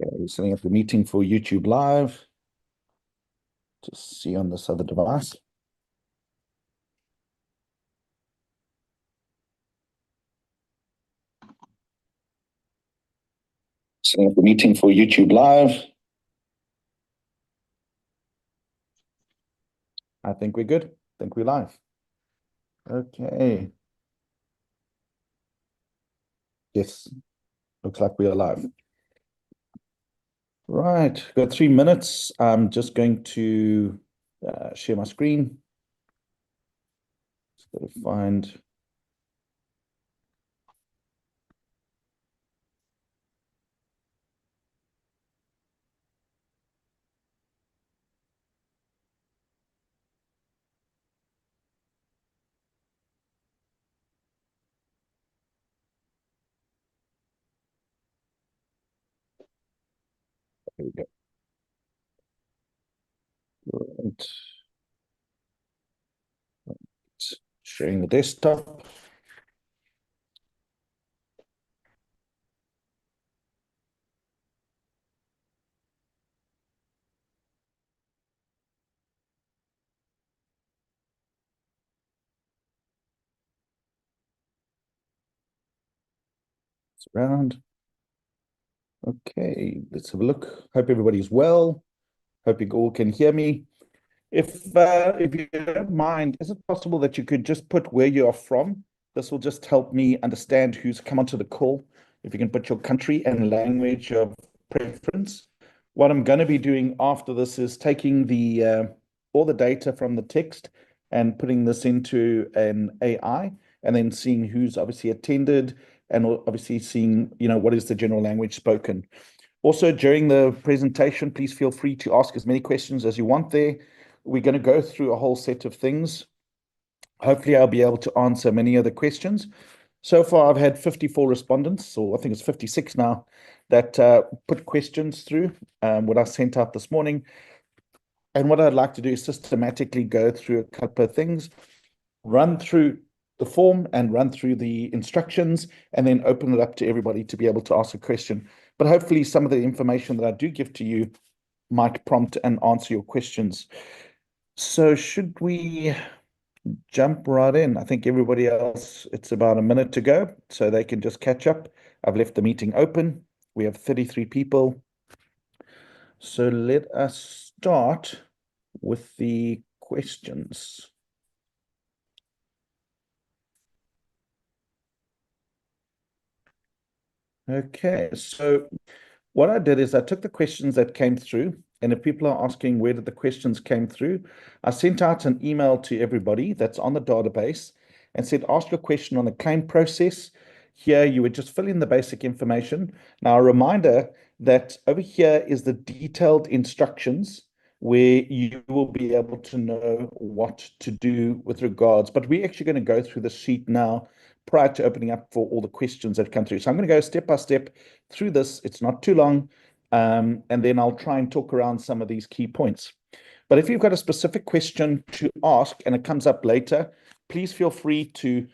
Okay, setting up the meeting for YouTube Live. Just see on this other device. Setting up the meeting for YouTube Live. I think we're good. I think we're live. Okay. Yes, looks like we are live. Right, got 3 minutes. I'm just going to share my screen. Just got to find. There we go. Right. Sharing the desktop. It's around. Okay, let's have a look. Hope everybody's well. Hope you all can hear me. If you don't mind, is it possible that you could just put where you are from? This will just help me understand who's come onto the call. If you can put your country and language of preference. What I'm going to be doing after this is taking the all the data from the text and putting this into an AI, and then seeing who's obviously attended, and obviously seeing, what is the general language spoken. Also, during the presentation, please feel free to ask as many questions as you want there. We're going to go through a whole set of things. Hopefully, I'll be able to answer many of the questions. So far, I've had 54 respondents, or I think it's 56 now, that put questions through what I sent out this morning. And what I'd like to do is systematically go through a couple of things, run through the form and run through the instructions, and then open it up to everybody to be able to ask a question. But hopefully some of the information that I do give to you might prompt and answer your questions. So should we jump right in? I think everybody else, it's about a minute to go, so they can just catch up. I've left the meeting open. We have 33 people. So let us start with the questions. Okay, so what I did is I took the questions that came through, and if people are asking where did the questions came through, I sent out an email to everybody that's on the database and said, ask your question on the claim process. Here, you would just fill in the basic information. Now, a reminder that over here is the detailed instructions where you will be able to know what to do with regards. But we're actually going to go through the sheet now prior to opening up for all the questions that come through. So I'm going to go step by step through this. It's not too long. And then I'll try and talk around some of these key points. But if you've got a specific question to ask and it comes up later, please feel free to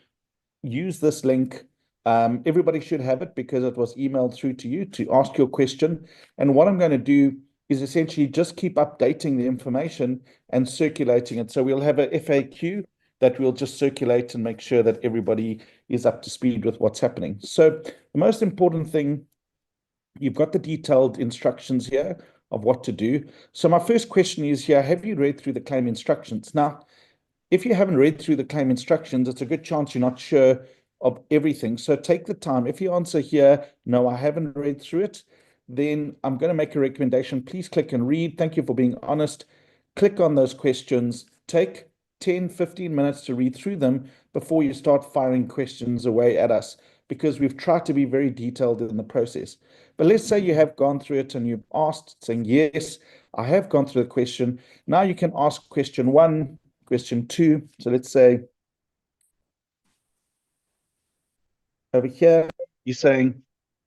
use this link. Everybody should have it because it was emailed through to you to ask your question. And what I'm going to do is essentially just keep updating the information and circulating it. So we'll have a FAQ that we'll just circulate and make sure that everybody is up to speed with what's happening. So the most important thing, you've got the detailed instructions here of what to do. So my first question is here, have you read through the claim instructions? Now, if you haven't read through the claim instructions, it's a good chance you're not sure of everything. So take the time. If you answer here, no, I haven't read through it, then I'm going to make a recommendation. Please click and read. Thank you for being honest. Click on those questions. Take 10, 15 minutes to read through them before you start firing questions away at us, because we've tried to be very detailed in the process. But let's say you have gone through it and you've asked, saying, yes, I have gone through the question. Now you can ask question 1, question 2. So let's say over here, you're saying,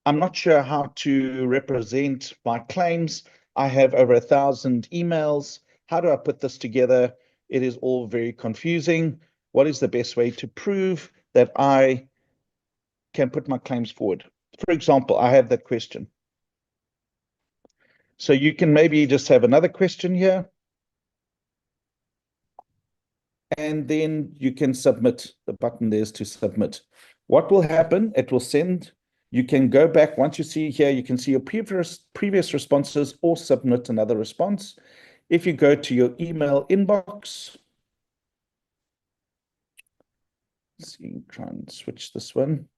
I'm not sure how to represent my claims. I have over 1,000 emails. How do I put this together? It is all very confusing. What is the best way to prove that I can put my claims forward? For example, I have that question. So you can maybe just have another question here. And then you can submit. The button there's to submit. What will happen? It will send. You can go back. Once you see here, you can see your previous responses or submit another response. If you go to your email inbox, let's see, try and switch this one.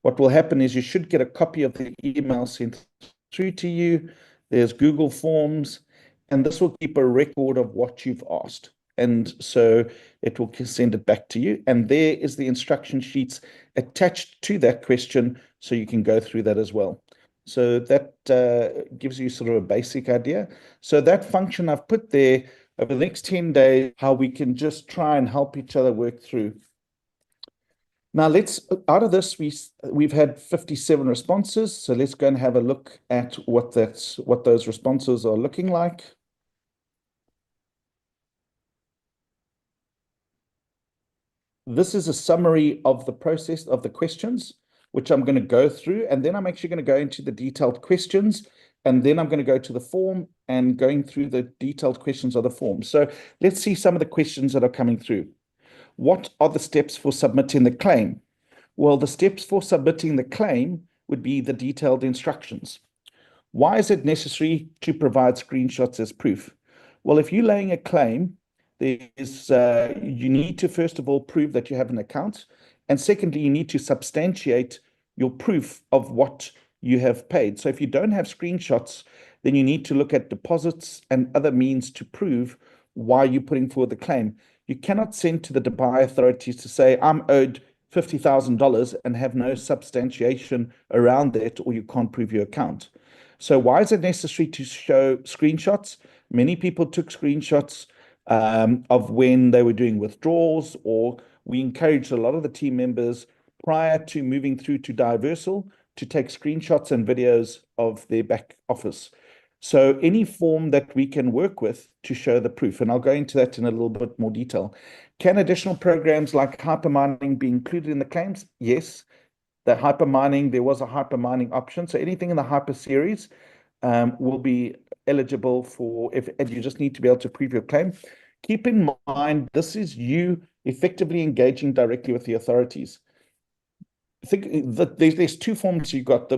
What will happen is you should get a copy of the email sent through to you. There's Google Forms, and this will keep a record of what you've asked. And so it will send it back to you. And there is the instruction sheets attached to that question, so you can go through that as well. So that gives you sort of a basic idea. So that function I've put there over the next 10 days, how we can just try and help each other work through. Now out of this, we've had 57 responses. So let's go and have a look at what those responses are looking like. This is a summary of the process of the questions, which I'm going to go through, and then I'm actually going to go into the detailed questions, and then I'm going to go to the form and going through the detailed questions of the form. So let's see some of the questions that are coming through. What are the steps for submitting the claim? Well, the steps for submitting the claim would be the detailed instructions. Why is it necessary to provide screenshots as proof? Well, if you're laying a claim, you need to first of all prove that you have an account, and secondly, you need to substantiate your proof of what you have paid. So if you don't have screenshots, then you need to look at deposits and other means to prove why you're putting forward the claim. You cannot send to the Dubai authorities to say, I'm owed $50,000 and have no substantiation around that, or you can't prove your account. So why is it necessary to show screenshots? Many people took screenshots of when they were doing withdrawals, or we encouraged a lot of the team members prior to moving through to Diversal to take screenshots and videos of their back office. So any form that we can work with to show the proof, and I'll go into that in a little bit more detail. Can additional programs like hypermining be included in the claims? Yes. The hypermining, there was a hypermining option. So anything in the hyper series will be eligible for, and you just need to be able to prove your claim. Keep in mind, this is you effectively engaging directly with the authorities. I think that there's two forms you got.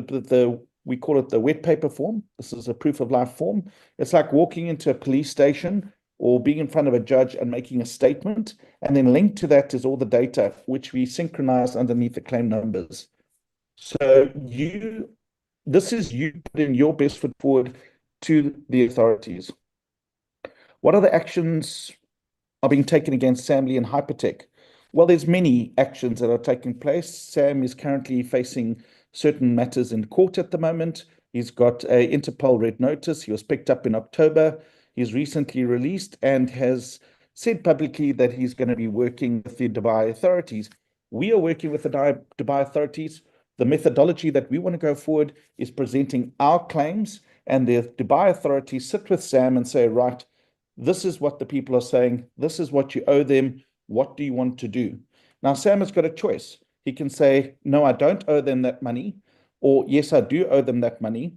We call it the wet paper form. This is a proof of life form. It's like walking into a police station or being in front of a judge and making a statement. And then linked to that is all the data, which we synchronize underneath the claim numbers. So this is you putting your best foot forward to the authorities. What other actions are being taken against Sam Lee and Hypertech? Well, there's many actions that are taking place. Sam is currently facing certain matters in court at the moment. He's got a Interpol red notice. He was picked up in October. He's recently released and has said publicly that he's going to be working with the Dubai authorities. We are working with the Dubai authorities. The methodology that we want to go forward is presenting our claims, and the Dubai authorities sit with Sam and say, right, this is what the people are saying. This is what you owe them. What do you want to do? Now, Sam has got a choice. He can say, no, I don't owe them that money, or yes, I do owe them that money.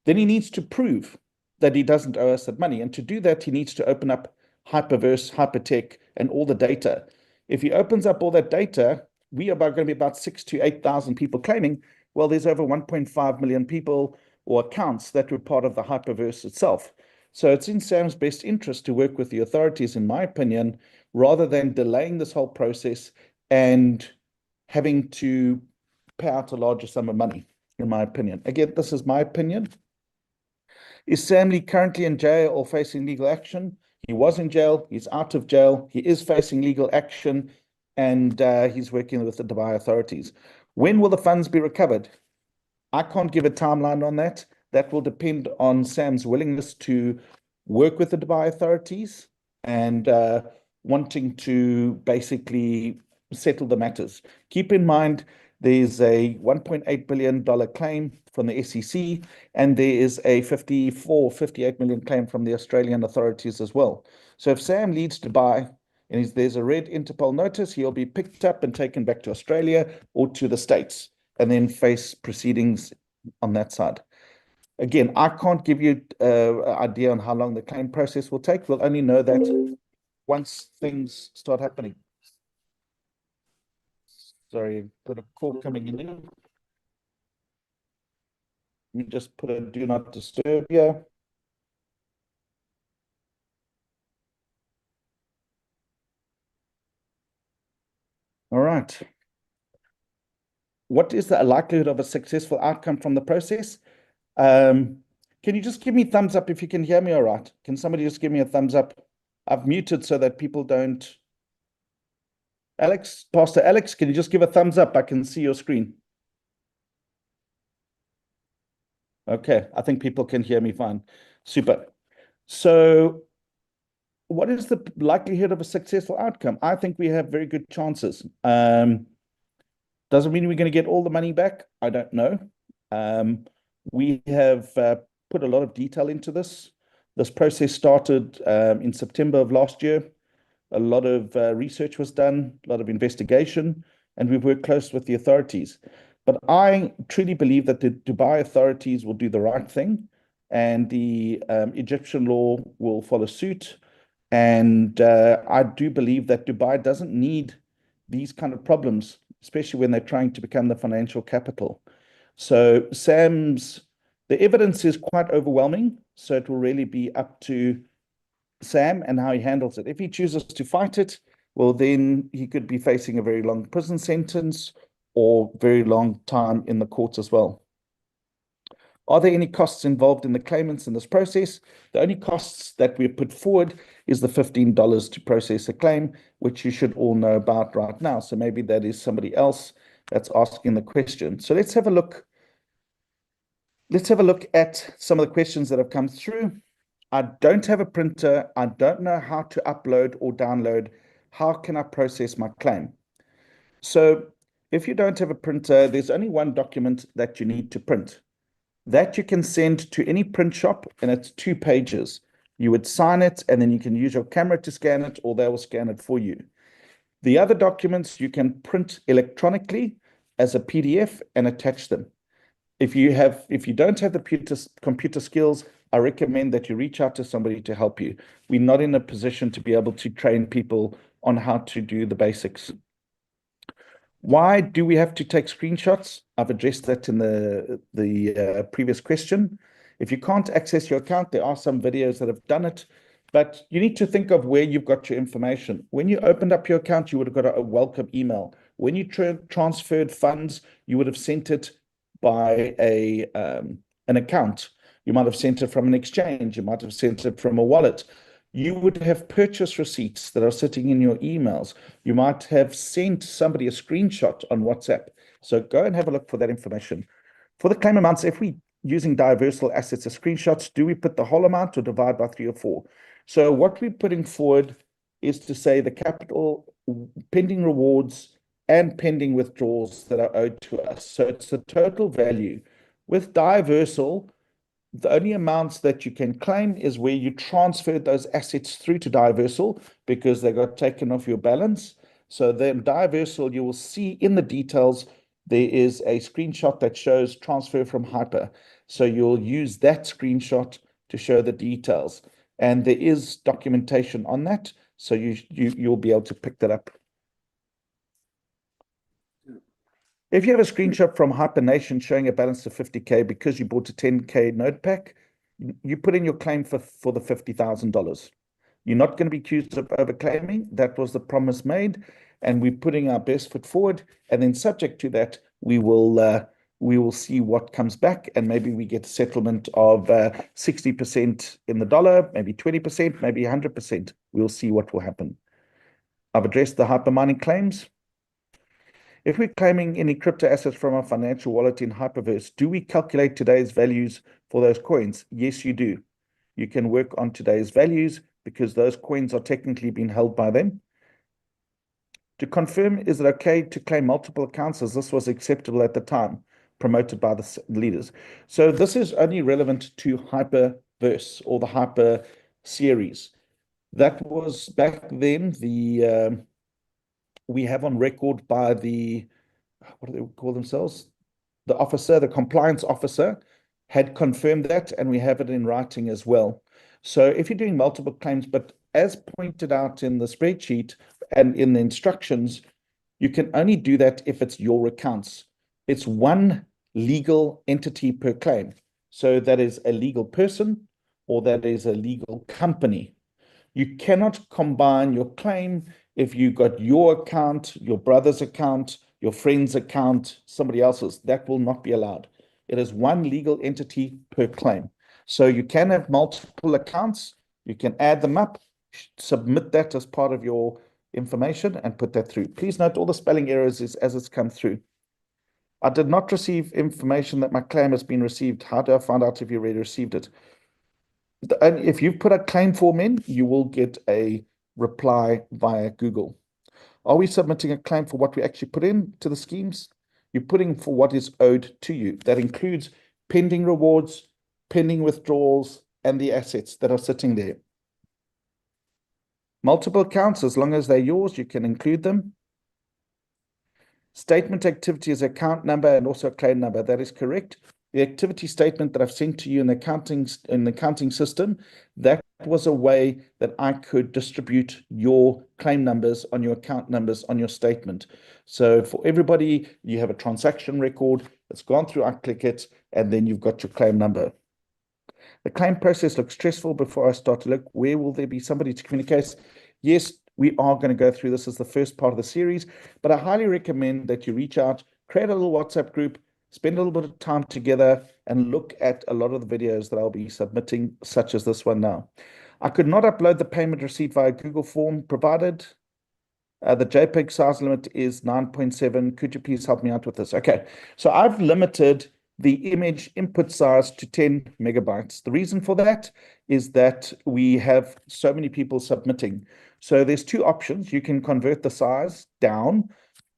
Then he needs to prove that he doesn't owe us that money. And to do that, he needs to open up Hyperverse, Hypertech, and all the data. If he opens up all that data, we are going to be about 6,000 to 8,000 people claiming. Well, there's over 1.5 million people or accounts that were part of the Hyperverse itself. So it's in Sam's best interest to work with the authorities, in my opinion, rather than delaying this whole process and having to pay out a larger sum of money, in my opinion. Again, this is my opinion. Is Sam Lee currently in jail or facing legal action? He was in jail. He's out of jail. He is facing legal action, and he's working with the Dubai authorities. When will the funds be recovered? I can't give a timeline on that. That will depend on Sam's willingness to work with the Dubai authorities and wanting to basically settle the matters. Keep in mind, there's a $1.8 billion claim from the SEC, and there is a 58 million claim from the Australian authorities as well. So if Sam leads Dubai and there's a red Interpol notice, he'll be picked up and taken back to Australia or to the States, and then face proceedings on that side. Again, I can't give you an idea on how long the claim process will take. We'll only know that once things start happening. Sorry, got a call coming in. Let me just put a do not disturb here. All right. What is the likelihood of a successful outcome from the process? Can you just give me thumbs up if you can hear me all right? Can somebody just give me a thumbs up? I've muted so that people don't. Alex, Pastor Alex, can you just give a thumbs up? I can see your screen. Okay, I think people can hear me fine. Super. So, what is the likelihood of a successful outcome? I think we have very good chances. Doesn't mean we're going to get all the money back. I don't know. We have put a lot of detail into this. This process started in September of last year. A lot of research was done, a lot of investigation, and we've worked close with the authorities. But I truly believe that the Dubai authorities will do the right thing, and the Egyptian law will follow suit. And I do believe that Dubai doesn't need these kind of problems, especially when they're trying to become the financial capital. So the evidence is quite overwhelming. So it will really be up to Sam and how he handles it. If he chooses to fight it, well, then he could be facing a very long prison sentence or very long time in the courts as well. Are there any costs involved in the claimants in this process? The only costs that we've put forward is the $15 to process a claim, which you should all know about right now. So maybe that is somebody else that's asking the question. So let's have a look. Let's have a look at some of the questions that have come through. I don't have a printer. I don't know how to upload or download. How can I process my claim? So if you don't have a printer, there's only one document that you need to print. That you can send to any print shop, and it's 2 pages. You would sign it, and then you can use your camera to scan it, or they will scan it for you. The other documents you can print electronically as a PDF and attach them. If you don't have the computer skills, I recommend that you reach out to somebody to help you. We're not in a position to be able to train people on how to do the basics. Why do we have to take screenshots? I've addressed that in the previous question. If you can't access your account, there are some videos that have done it, but you need to think of where you've got your information. When you opened up your account, you would have got a welcome email. When you transferred funds, you would have sent it by an account. You might have sent it from an exchange. You might have sent it from a wallet. You would have purchase receipts that are sitting in your emails. You might have sent somebody a screenshot on WhatsApp. So go and have a look for that information. For the claim amounts, if we using diversal assets as screenshots, do we put the whole amount or divide by 3 or 4? So what we're putting forward is to say the capital, pending rewards, and pending withdrawals that are owed to us. So it's the total value. With diversal, the only amounts that you can claim is where you transferred those assets through to diversal because they got taken off your balance. So then diversal, you will see in the details, there is a screenshot that shows transfer from Hyper. So you'll use that screenshot to show the details. And there is documentation on that. So you'll be able to pick that up. If you have a screenshot from HyperNation showing a balance of 50K because you bought a 10K note pack, you put in your claim for the $50,000. You're not going to be accused of overclaiming. That was the promise made, and we're putting our best foot forward. And then, subject to that, we will see what comes back, and maybe we get a settlement of 60% in the dollar, maybe 20%, maybe 100%. We'll see what will happen. I've addressed the hypermining claims. If we're claiming any crypto assets from our financial wallet in Hyperverse, do we calculate today's values for those coins? Yes, you do. You can work on today's values because those coins are technically being held by them. To confirm, is it okay to claim multiple accounts as this was acceptable at the time, promoted by the leaders? So this is only relevant to Hyperverse or the Hyper series. That was back then we have on record by the, what do they call themselves? The officer, the compliance officer, had confirmed that, and we have it in writing as well. So if you're doing multiple claims, but as pointed out in the spreadsheet and in the instructions, you can only do that if it's your accounts. It's one legal entity per claim. So that is a legal person or that is a legal company. You cannot combine your claim if you got your account, your brother's account, your friend's account, somebody else's. That will not be allowed. It is one legal entity per claim. So you can have multiple accounts. You can add them up, submit that as part of your information and put that through. Please note all the spelling errors is as it's come through. I did not receive information that my claim has been received. How do I find out if you already received it? And if you put a claim form in, you will get a reply via Google. Are we submitting a claim for what we actually put in to the schemes? You're putting for what is owed to you. That includes pending rewards, pending withdrawals, and the assets that are sitting there. Multiple accounts, as long as they're yours, you can include them. Statement activity is account number and also a claim number. That is correct. The activity statement that I've sent to you in the accounting system, that was a way that I could distribute your claim numbers on your account numbers on your statement. So for everybody, you have a transaction record that's gone through, I click it, and then you've got your claim number. The claim process looks stressful. Before I start to look, where will there be somebody to communicate? Yes, we are going to go through this as the first part of the series, but I highly recommend that you reach out, create a little WhatsApp group, spend a little bit of time together and look at a lot of the videos that I'll be submitting, such as this one now. I could not upload the payment receipt via Google form provided. The JPEG size limit is 9.7. Could you please help me out with this? Okay, so I've limited the image input size to 10 megabytes. The reason for that is that we have so many people submitting. So there's two options. You can convert the size down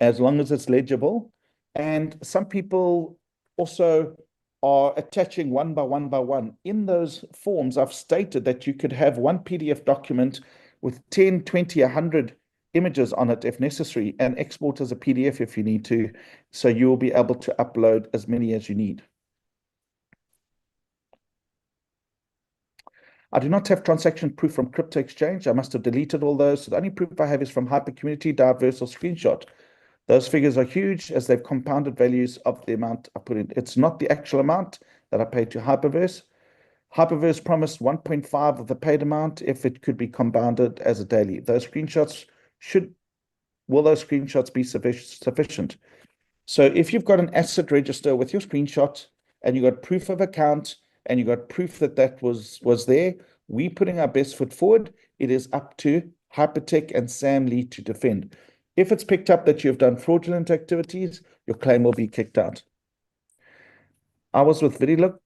as long as it's legible. And some people also are attaching one by one by one. In those forms, I've stated that you could have one PDF document with 10, 20, 100 images on it if necessary, and export as a PDF if you need to. So you will be able to upload as many as you need. I do not have transaction proof from Crypto Exchange. I must have deleted all those. So the only proof I have is from Hypercommunity, Diverse, or Screenshot. Those figures are huge as they've compounded values of the amount I put in. It's not the actual amount that I paid to Hyperverse. Hyperverse promised 1.5 of the paid amount if it could be compounded as a daily. Those screenshots will those screenshots be sufficient? So if you've got an asset register with your screenshot and you got proof of account and you got proof that that was there, we putting our best foot forward. It is up to Hypertech and Sam Lee to defend. If it's picked up that you've done fraudulent activities, your claim will be kicked out. I was with VidiLook,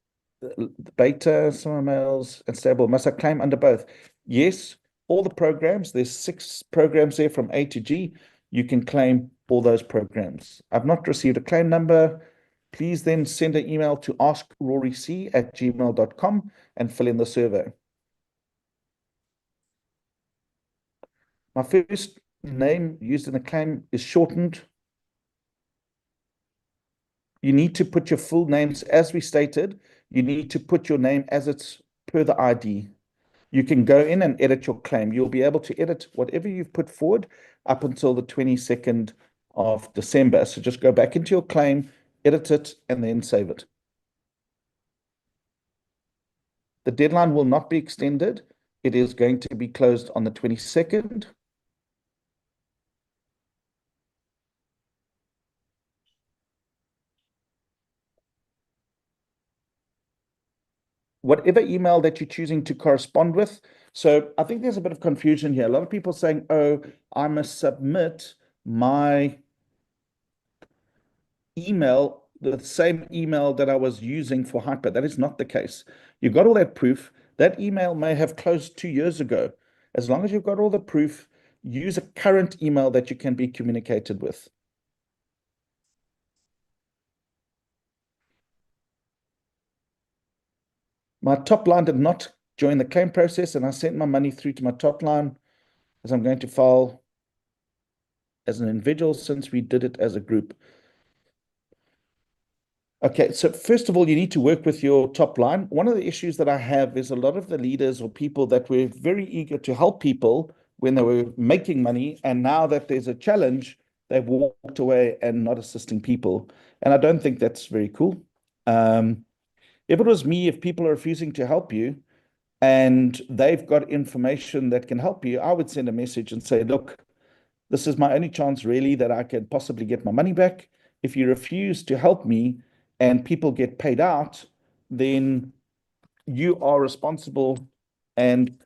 Beta, Summer Mails, and Stable. Must I claim under both? Yes, all the programs. There's 6 programs there from A to G. You can claim all those programs. I've not received a claim number. Please then send an email to askroryc@gmail.com and fill in the survey. My first name used in the claim is shortened. You need to put your full names, as we stated, you need to put your name as it's per the ID. You can go in and edit your claim. You'll be able to edit whatever you've put forward up until the 22nd of December. So just go back into your claim, edit it, and then save it. The deadline will not be extended. It is going to be closed on the 22nd. Whatever email that you're choosing to correspond with. So I think there's a bit of confusion here. A lot of people saying, oh, I must submit my email, the same email that I was using for Hyper. That is not the case. You've got all that proof. That email may have closed 2 years ago. As long as you've got all the proof, use a current email that you can be communicated with. My top line did not join the claim process, and I sent my money through to my top line as I'm going to file as an individual since we did it as a group. Okay, so first of all, you need to work with your top line. One of the issues that I have is a lot of the leaders or people that were very eager to help people when they were making money, and now that there's a challenge, they've walked away and not assisting people. And I don't think that's very cool. Um, if it was me, if people are refusing to help you and they've got information that can help you, I would send a message and say, look, this is my only chance really that I can possibly get my money back. If you refuse to help me and people get paid out, then you are responsible, and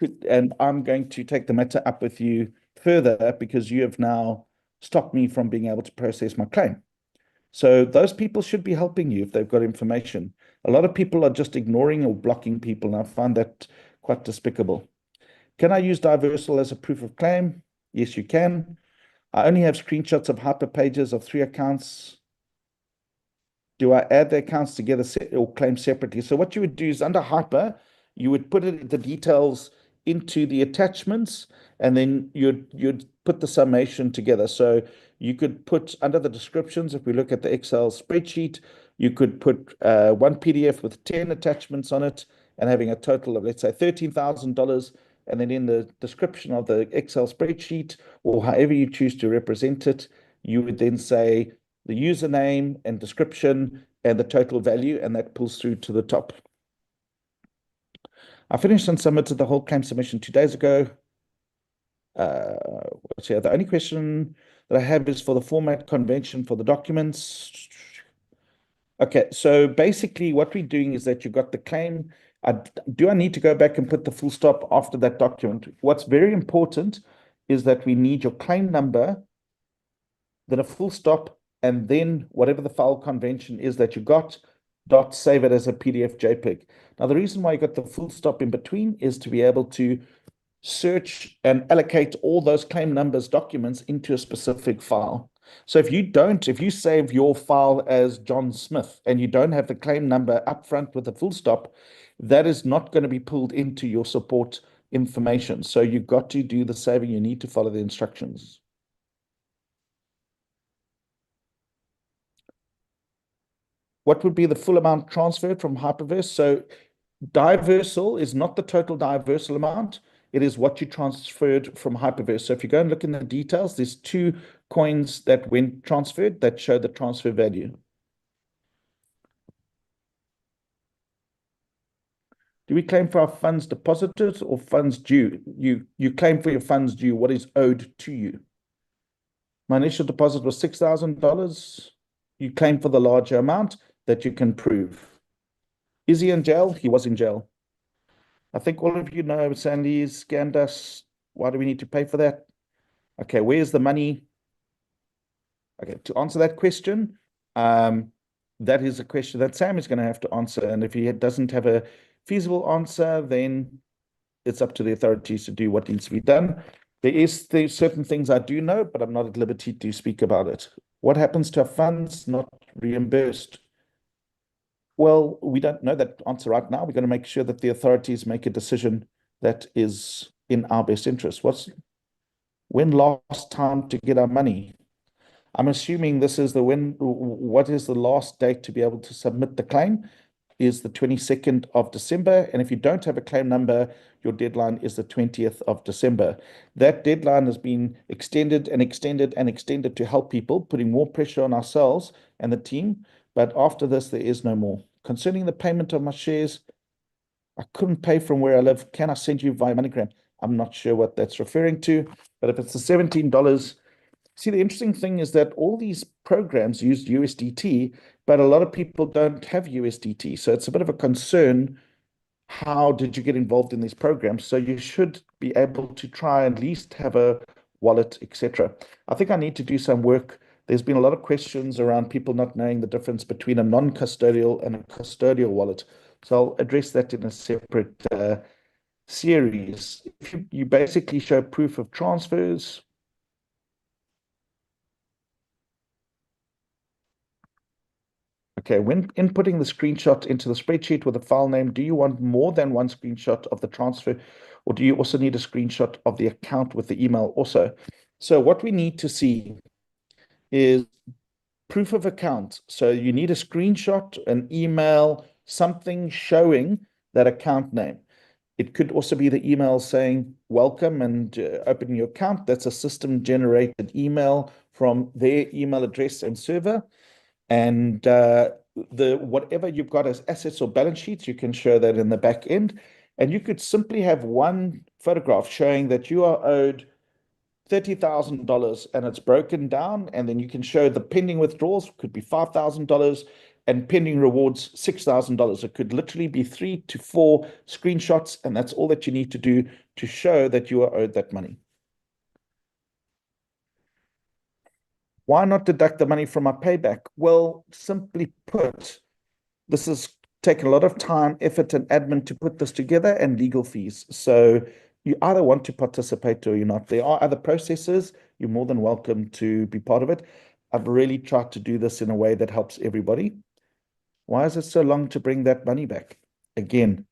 I'm going to take the matter up with you further because you have now stopped me from being able to process my claim. So those people should be helping you if they've got information. A lot of people are just ignoring or blocking people, and I find that quite despicable. Can I use Diversal as a proof of claim? Yes, you can. I only have screenshots of hyper pages of 3 accounts. Do I add the accounts together or claim separately? So what you would do is under hyper, you would put the details into the attachments, and then you'd put the summation together. So you could put under the descriptions, if we look at the Excel spreadsheet, you could put one PDF with 10 attachments on it and having a total of, let's say, $13,000. And then in the description of the Excel spreadsheet, or however you choose to represent it, you would then say the username and description and the total value, and that pulls through to the top. I finished and submitted the whole claim submission 2 days ago. So yeah, the only question that I have is for the format convention for the documents. Okay, so basically what we're doing is that you got the claim. Do I need to go back and put the full stop after that document? What's very important is that we need your claim number, then a full stop, and then whatever the file convention is that you got, dot save it as a PDF JPEG. Now, the reason why you got the full stop in between is to be able to search and allocate all those claim numbers documents into a specific file. So if you save your file as John Smith and you don't have the claim number up front with a full stop, that is not going to be pulled into your support information. So you've got to do the saving. You need to follow the instructions. What would be the full amount transferred from Hyperverse? So Diversal is not the total Diversal amount. It is what you transferred from Hyperverse. So if you go and look in the details, there's 2 coins that went transferred that show the transfer value. Do we claim for our funds deposited or funds due? You claim for your funds due, what is owed to you. My initial deposit was $6,000. You claim for the larger amount that you can prove. Is he in jail? He was in jail. I think all of you know Sandy's scanned us. Why do we need to pay for that? Okay, where's the money? Okay, to answer that question, that is a question that Sam is going to have to answer. And if he doesn't have a feasible answer, then it's up to the authorities to do what needs to be done. There's certain things I do know, but I'm not at liberty to speak about it. What happens to our funds not reimbursed? Well, we don't know that answer right now. We're going to make sure that the authorities make a decision that is in our best interest. When last time to get our money? I'm assuming this is what is the last date to be able to submit the claim is the 22nd of December. And if you don't have a claim number, your deadline is the 20th of December. That deadline has been extended and extended and extended to help people, putting more pressure on ourselves and the team. But after this, there is no more. Concerning the payment of my shares, I couldn't pay from where I live. Can I send you via MoneyGram? I'm not sure what that's referring to, but if it's the $17, see, the interesting thing is that all these programs use USDT, but a lot of people don't have USDT. So it's a bit of a concern. How did you get involved in these programs? So you should be able to try and at least have a wallet, etc. I think I need to do some work. There's been a lot of questions around people not knowing the difference between a non-custodial and a custodial wallet. So I'll address that in a separate series. If you basically show proof of transfers, okay, when inputting the screenshot into the spreadsheet with a file name, do you want more than one screenshot of the transfer, or do you also need a screenshot of the account with the email also? So what we need to see is proof of account. So you need a screenshot, an email, something showing that account name. It could also be the email saying welcome and opening your account. That's a system generated email from their email address and server. And the whatever you've got as assets or balance sheets, you can show that in the back end. And you could simply have one photograph showing that you are owed $30,000 and it's broken down. And then you can show the pending withdrawals could be $5,000 and pending rewards $6,000. It could literally be 3 to 4 screenshots. And that's all that you need to do to show that you are owed that money. Why not deduct the money from my payback? Well, simply put, this has taken a lot of time, effort, and admin to put this together and legal fees. So you either want to participate or you're not. There are other processes. You're more than welcome to be part of it. I've really tried to do this in a way that helps everybody. Why is it so long to bring that money back? Again,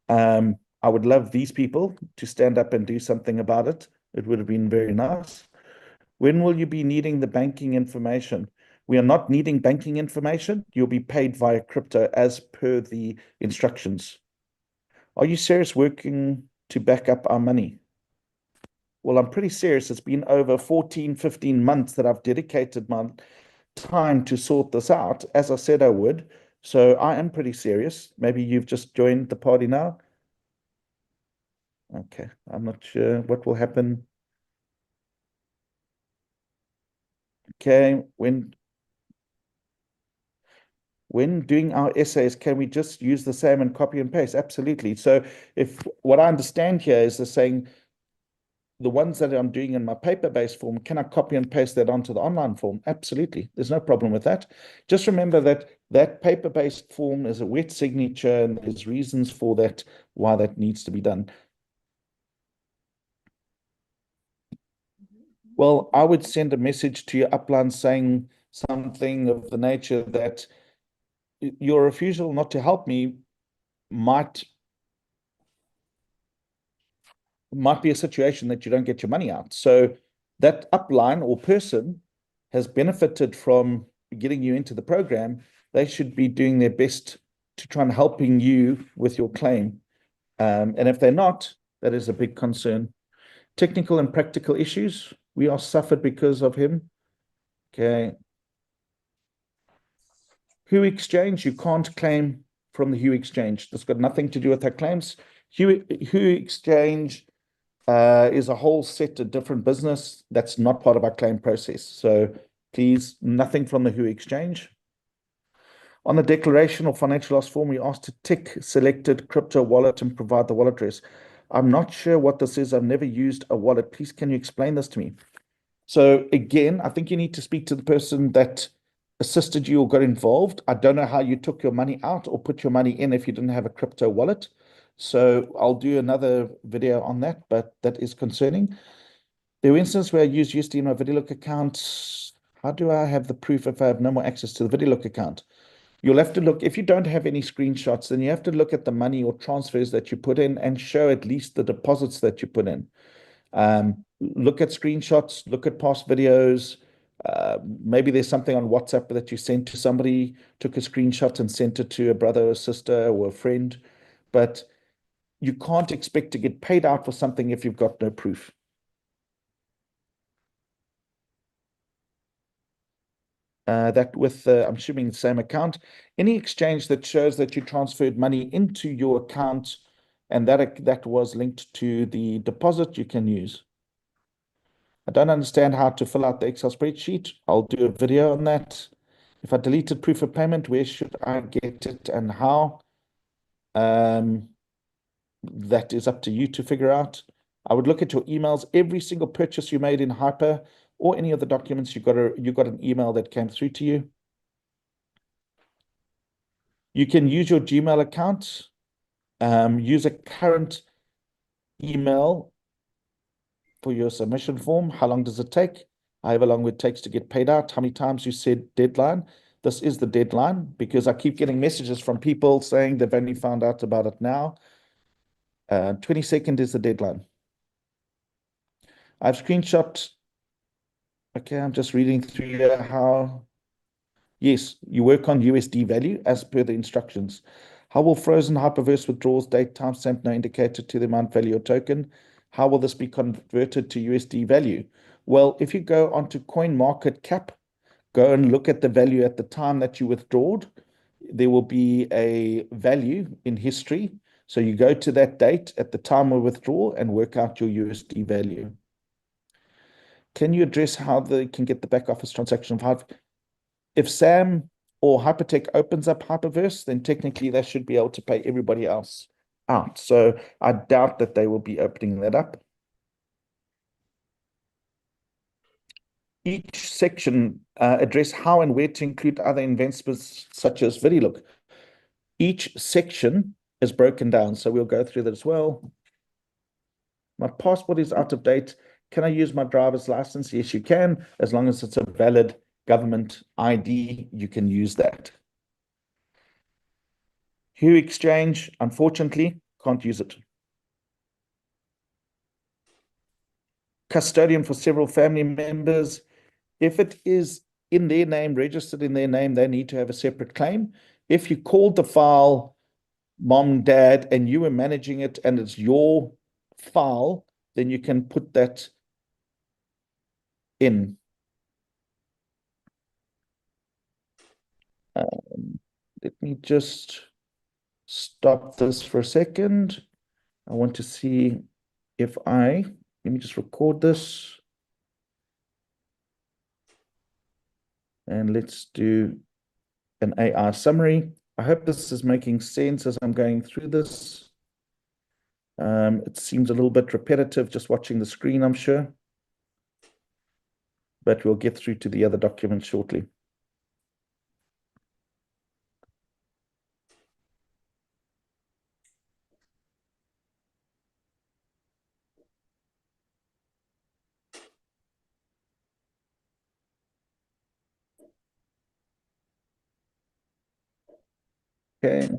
I would love these people to stand up and do something about it. It would have been very nice. When will you be needing the banking information? We are not needing banking information. You'll be paid via crypto as per the instructions. Are you serious working to back up our money? Well, I'm pretty serious. It's been over 14, 15 months that I've dedicated my time to sort this out, as I said I would. So I am pretty serious. Maybe you've just joined the party now. Okay, I'm not sure what will happen. Okay, when doing our essays, can we just use the same and copy and paste? Absolutely. So if what I understand here is they're saying the ones that I'm doing in my paper-based form, can I copy and paste that onto the online form? Absolutely. There's no problem with that. Just remember that that paper-based form is a wet signature and there's reasons for that, why that needs to be done. Well, I would send a message to your upline saying something of the nature that your refusal not to help me might be a situation that you don't get your money out. So that upline or person has benefited from getting you into the program. They should be doing their best to try and helping you with your claim. And if they're not, that is a big concern. Technical and practical issues. We are suffered because of him. Okay. Who Exchange, you can't claim from the Hue Exchange. That's got nothing to do with our claims. Hue Exchange is a whole set of different business that's not part of our claim process. So please, nothing from the Hue Exchange. On the declaration or financial loss form, we asked to tick selected crypto wallet and provide the wallet address. I'm not sure what this is. I've never used a wallet. Please, can you explain this to me? So again, I think you need to speak to the person that assisted you or got involved. I don't know how you took your money out or put your money in if you didn't have a crypto wallet. So I'll do another video on that, but that is concerning. There were instances where I used USD in my VideoLook account. How do I have the proof if I have no more access to the VideoLook account? You'll have to look, if you don't have any screenshots, then you have to look at the money or transfers that you put in and show at least the deposits that you put in. Look at screenshots, look at past videos. Maybe there's something on WhatsApp that you sent to somebody, took a screenshot and sent it to a brother or sister or a friend. But you can't expect to get paid out for something if you've got no proof. That with, I'm assuming the same account, any exchange that shows that you transferred money into your account and that was linked to the deposit, you can use. I don't understand how to fill out the Excel spreadsheet. I'll do a video on that. If I deleted proof of payment, where should I get it and how? That is up to you to figure out. I would look at your emails. Every single purchase you made in Hyper or any of the documents, you got an email that came through to you. You can use your Gmail account, use a current email for your submission form. How long does it take? However long it takes to get paid out. How many times you said deadline? This is the deadline because I keep getting messages from people saying they've only found out about it now. 22nd is the deadline. I've screenshot. Okay, I'm just reading through here how Yes, you work on USD value as per the instructions. How will frozen hyperverse withdrawals date timestamp no indicator to the amount value or token? How will this be converted to USD value? Well, if you go onto CoinMarketCap, go and look at the value at the time that you withdrawed. There will be a value in history. So you go to that date at the time of withdrawal and work out your USD value. Can you address how they can get the back office transaction of Hive? If Sam or Hypertech opens up Hyperverse, then technically they should be able to pay everybody else out. So I doubt that they will be opening that up. Each section address how and where to include other investments such as VidiLook. Each section is broken down, so we'll go through that as well. My passport is out of date. Can I use my driver's license? Yes, you can. As long as it's a valid government ID, you can use that. Hue Exchange, unfortunately, can't use it. Custodian for several family members. If it is in their name, registered in their name, they need to have a separate claim. If you called the file mom, dad, and you were managing it and it's your file, then you can put that in. Let me just stop this for a second. I want to see if let me just record this. And let's do an AI summary. I hope this is making sense as I'm going through this. It seems a little bit repetitive just watching the screen, I'm sure. But we'll get through to the other documents shortly. Okay.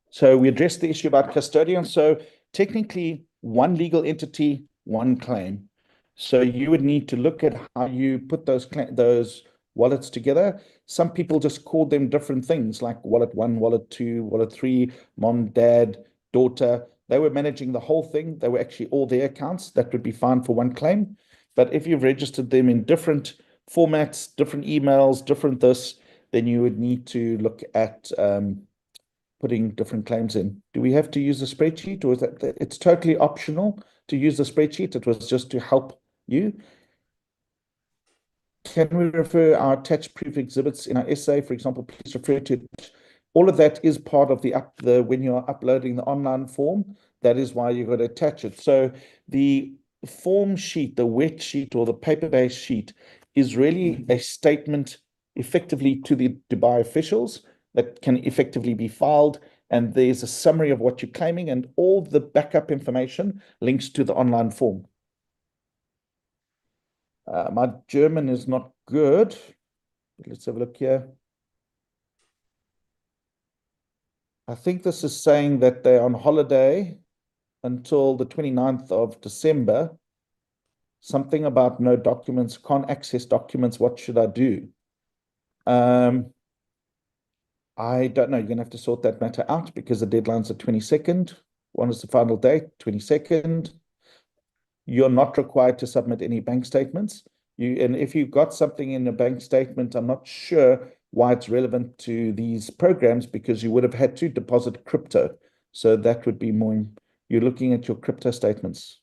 So we addressed the issue about custodian. So technically, one legal entity, one claim. So you would need to look at how you put those wallets together. Some people just call them different things, like wallet one, wallet two, wallet three, mom, dad, daughter. They were managing the whole thing. They were actually all their accounts. That would be fine for one claim. But if you've registered them in different formats, different emails, different this, then you would need to look at putting different claims in. Do we have to use a spreadsheet, or is that it's totally optional to use the spreadsheet? It was just to help you. Can we refer our attached proof exhibits in our essay, for example? Please refer to it. All of that is part of the when you are uploading the online form. That is why you've got to attach it. So the form sheet, the wet sheet or the paper-based sheet, is really a statement effectively to the Dubai officials that can effectively be filed. And there's a summary of what you're claiming, and all the backup information links to the online form. My German is not good. Let's have a look here. I think this is saying that they're on holiday until the 29th of December. Something about no documents, can't access documents. What should I do? I don't know. You're going to have to sort that matter out because the deadline's the 22nd. When is the final date? 22nd. You're not required to submit any bank statements. And if you've got something in a bank statement, I'm not sure why it's relevant to these programs, because you would have had to deposit crypto. So that would be more, you're looking at your crypto statements.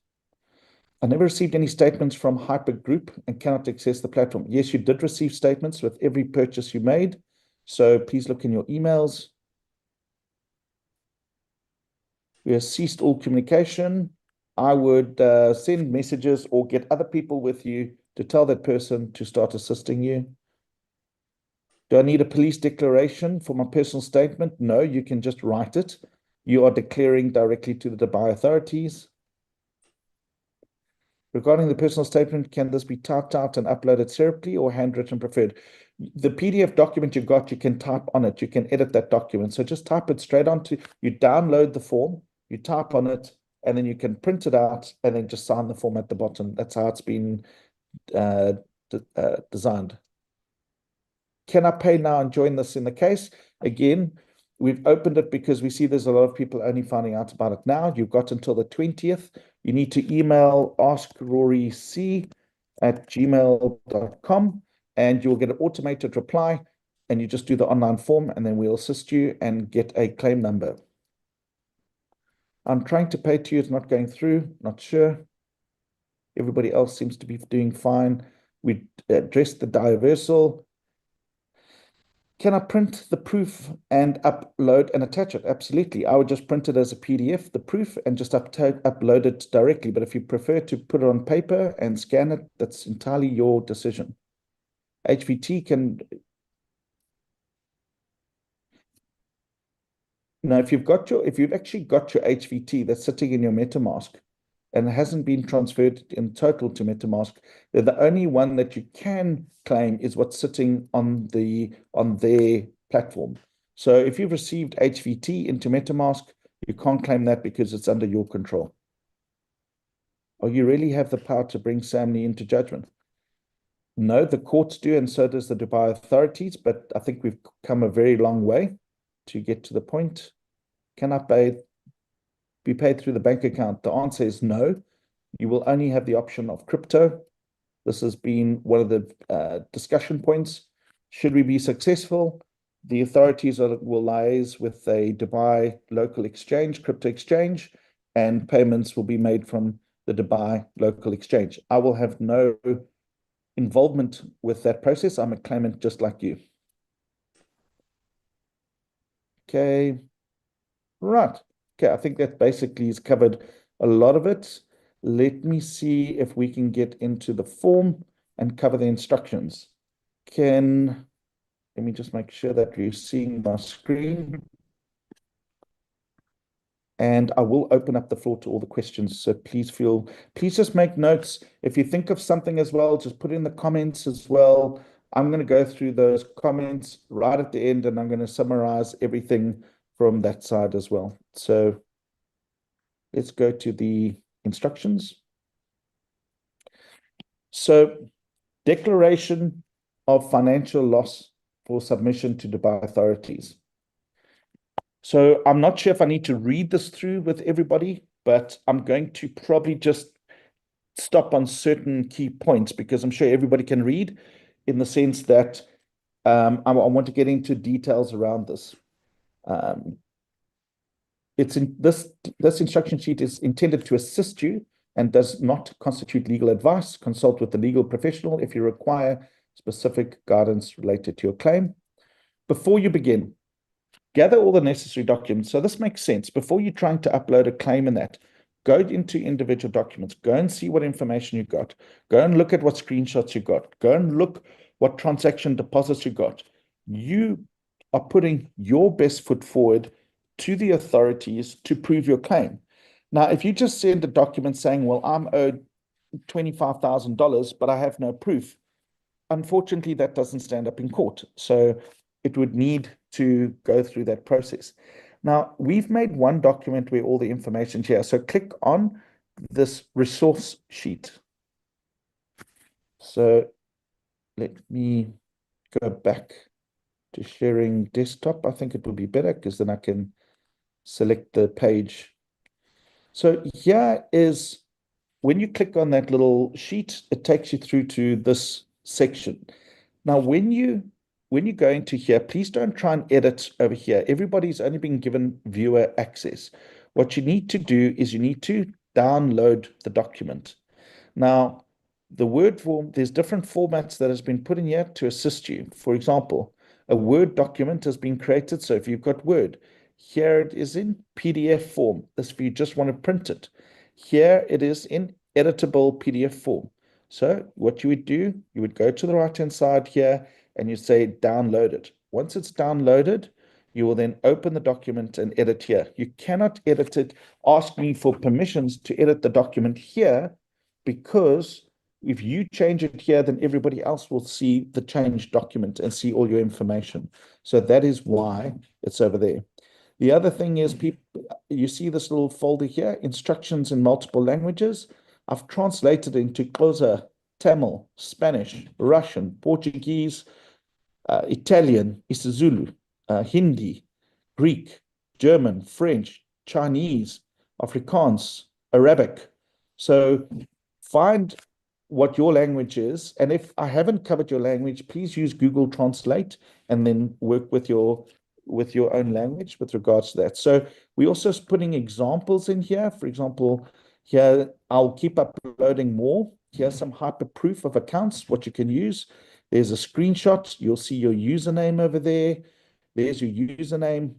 I never received any statements from Hyper Group and cannot access the platform. Yes, you did receive statements with every purchase you made. So please look in your emails. We have ceased all communication. I would send messages or get other people with you to tell that person to start assisting you. Do I need a police declaration for my personal statement? No, you can just write it. You are declaring directly to the Dubai authorities. Regarding the personal statement, can this be typed out and uploaded separately or handwritten preferred? The PDF document you got, you can type on it. You can edit that document. So just type it straight onto, you download the form, you type on it, and then you can print it out and then just sign the form at the bottom. That's how it's been designed. can I pay now and join this in the case? Again, we've opened it because we see there's a lot of people only finding out about it now. You've got until the 20th. You need to email askroryc@gmail.com and you'll get an automated reply, and you just do the online form and then we'll assist you and get a claim number. I'm trying to pay to you, it's not going through, not sure. Everybody else seems to be doing fine. We addressed the diversal. Can I print the proof and upload and attach it? Absolutely. I would just print it as a PDF, the proof, and just upload it directly. But if you prefer to put it on paper and scan it, that's entirely your decision. HVT can... Now, if you've actually got your HVT that's sitting in your MetaMask and it hasn't been transferred in total to MetaMask, then the only one that you can claim is what's sitting on their platform. So if you've received HVT into MetaMask, you can't claim that because it's under your control. Or you really have the power to bring Samney into judgment? No, the courts do, and so does the Dubai authorities, but I think we've come a very long way to get to the point. Can I be paid through the bank account? The answer is no. You will only have the option of crypto. This has been one of the discussion points. Should we be successful, the authorities will liaise with a Dubai local exchange, crypto exchange, and payments will be made from the Dubai local exchange. I will have no involvement with that process. I'm a claimant just like you. Okay. Right. Okay, I think that basically has covered a lot of it. Let me see if we can get into the form and cover the instructions. Let me just make sure that you're seeing my screen. And I will open up the floor to all the questions. So please just make notes. If you think of something as well, just put in the comments as well. I'm going to go through those comments right at the end, and I'm going to summarize everything from that side as well. So let's go to the instructions. So declaration of financial loss for submission to Dubai authorities. So I'm not sure if I need to read this through with everybody, but I'm going to probably just stop on certain key points because I'm sure everybody can read, in the sense that I want to get into details around this. This instruction sheet is intended to assist you and does not constitute legal advice. Consult with the legal professional if you require specific guidance related to your claim. Before you begin, gather all the necessary documents. So this makes sense. Before you're trying to upload a claim in that, go into individual documents, go and see what information you got, go and look at what screenshots you got, go and look what transaction deposits you got. You are putting your best foot forward to the authorities to prove your claim. Now, if you just send a document saying, well, I'm owed $25,000, but I have no proof, unfortunately, that doesn't stand up in court. So it would need to go through that process. Now, we've made one document where all the information is here. So click on this resource sheet. So let me go back to sharing desktop. I think it would be better because then I can select the page. So here is, when you click on that little sheet, it takes you through to this section. Now, when you go into here, please don't try and edit over here. Everybody's only been given viewer access. What you need to do is you need to download the document. Now, the Word form, there's different formats that has been put in here to assist you. For example, a Word document has been created. So if you've got Word, here it is in PDF form. This if you just want to print it. Here it is in editable PDF form. So what you would do, you would go to the right-hand side here and you say download it. Once it's downloaded, you will then open the document and edit here. You cannot edit it. Ask me for permissions to edit the document here, because if you change it here, then everybody else will see the changed document and see all your information. So that is why it's over there. The other thing is, you see this little folder here, instructions in multiple languages. I've translated into Xhosa, Tamil, Spanish, Russian, Portuguese, Italian, isiZulu, Hindi, Greek, German, French, Chinese, Afrikaans, Arabic. So find what your language is. And if I haven't covered your language, please use Google Translate and then work with your own language with regards to that. So we're also putting examples in here. For example, here I'll keep uploading more. Here's some hyper proof of accounts, what you can use. There's a screenshot. You'll see your username over there. There's your username.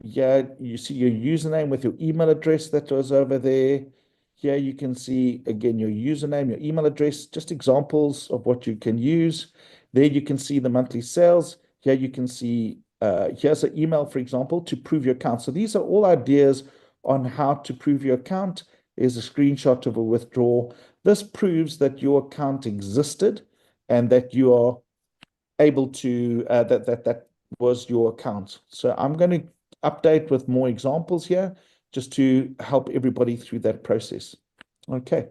Yeah, you see your username with your email address that was over there. Here you can see again your username, your email address, just examples of what you can use. There you can see the monthly sales. Here you can see, here's an email, for example, to prove your account. So these are all ideas on how to prove your account. There's a screenshot of a withdrawal. This proves that your account existed and that you are able to, that was your account. So I'm going to update with more examples here just to help everybody through that process. Okay,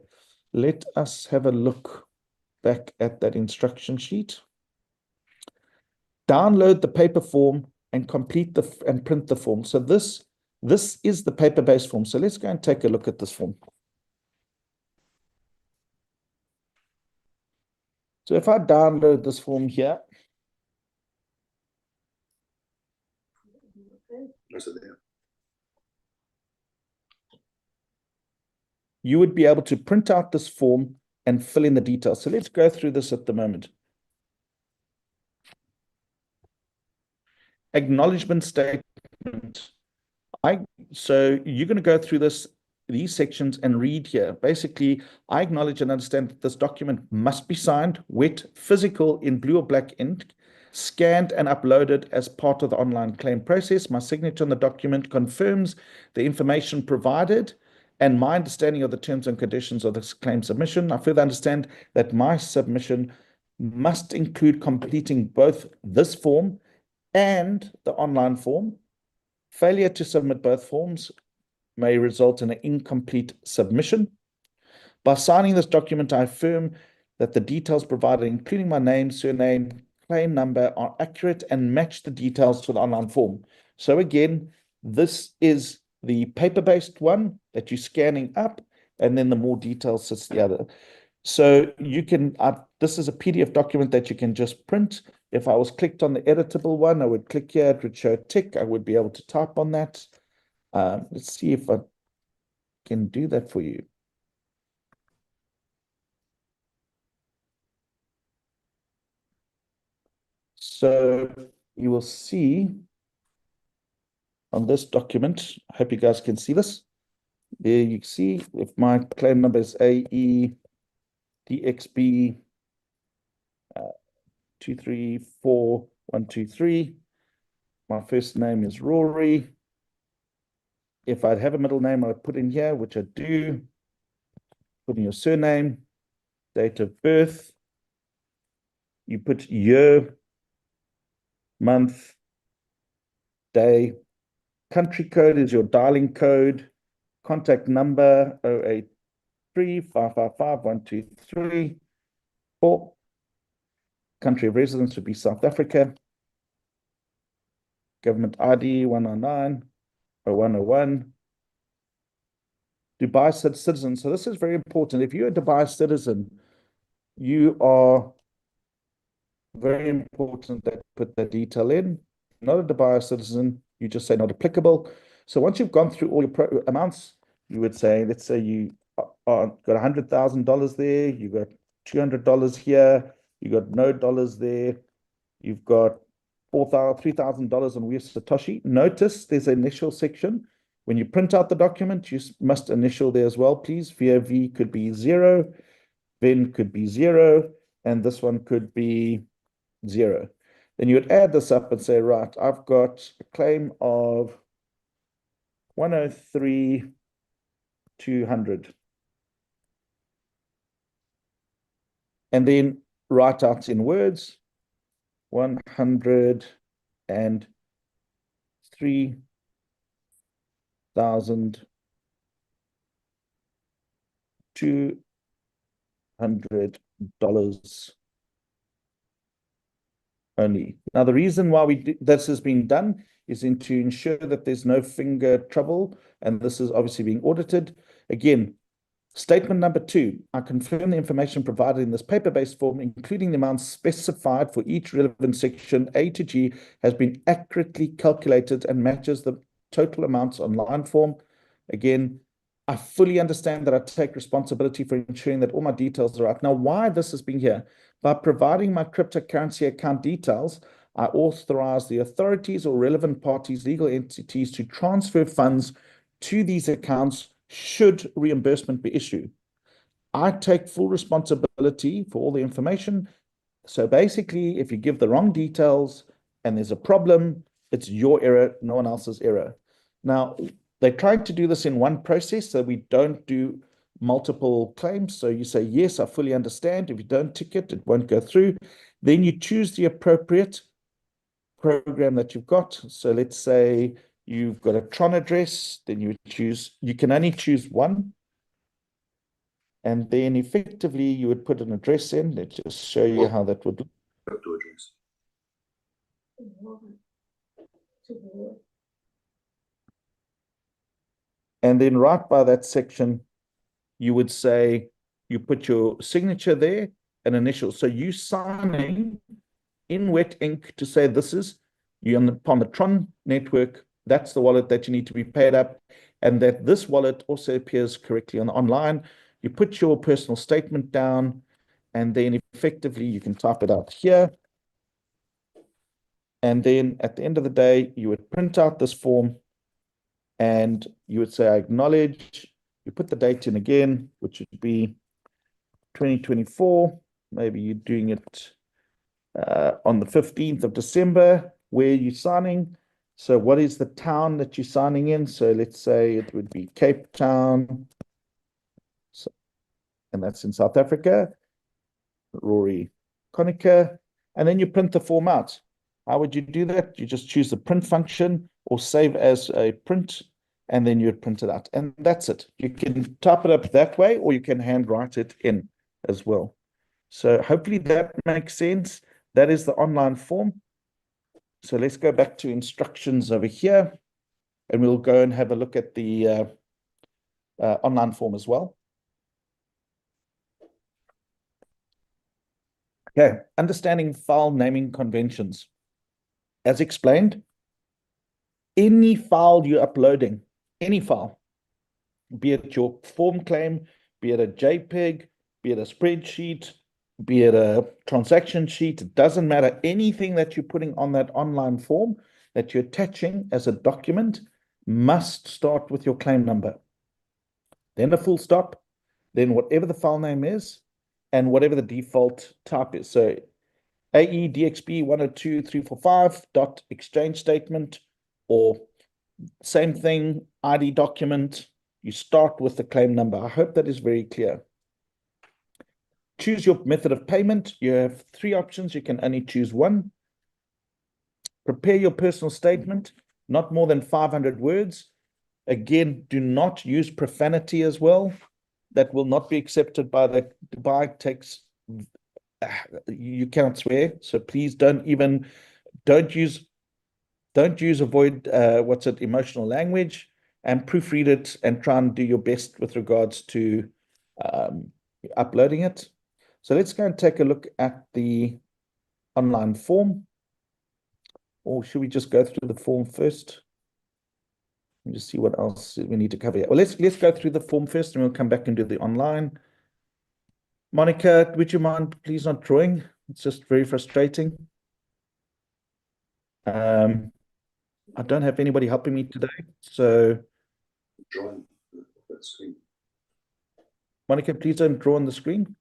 let us have a look back at that instruction sheet. Download the paper form and complete and print the form. So this is the paper-based form. So let's go and take a look at this form. So if I download this form here, you would be able to print out this form and fill in the details. So let's go through this at the moment. Acknowledgement statement. So you're going to go through these sections and read here. Basically, I acknowledge and understand that this document must be signed, wet, physical in blue or black ink, scanned and uploaded as part of the online claim process. My signature on the document confirms the information provided and my understanding of the terms and conditions of this claim submission. I further understand that my submission must include completing both this form and the online form. Failure to submit both forms may result in an incomplete submission. By signing this document, I affirm that the details provided, including my name, surname, claim number, are accurate and match the details to the online form. So again, this is the paper-based one that you're scanning up, and then the more details sits the other. So you can, this is a PDF document that you can just print. If I was clicked on the editable one, I would click here, it would show a tick. I would be able to type on that. Let's see if I can do that for you. So you will see on this document, I hope you guys can see this. There you see if my claim number is AE DXB 234123. My first name is Rory. If I'd have a middle name, I'd put in here, which I do. Put in your surname, date of birth. You put year, month, day. Country code is your dialing code. Contact number 083 555 123 4. Country of residence would be South Africa. Government ID 109 0101. Dubai citizen. So this is very important. If you're a Dubai citizen, you are very important that put that detail in. Not a Dubai citizen, you just say not applicable. So once you've gone through all your amounts, you would say, let's say you got $100,000 there, you got $200 here, you got no dollars there, you've got $3,000 on We're Satoshi. Notice there's an initial section. When you print out the document, you must initial there as well, please. VOV could be 0, VIN could be 0, and this one could be 0. Then you would add this up and say, right, I've got a claim of 103,200. And then write out in words 103,200 dollars only. Now, the reason why this has been done is to ensure that there's no finger trouble, and this is obviously being audited. Again, statement number 2, I confirm the information provided in this paper-based form, including the amounts specified for each relevant section A to G, has been accurately calculated and matches the total amounts on line form. Again, I fully understand that I take responsibility for ensuring that all my details are right. Now, why this has been here? By providing my cryptocurrency account details, I authorize the authorities or relevant parties, legal entities, to transfer funds to these accounts should reimbursement be issued. I take full responsibility for all the information. So basically, if you give the wrong details and there's a problem, it's your error, no one else's error. Now, they tried to do this in one process, so we don't do multiple claims. So you say, yes, I fully understand. If you don't tick it, it won't go through. Then you choose the appropriate program that you've got. So let's say you've got a Tron address, then you can only choose one. And then effectively you would put an address in. Let's just show you how that would look. Crypto address. And then right by that section, you would say, you put your signature there, an initial. So you signing in wet ink to say this is you on the Tron network, that's the wallet that you need to be paid up, and that this wallet also appears correctly online. You put your personal statement down, and then effectively you can type it out here. And then at the end of the day, you would print out this form and you would say, I acknowledge. You put the date in again, which would be 2024. Maybe you're doing it on the 15th of December, where you're signing. So what is the town that you're signing in? So let's say it would be Cape Town. So, and that's in South Africa. Rory Konica. And then you print the form out. How would you do that? You just choose the print function or save as a print, and then you'd print it out. And that's it. You can type it up that way, or you can handwrite it in as well. So hopefully that makes sense. That is the online form. So let's go back to instructions over here, and we'll go and have a look at the online form as well. Okay, understanding file naming conventions. As explained, any file you're uploading, any file, be it your form claim, be it a JPEG, be it a spreadsheet, be it a transaction sheet, it doesn't matter. Anything that you're putting on that online form that you're attaching as a document must start with your claim number. Then a full stop, then whatever the file name is, and whatever the default type is. So AEDXB 102.345.exchange statement, or same thing, ID document. You start with the claim number. I hope that is very clear. Choose your method of payment. You have 3 options. You can only choose one. Prepare your personal statement, not more than 500 words. Again, do not use profanity as well. That will not be accepted by the Dubai tax. You cannot swear, so please don't use avoid emotional language, and proofread it and try and do your best with regards to uploading it. So let's go and take a look at the online form. Or should we just go through the form first and just see what else we need to cover here? Well, let's go through the form first, and we'll come back and do the online. Monica, would you mind please not drawing? It's just very frustrating. I don't have anybody helping me today, so Drawing that screen. Monica, please don't draw on the screen.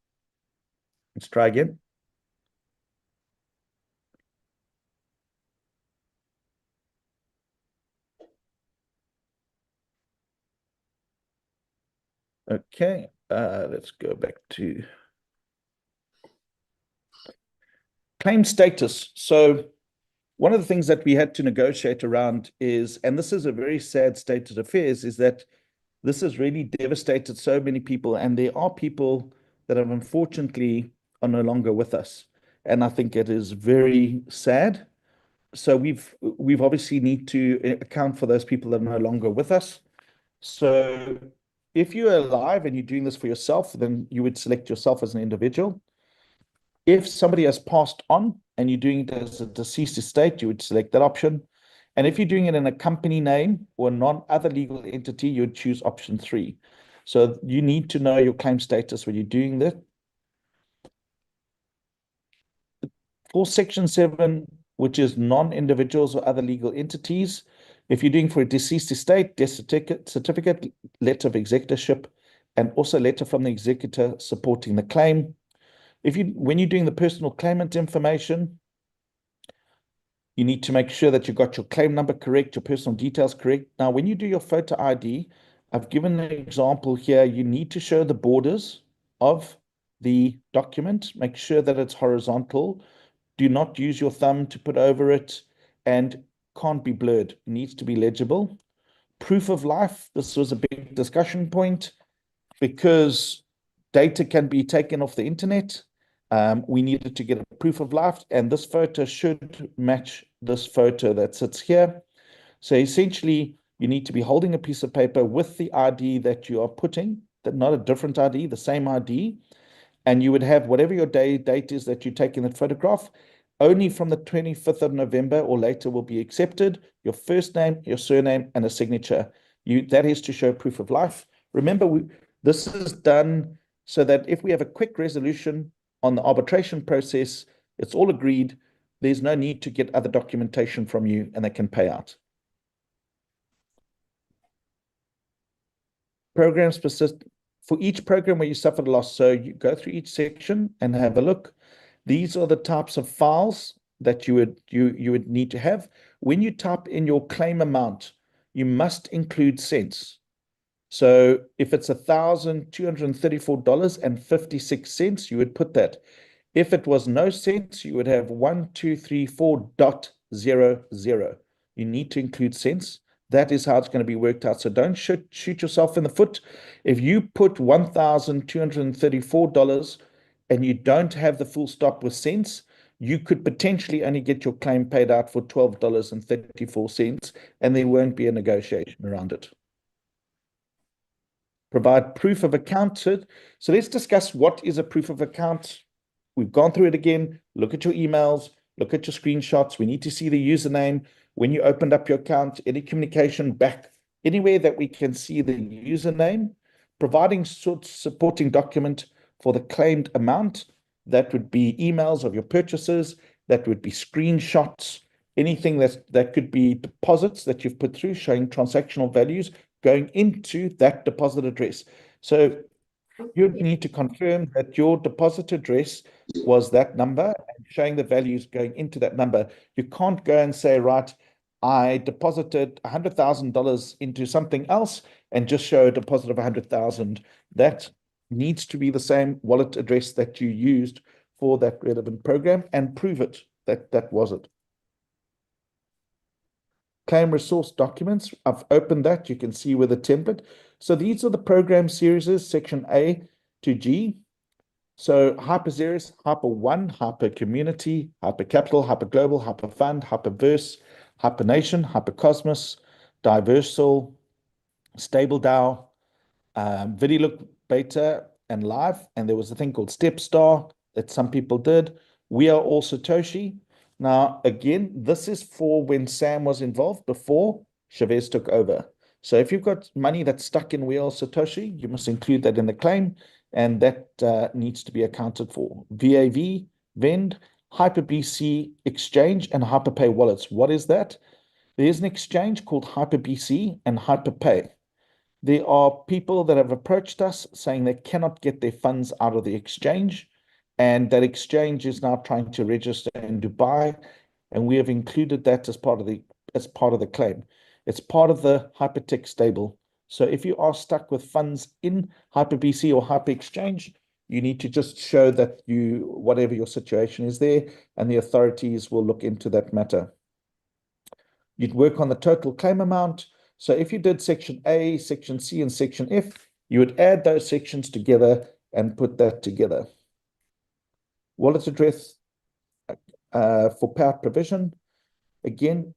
Let's try again. Okay, let's go back to claim status. So one of the things that we had to negotiate around is, and this is a very sad state of affairs, is that this has really devastated so many people, and there are people that have unfortunately are no longer with us. and I think it is very sad. So we've obviously need to account for those people that are no longer with us. So if you're alive and you're doing this for yourself, then you would select yourself as an individual. If somebody has passed on and you're doing it as a deceased estate, you would select that option. And if you're doing it in a company name or non-other legal entity, you would choose option 3. So you need to know your claim status when you're doing that. For Section 7, which is non-individuals or other legal entities, if you're doing for a deceased estate, death certificate, letter of executorship, and also letter from the executor supporting the claim. When you're doing the personal claimant information, you need to make sure that you've got your claim number correct, your personal details correct. Now, when you do your photo ID, I've given an example here. You need to show the borders of the document. Make sure that it's horizontal. Do not use your thumb to put over it, and can't be blurred. It needs to be legible. Proof of life. This was a big discussion point because data can be taken off the internet. We needed to get a proof of life, and this photo should match this photo that sits here. So essentially, you need to be holding a piece of paper with the ID that you are putting, that not a different ID, the same ID, and you would have whatever your date is that you take in that photograph. Only from the 25th of November or later will be accepted. Your first name, your surname, and a signature. That is to show proof of life. Remember, this is done so that if we have a quick resolution on the arbitration process, it's all agreed. There's no need to get other documentation from you, and they can pay out. Program specific. For each program where you suffered a loss, so you go through each section and have a look. These are the types of files that you would need to have. When you type in your claim amount, you must include cents. So if it's $1,234.56, you would put that. If it was no cents, you would have 1234.00. You need to include cents. That is how it's going to be worked out. So don't shoot yourself in the foot. If you put $1,234 and you don't have the full stop with cents, you could potentially only get your claim paid out for $12.34, and there won't be a negotiation around it. Provide proof of account. So let's discuss what is a proof of account. We've gone through it again. Look at your emails, look at your screenshots. We need to see the username. When you opened up your account, any communication back, anywhere that we can see the username, providing supporting document for the claimed amount. That would be emails of your purchases, that would be screenshots, anything that could be deposits that you've put through showing transactional values going into that deposit address. So you need to confirm that your deposit address was that number and showing the values going into that number. You can't go and say, right, I deposited $100,000 into something else and just show a deposit of 100,000. That needs to be the same wallet address that you used for that relevant program, and prove it that was it. Claim resource documents. I've opened that. You can see with the template. So these are the program series, section A to G. So Hyperxeris, Hyper1, Hyper Community, Hyper Capital, Hyper Global, Hyper Fund, Hyperverse, Hypernation, Hypercosmos, Diversal, StableDAO, VidiLook Beta and Live. And there was a thing called StepStar that some people did. We are all Satoshi. Now, again, this is for when Sam was involved before Chavez took over. So if you've got money that's stuck in We Are Satoshi, you must include that in the claim, and that needs to be accounted for. VAV, Vend, HyperBC Exchange, and HyperPay wallets. What is that? There's an exchange called HyperBC and HyperPay. There are people that have approached us saying they cannot get their funds out of the exchange, and that exchange is now trying to register in Dubai, and we have included that as part of the claim. It's part of the Hypertech stable. So if you are stuck with funds in HyperBC or Hyper Exchange, you need to just show that whatever your situation is there, and the authorities will look into that matter. You'd work on the total claim amount. So if you did section A, section C, and section F, you would add those sections together and put that together. Wallet address, for power provision. Again,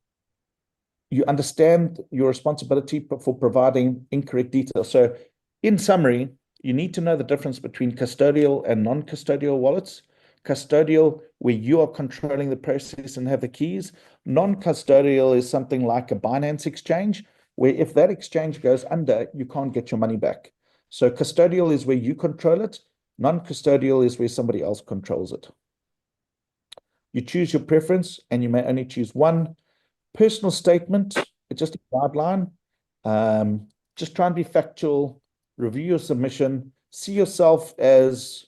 you understand your responsibility for providing incorrect details. So in summary, you need to know the difference between custodial and non-custodial wallets. Custodial, where you are controlling the process and have the keys. Non-custodial is something like a Binance exchange, where if that exchange goes under, you can't get your money back. So custodial is where you control it. Non-custodial is where somebody else controls it. You choose your preference, and you may only choose one. Personal statement, it's just a guideline. Just try and be factual, review your submission, see yourself as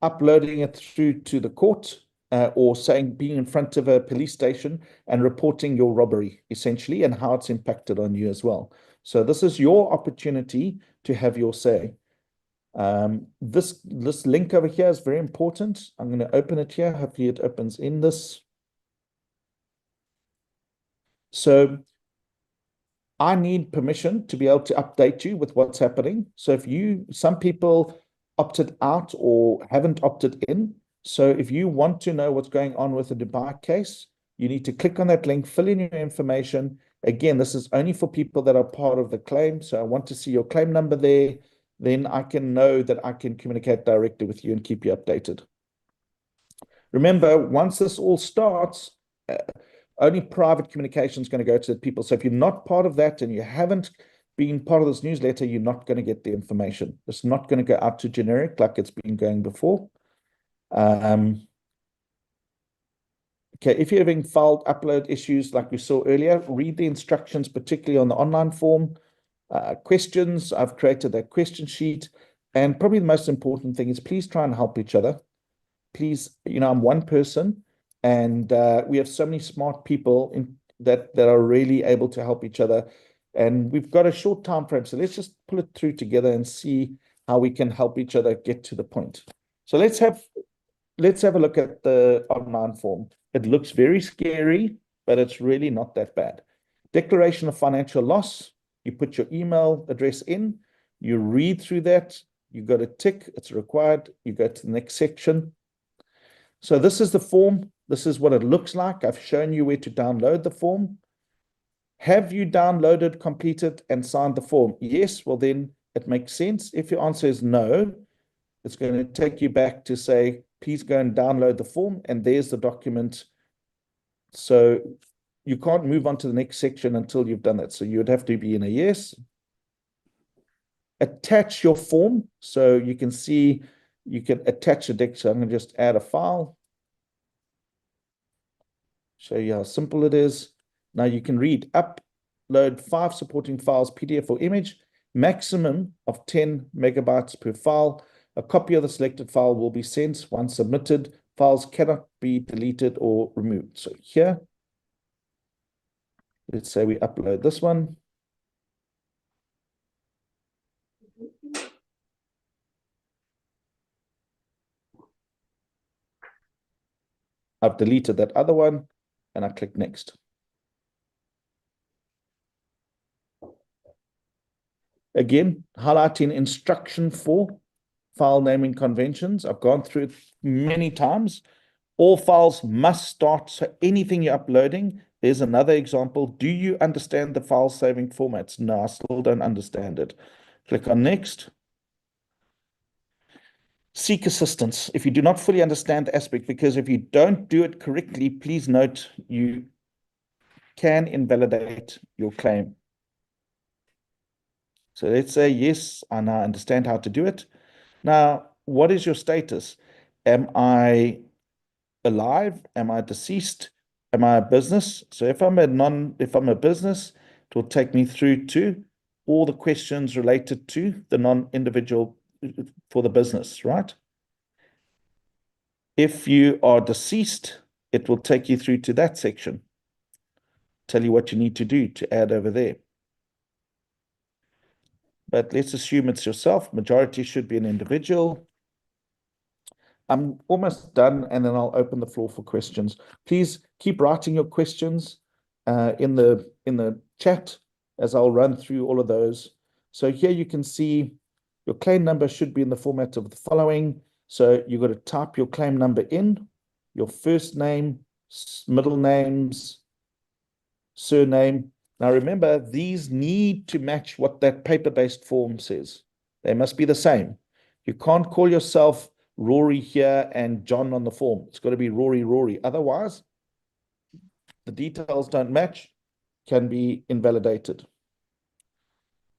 uploading it through to the court, or saying being in front of a police station and reporting your robbery, essentially, and how it's impacted on you as well. So this is your opportunity to have your say. This link over here is very important. I'm going to open it here. Hopefully it opens in this. So I need permission to be able to update you with what's happening. So some people opted out or haven't opted in. So if you want to know what's going on with the Dubai case, you need to click on that link, fill in your information. Again, this is only for people that are part of the claim. So I want to see your claim number there. Then I can know that I can communicate directly with you and keep you updated. Remember, once this all starts, only private communication is going to go to the people. So if you're not part of that and you haven't been part of this newsletter, you're not going to get the information. It's not going to go out to generic like it's been going before. Okay, if you're having filed upload issues like we saw earlier, read the instructions, particularly on the online form. Questions, I've created that question sheet. And probably the most important thing is please try and help each other. Please, I'm one person, and we have so many smart people that are really able to help each other. And we've got a short time frame, so let's just pull it through together and see how we can help each other get to the point. So let's have a look at the online form. It looks very scary, but it's really not that bad. Declaration of financial loss. You put your email address in, you read through that, you got a tick, it's required, you go to the next section. So this is the form. This is what it looks like. I've shown you where to download the form. Have you downloaded, completed, and signed the form? Yes, well then it makes sense. If your answer is no, it's going to take you back to say, please go and download the form, and there's the document. So you can't move on to the next section until you've done that. So you would have to be in a yes. Attach your form. So you can see, you can attach a deck. So I'm going to just add a file. Show you how simple it is. Now you can read, upload 5 supporting files, PDF or image, maximum of 10 megabytes per file. A copy of the selected file will be sent once submitted. Files cannot be deleted or removed. So here, let's say we upload this one. I've deleted that other one, and I click next. Again, highlighting instruction 4, file naming conventions. I've gone through it many times. All files must start, so anything you're uploading, there's another example. Do you understand the file saving formats? No, I still don't understand it. Click on next. Seek assistance if you do not fully understand the aspect, because if you don't do it correctly, please note you can invalidate your claim. So let's say, yes, I now understand how to do it. Now, what is your status? Am I alive? Am I deceased? Am I a business? So if I'm a business, it will take me through to all the questions related to the non-individual for the business, right? If you are deceased, it will take you through to that section. Tell you what you need to do to add over there. But let's assume it's yourself. Majority should be an individual. I'm almost done, and then I'll open the floor for questions. Please keep writing your questions in the chat as I'll run through all of those. So here you can see your claim number should be in the format of the following. So you've got to type your claim number in. your first name, middle names, surname. Now remember, these need to match what that paper-based form says. They must be the same. You can't call yourself Rory here and John on the form. It's got to be Rory. Otherwise, the details don't match, can be invalidated.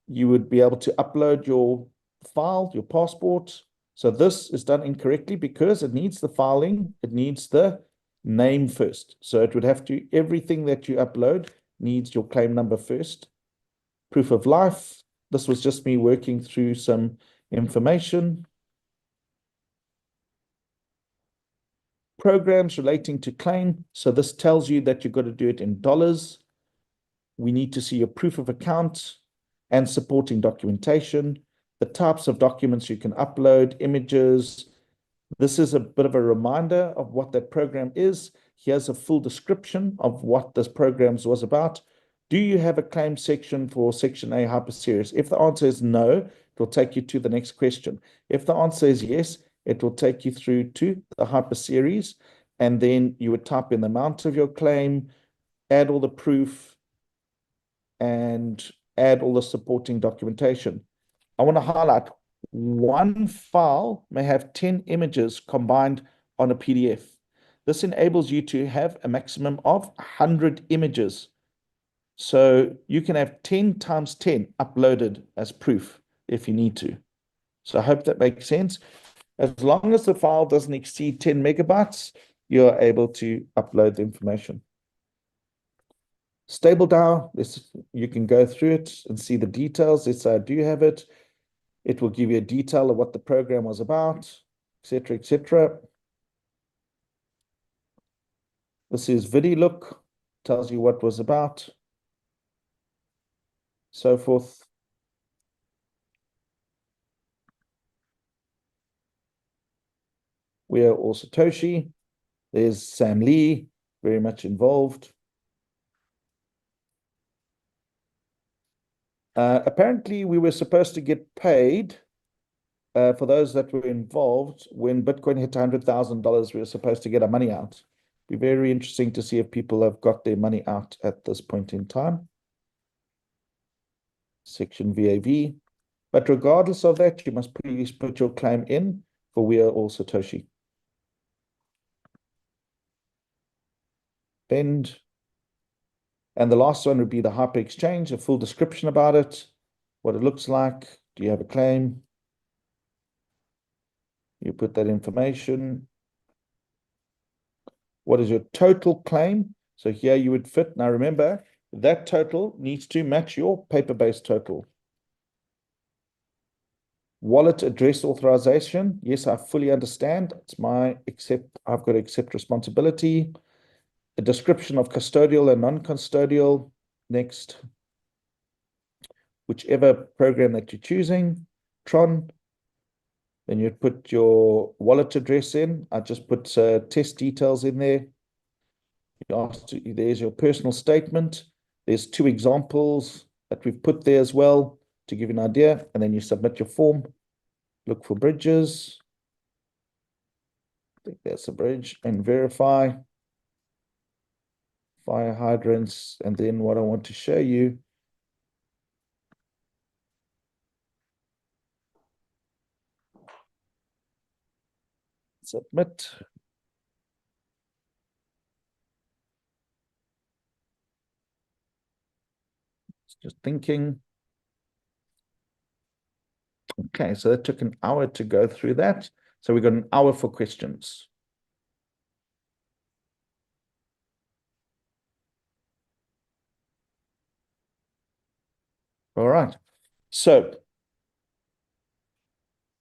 You would be able to upload your file, your passport. So this is done incorrectly because it needs the filing, it needs the name first. So it would have to, everything that you upload needs your claim number first. Proof of life. This was just me working through some information. Programs relating to claim. So this tells you that you've got to do it in dollars. We need to see your proof of account and supporting documentation, the types of documents you can upload, images. This is a bit of a reminder of what that program is. Here's a full description of what this program was about. Do you have a claim section for Section A hyperseries? If the answer is no, it will take you to the next question. If the answer is yes, it will take you through to the hyperseries, and then you would type in the amount of your claim, add all the proof, and add all the supporting documentation. I want to highlight one file may have 10 images combined on a PDF. This enables you to have a maximum of 100 images. So you can have 10 times 10 uploaded as proof if you need to. So I hope that makes sense. As long as the file doesn't exceed 10 megabytes, you're able to upload the information. Stable DAO, you can go through it and see the details. Let's say I do have it. It will give you a detail of what the program was about, etc., etc. This is VidiLook, tells you what was about, so forth. We are all Satoshi. There's Sam Lee, very much involved. Apparently, we were supposed to get paid for those that were involved. When Bitcoin hit $100,000, we were supposed to get our money out. Be very interesting to see if people have got their money out at this point in time. Section VAV. But regardless of that, you must please put your claim in for We Are All Satoshi. Bend. And the last one would be the Hyper Exchange, a full description about it, what it looks like. Do you have a claim? You put that information. What is your total claim? So here you would fit. Now remember, that total needs to match your paper-based total. Wallet address authorization. Yes, I fully understand. It's my I've got to accept responsibility. A description of custodial and non-custodial. Next. Whichever program that you're choosing. Tron. Then you'd put your wallet address in. I just put test details in there. There's your personal statement. There's 2 examples that we've put there as well to give you an idea. And then you submit your form. Look for bridges. I think that's a bridge. And verify. Fire hydrants. And then what I want to show you. Submit. Just thinking. Okay, so that took an hour to go through that. So we got an hour for questions. All right. So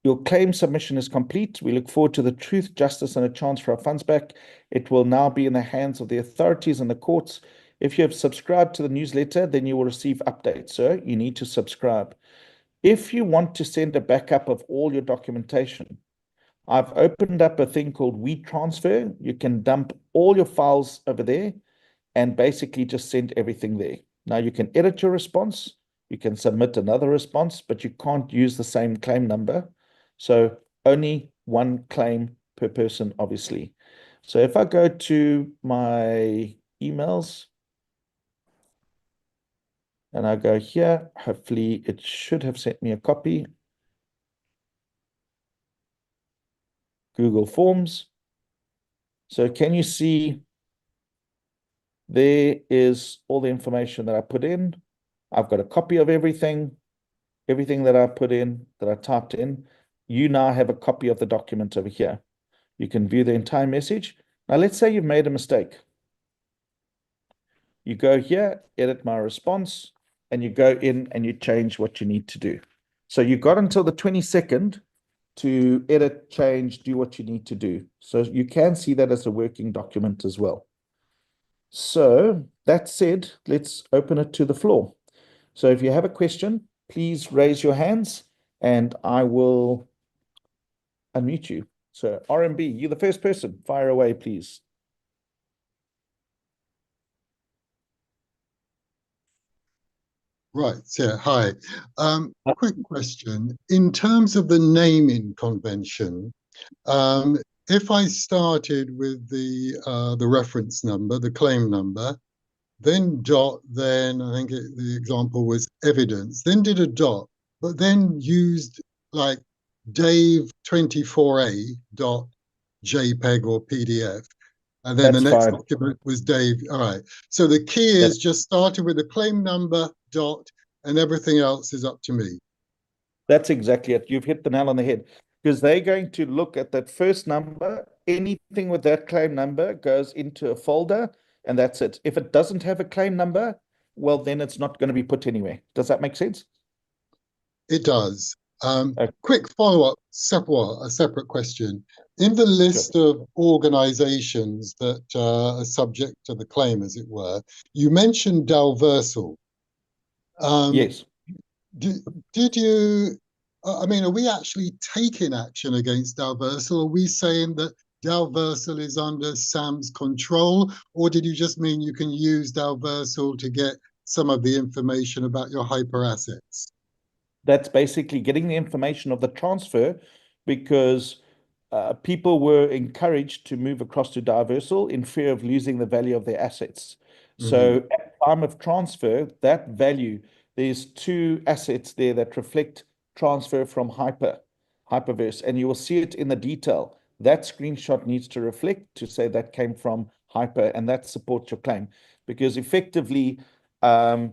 your claim submission is complete. We look forward to the truth, justice, and a chance for our funds back. It will now be in the hands of the authorities and the courts. If you have subscribed to the newsletter, then you will receive updates. So you need to subscribe. If you want to send a backup of all your documentation, I've opened up a thing called WeTransfer. You can dump all your files over there and basically just send everything there. Now you can edit your response. You can submit another response, but you can't use the same claim number. So only one claim per person, obviously. So if I go to my emails and I go here, hopefully it should have sent me a copy. Google Forms. So can you see there is all the information that I put in. I've got a copy of everything that I put in, that I typed in. You now have a copy of the document over here. You can view the entire message. Now, let's say you've made a mistake. You go here, edit my response, and you go in and you change what you need to do. So you've got until the 22nd to edit, change, do what you need to do. So you can see that as a working document as well. So that said, let's open it to the floor. So if you have a question, please raise your hands and I will unmute you. So RMB, you're the first person. Fire away, please. Right, yeah, hi. Quick question. In terms of the naming convention, if I started with the reference number, the claim number, then dot, then I think the example was evidence, then did a dot, but then used like Dave24A dot JPEG or PDF. And then That's the next fine. document was Dave. All right. So the key is just started with the claim number, dot, and everything else is up to me. That's exactly it. You've hit the nail on the head because they're going to look at that first number. Anything with that claim number goes into a folder and that's it. If it doesn't have a claim number, well, then it's not going to be put anywhere. Does that make sense? It does. Okay. Quick follow-up, a separate question. In the list of organizations that are subject to the claim, as it were, you mentioned Dalversal. Yes. Did you, I mean, are we actually taking action against Dalversal? Are we saying that Dalversal is under Sam's control, or did you just mean you can use Dalversal to get some of the information about your hyper assets? That's basically getting the information of the transfer because people were encouraged to move across to Dalversal in fear of losing the value of their assets. So at the time of transfer, that value, there's two assets there that reflect transfer from Hyperverse, and you will see it in the detail. That screenshot needs to reflect to say that came from Hyper, and that supports your claim because effectively, yeah,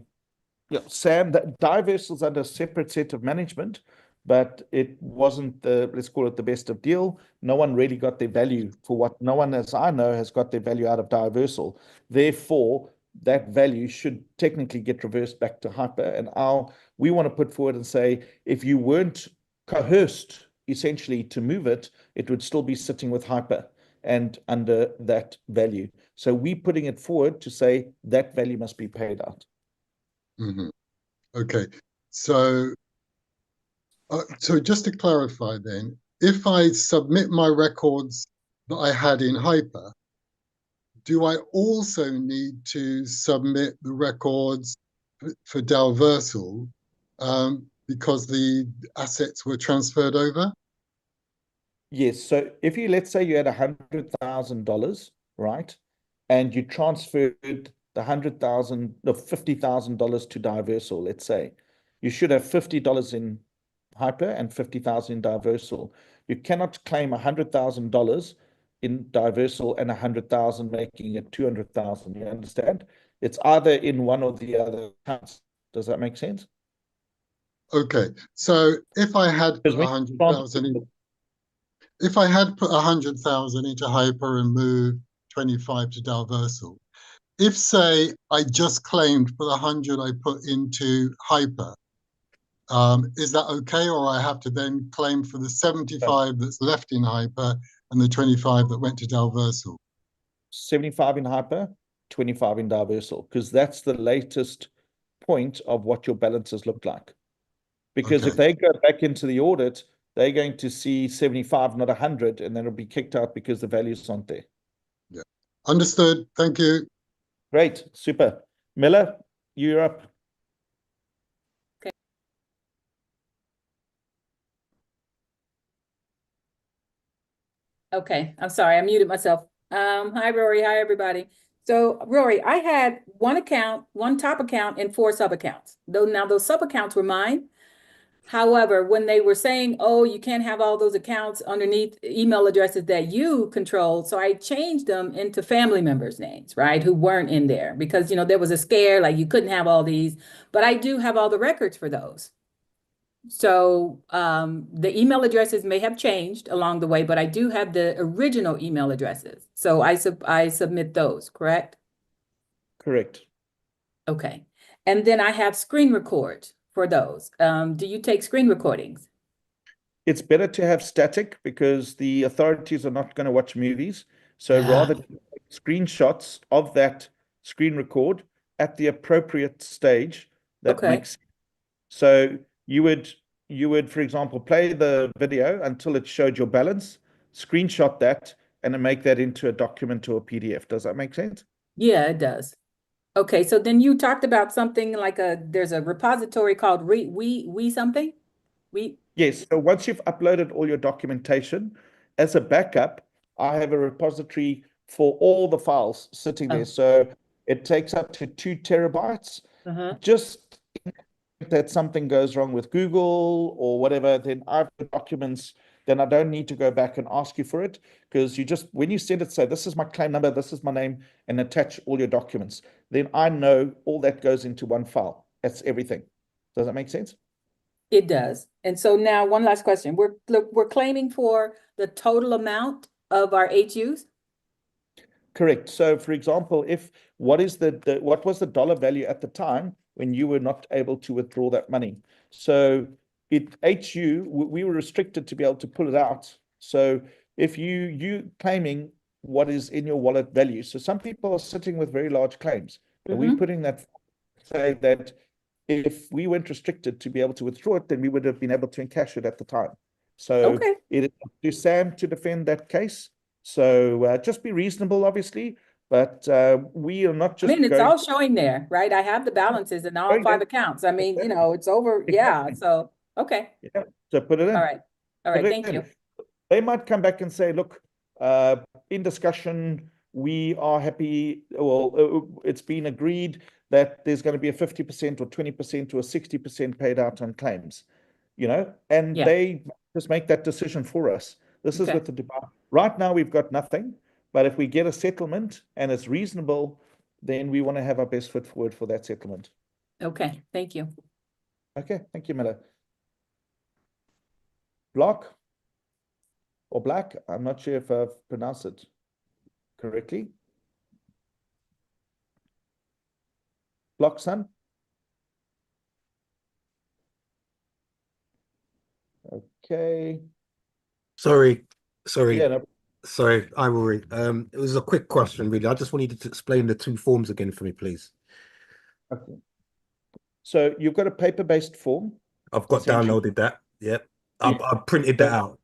Sam, that Diversal's under a separate set of management, but it wasn't the, let's call it the best of deal. No one really got their value for what, no one, as I know, has got their value out of Diversal. Therefore, that value should technically get reversed back to Hyper. And we want to put forward and say, if you weren't coerced essentially to move it, it would still be sitting with Hyper and under that value. So we're putting it forward to say that value must be paid out. Okay, so just to clarify then, if I submit my records that I had in Hyper, do I also need to submit the records for Dalversal because the assets were transferred over? Yes. So if you, let's say you had $100,000, right? And you transferred the $50,000 to Diversal, let's say, you should have $50 in Hyper and $50,000 in Diversal. You cannot claim $100,000 in Diversal and 100,000, making it 200,000. You understand? It's either in one or the other accounts. Does that make sense? Okay. So if I had put 100,000 if I had put 100,000 into Hyper and moved 25 to Dalversal, if say I just claimed for the 100 I put into Hyper, is that okay, or I have to then claim for the 75 that's left in Hyper and the 25 that went to Dalversal? 75 in Hyper, 25 in Diversal, because that's the latest point of what your balances look like. Because if they go back into the audit, they're going to see 75, not 100, and then it'll be kicked out because the values aren't there. Yeah. Understood. Thank you. Great. Super. Miller, you're up. Okay, I'm sorry, I muted myself. Hi, Rory. Hi, everybody. So, Rory, I had one account, one top account, and 4 sub accounts. Though now those sub accounts were mine. However, when they were saying, oh, you can't have all those accounts underneath email addresses that you control, so I changed them into family members' names, right? Who weren't in there because, there was a scare, like you couldn't have all these, but I do have all the records for those. So the email addresses may have changed along the way, but I do have the original email addresses. So I submit those, correct? Correct. Okay. And then I have screen record for those. Do you take screen recordings? It's better to have static because the authorities are not going to watch movies. So rather take screenshots of that screen record at the appropriate stage that Okay. makes. So you would, for example, play the video until it showed your balance, screenshot that, and then make that into a document or a PDF. Does that make sense? Yeah, it does. Okay, so then you talked about something like there's a repository called we something? Yes. So once you've uploaded all your documentation, as a backup, I have a repository for all the files sitting there. Oh. So it takes up to 2 terabytes. Just in case that something goes wrong with Google or whatever, then I've got documents, then I don't need to go back and ask you for it because when you send it, say, this is my claim number, this is my name, and attach all your documents. Then I know all that goes into one file. That's everything. Does that make sense? It does. And so now one last question. We're claiming for the total amount of our HUs? Correct. So for example, what was the dollar value at the time when you were not able to withdraw that money? So we were restricted to be able to pull it out. So if you claiming what is in your wallet value. So some people are sitting with very large claims. And we're putting that, say that if we weren't restricted to be able to withdraw it, then we would have been able to encash it at the time. So it is up to Sam to defend that case. So just be reasonable, obviously, but we are not just. It's all showing there, right? I have the balances in all 5 accounts. I mean, it's over. Yeah. So, okay. Yeah. So put it in. All right. All right. Thank you. They might come back and say, look, in discussion, we are happy. Well, it's been agreed that there's going to be a 50% or 20% or a 60% paid out on claims, and they just make that decision for us. This is with the department. Right now, we've got nothing, but if we get a settlement and it's reasonable, then we want to have our best foot forward for that settlement. Okay, thank you. Okay, thank you, Miller. Block or Black, I'm not sure if I've pronounced it correctly. Block, son. Okay. Sorry. Yeah, no. Sorry, I worry. It was a quick question, really. I just wanted you to explain the 2 forms again for me, please. Okay. So you've got a paper-based form. I've got downloaded that. Yep. I printed that out.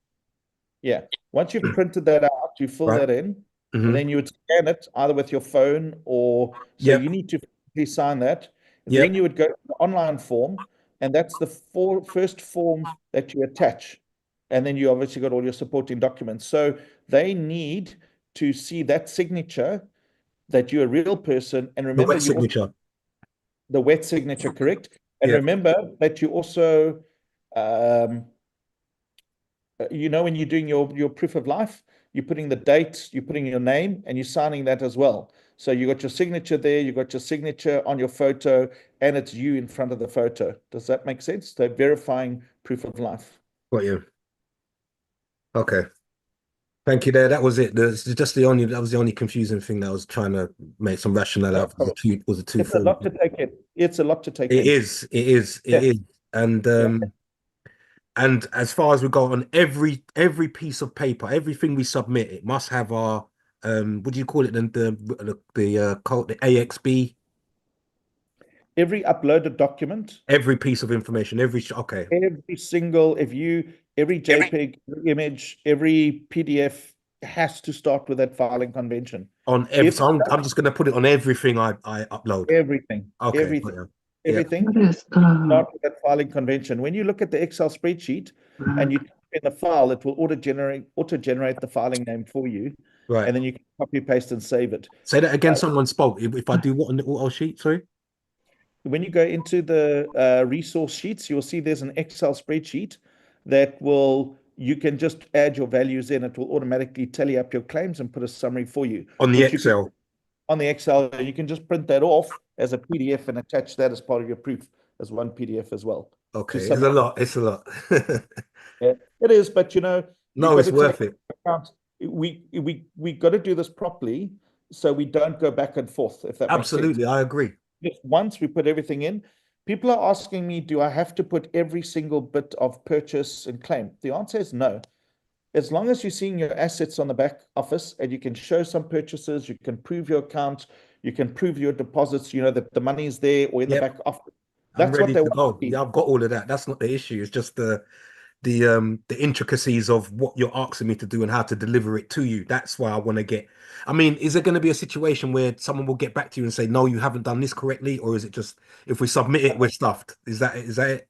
Yeah. Once you've printed that out, you fill that in, and then you would scan it either with your phone or so you need to sign that. And then you would go to the online form, and that's the first form that you attach. And then you obviously got all your supporting documents. So they need to see that signature that you're a real person. And remember, the wet signature, correct? And remember that you also, when you're doing your proof of life, you're putting the date, you're putting your name, and you're signing that as well. So you got your signature there, you got your signature on your photo, and it's you in front of the photo. Does that make sense? So verifying proof of life. Got you. Okay. Thank you there. That was it. That was the only confusing thing that I was trying to make some rationale out. Was a 2 It's a lot to take in. It's a lot to take in. It is. And as far as we go on every piece of paper, everything we submit, it must have our what do you call it? The code, the AXB. Every uploaded document, every piece of information, every single, every JPEG, every image, every PDF has to start with that filing convention. On so I'm just going to put it on everything I upload. Everything. Okay. Everything. Start with that filing convention. When you look at the Excel spreadsheet and you type in the file, it will auto generate the filing name for you. Right. and then you can copy paste and save it. Say that again. Someone spoke. If I do what on the auto sheet, sorry. When you go into the resource sheets, you'll see there's an Excel spreadsheet that you can just add your values in. It will automatically tally up your claims and put a summary for you. On the Excel. On the Excel, and you can just print that off as a PDF and attach that as part of your proof as one PDF as well. Okay, it's a lot. It's a lot. Yeah, it is, but no, it's worth it. We got to do this properly so we don't go back and forth, if that makes sense. Absolutely, I agree. Just once we put everything in, people are asking me, do I have to put every single bit of purchase and claim? The answer is no. As long as you're seeing your assets on the back office and you can show some purchases, you can prove your account, you can prove your deposits, that the money is there or in the back office. That's what they want. Yeah, I've got all of that. That's not the issue. It's just the intricacies of what you're asking me to do and how to deliver it to you. That's why I want to get. I mean, is there going to be a situation where someone will get back to you and say, no, you haven't done this correctly? Or is it just, if we submit it, we're stuffed? Is that it?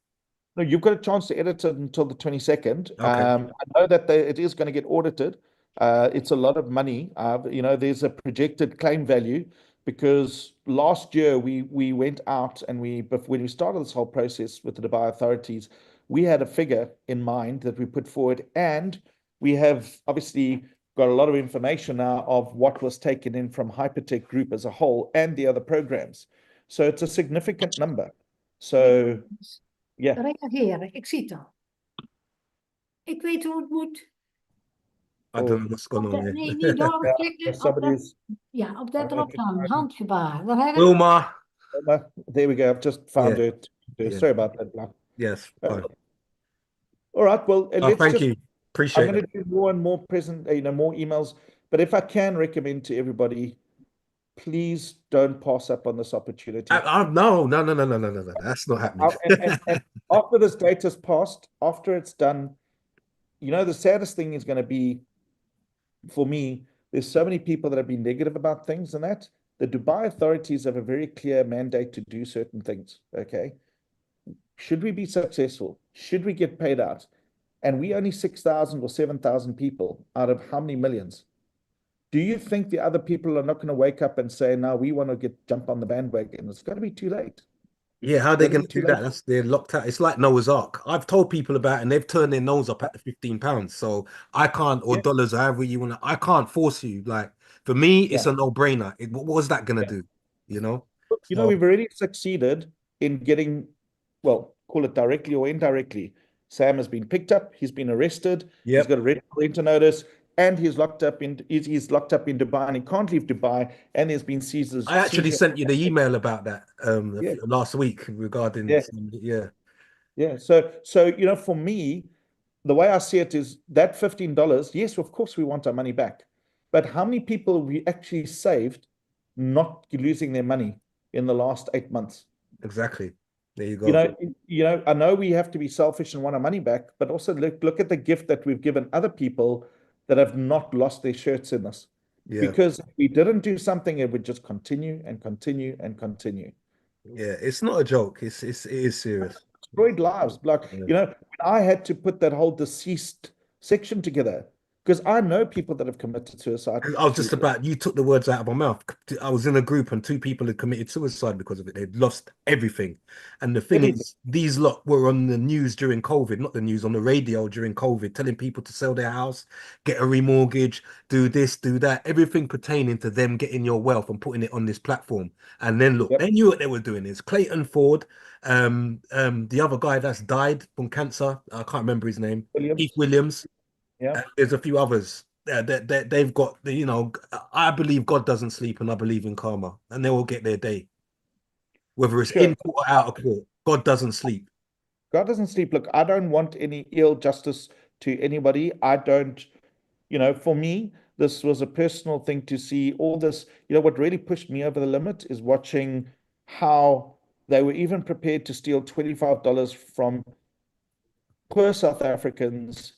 No, you've got a chance to edit it until the 22nd. Okay. I know that it is going to get audited. It's a lot of money. There's a projected claim value because last year we went out and when we started this whole process with the Dubai authorities, we had a figure in mind that we put forward, and we have obviously got a lot of information now of what was taken in from Hypertech Group as a whole and the other programs. So it's a significant number. So ja. Reageren, ik zie het al. Ik weet hoe het moet. I don't know what's going on here. Nee, niet doorklikken. Yeah, Op dat drop-down, handgebaar. Wilma. There we go. I've just found it. Sorry about that, Black. Yes. Fine. All right. Well, thank you. Appreciate it. I'm going to do more and more more emails. But if I can recommend to everybody, please don't pass up on this opportunity. No. That's not happening. And after this date has passed, after it's done, the saddest thing is going to be, for me, there's so many people that have been negative about things and that. The Dubai authorities have a very clear mandate to do certain things, okay? Should we be successful? Should we get paid out? And we only 6,000 or 7,000 people out of how many millions? Do you think the other people are not going to wake up and say, no, we want to jump on the bandwagon? It's going to be too late. Yeah, how are they going to do that? They're locked out. It's like Noah's Ark. I've told people about it and they've turned their nose up at the £15. So I can't, or dollars, however you want to, I can't force you. Like, for me, it's a no-brainer. What was that going to do? We've already succeeded in getting, well, call it directly or indirectly. Sam has been picked up. He's been arrested. He's got a red enter notice. And he's locked up in Dubai, and he can't leave Dubai. And there's been seizures. I actually sent you the email about that last week regarding So for me, the way I see it is that $15. Yes, of course we want our money back, but how many people we actually saved not losing their money in the last 8 months? Exactly. There you go. I know we have to be selfish and want our money back, but also look at the gift that we've given other people that have not lost their shirts in this. Yeah. Because if we didn't do something, it would just continue and continue and continue. Yeah, it's not a joke. It is serious. Destroyed lives. Like, when I had to put that whole deceased section together, because I know people that have committed suicide. I was just about, you took the words out of my mouth. I was in a group and 2 people had committed suicide because of it. They'd lost everything. And the thing is, these lot were on the news during COVID, not the news, on the radio during COVID, telling people to sell their house, get a remortgage, do this, do that, everything pertaining to them getting your wealth and putting it on this platform. And then look, they knew what they were doing. Is Clayton Ford, the other guy that's died from cancer, I can't remember his name, Keith Williams. Yeah, there's a few others that they've got. I believe God doesn't sleep, and I believe in karma, and they will get their day, whether it's in court or out of court. God doesn't sleep. God doesn't sleep. Look, I don't want any ill justice to anybody. I don't. For me, this was a personal thing to see all this. What really pushed me over the limit is watching how they were even prepared to steal $25 from poor South Africans.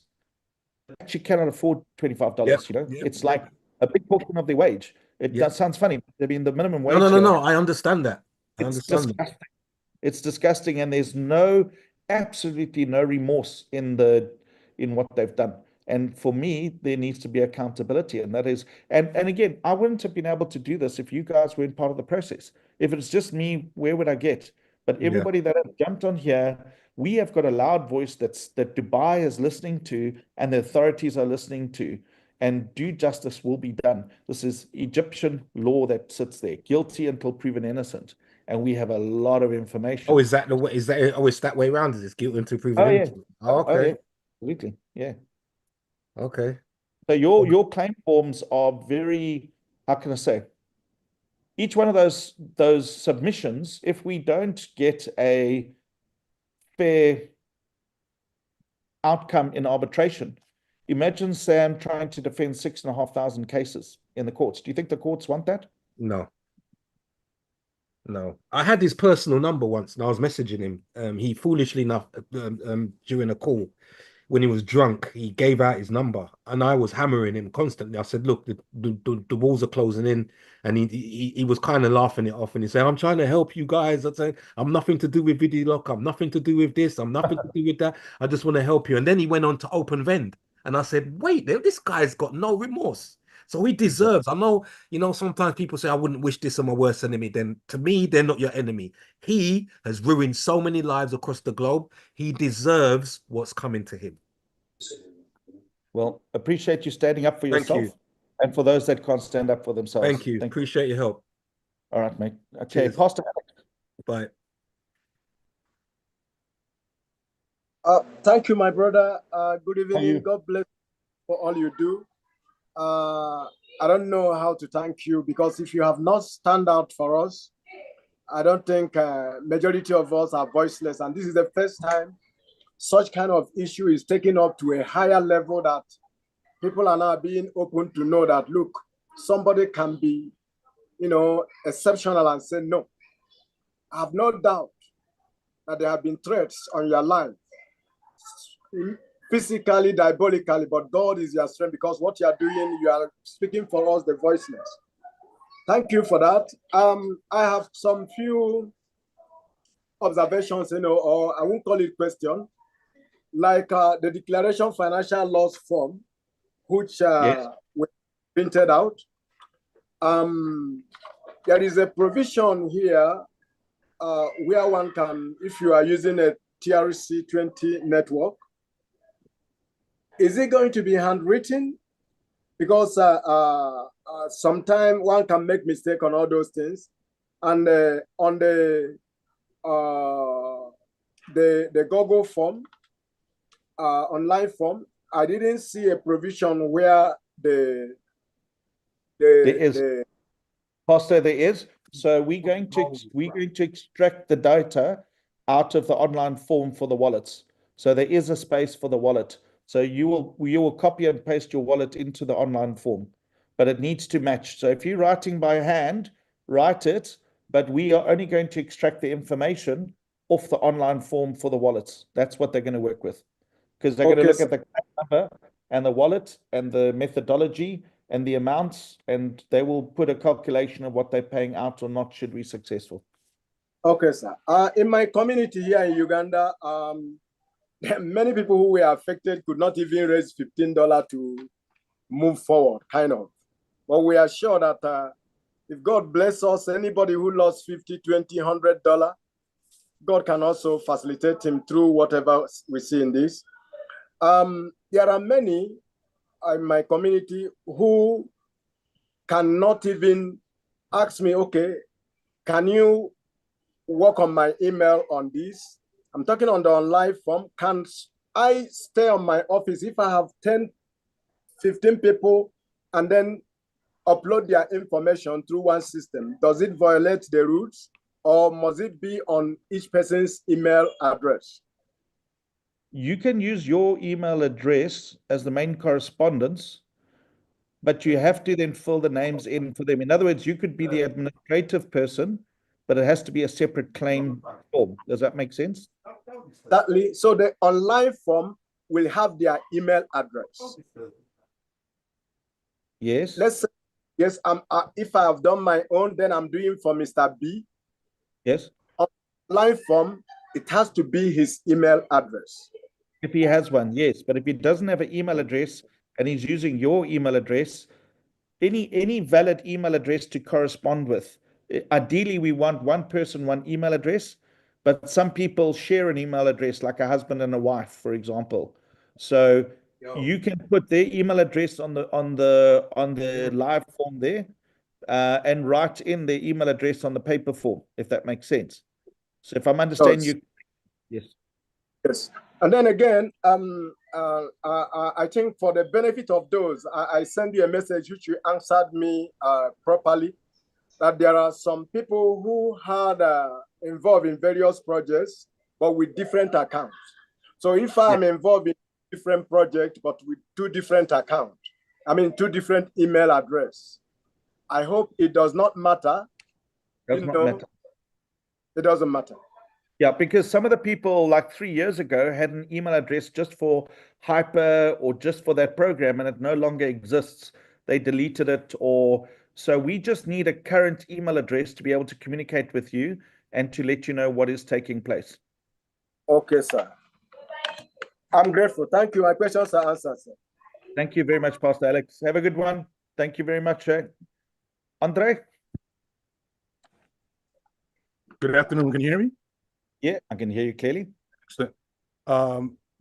Actually cannot afford $25. It's like a big portion of their wage. That sounds funny. I mean, the minimum wage. No. I understand that. It's disgusting, and there's absolutely no remorse in what they've done. And for me, there needs to be accountability. And that is, and again, I wouldn't have been able to do this if you guys weren't part of the process. If it's just me, where would I get? But Yeah. everybody that has jumped on here, we have got a loud voice that Dubai is listening to and the authorities are listening to, and due justice will be done. This is Egyptian law that sits there, guilty until proven innocent. And we have a lot of information. Oh, is that the way? Is that? Oh, it's that way around. Is it guilt until proven Oh, yeah. innocent? Oh, Oh, okay. yeah. Absolutely. Yeah. Okay. So your claim forms are very, how can I say? Each one of those submissions, if we don't get a fair outcome in arbitration, imagine Sam trying to defend 6,500 cases in the courts. Do you think the courts want that? No. No. I had his personal number once and I was messaging him. He foolishly enough during a call when he was drunk, he gave out his number and I was hammering him constantly. I said, look, the walls are closing in. And he was kind of laughing it off and he said, I'm trying to help you guys. I said, I'm nothing to do with Video Lock. I'm nothing to do with this. I'm nothing to do with that. I just want to help you. And then he went on to Open Vend. And I said, wait, this guy's got no remorse. So he deserves, I know, sometimes people say, I wouldn't wish this on my worst enemy. Then to me, they're not your enemy. He has ruined so many lives across the globe. He deserves what's coming to him. Well, appreciate you standing up for Thank yourself you. and for those that can't stand up for themselves. Thank you. Appreciate your help. All right, mate. Okay, Cheers. Pastor Alex. Bye. Thank you, my brother. Good you? evening. God bless for all you do. I don't know how to thank you because if you have not stand out for us, I don't think majority of us are voiceless. And this is the first time such kind of issue is taken up to a higher level that people are now being open to know that, look, somebody can be, exceptional and say no. I have no doubt that there have been threats on your life, physically, diabolically, but God is your strength because what you are doing, you are speaking for us, the voiceless. Thank you for that. I have some few observations, or I won't call it question, like the declaration financial loss form, which Yes. we printed out. There is a provision here where one can, if you are using a TRC20 network, is it going to be handwritten? Because sometimes one can make mistake on all those things. And on the Google form, online form, I didn't see a provision where Pastor, there is. So we're going to extract the data out of the online form for the wallets. So there is a space for the wallet. So you will copy and paste your wallet into the online form, but it needs to match. So if you're writing by hand, write it, but we are only going to extract the information off the online form for the wallets. That's what they're going to work with, because they're going to look at the number and the wallet and the methodology and the amounts, and they will put a calculation of what they're paying out or not should we be successful. Okay, sir. In my community here in Uganda, many people who were affected could not even raise $15 to move forward, kind of. But we are sure that if God bless us, anybody who lost $50, $20, $100, God can also facilitate him through whatever we see in this. There are many in my community who cannot even ask me, okay, can you work on my email on this? I'm talking on the online form. Can I stay on my office if I have 10, 15 people and then upload their information through one system? Does it violate the rules, or must it be on each person's email address? You can use your email address as the main correspondence, but you have to then fill the names in for them. In other words, you could be the administrative person, but it has to be a separate claim form. Does that make sense? So the online form will have their email address. Yes. Let's say, yes, if I have done my own, then I'm doing for Mr. B. Yes. Online form, it has to be his email address. If he has one, yes. But if he doesn't have an email address and he's using your email address, any valid email address to correspond with. Ideally, we want one person, one email address, but some people share an email address, like a husband and a wife, for example. So you can put their email address on the live form there, and write in their email address on the paper form, if that makes sense. So if I'm understanding you, yes. Yes. And then again, I think for the benefit of those, I send you a message which you answered me properly, that there are some people who had involved in various projects, but with different accounts. So if I'm involved in different project, but with two different accounts, two different email address, I hope it does not matter. Matter. It doesn't matter. Yeah, because some of the people like 3 years ago had an email address just for Hyper or just for that program, and it no longer exists. They deleted it, or so we just need a current email address to be able to communicate with you and to let you know what is taking place. Okay, sir. I'm grateful. Thank you. My questions are answered, sir. Thank you very much, Pastor Alex. Have a good one. Thank you very much. Andre? Good afternoon. Can you hear me? Yeah, I can hear you clearly. Excellent.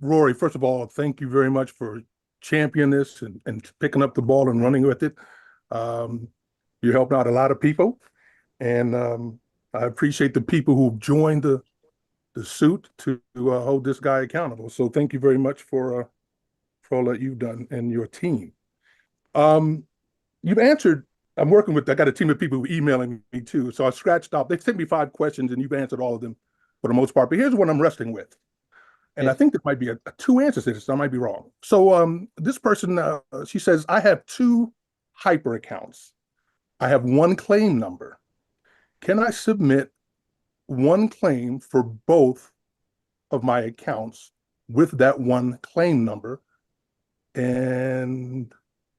Rory, first of all, thank you very much for championing this and picking up the ball and running with it. You helped out a lot of people, and I appreciate the people who've joined the suit to hold this guy accountable. So thank you very much for all that you've done and your team. You've answered. I got a team of people who are emailing me too. So I scratched off. They sent me 5 questions and you've answered all of them for the most part. But here's what I'm wrestling with. And I think there might be 2 answers to this. I might be wrong. So this person, she says, I have 2 Hyper accounts. I have 1 claim number. Can I submit 1 claim for both of my accounts with that 1 claim number? And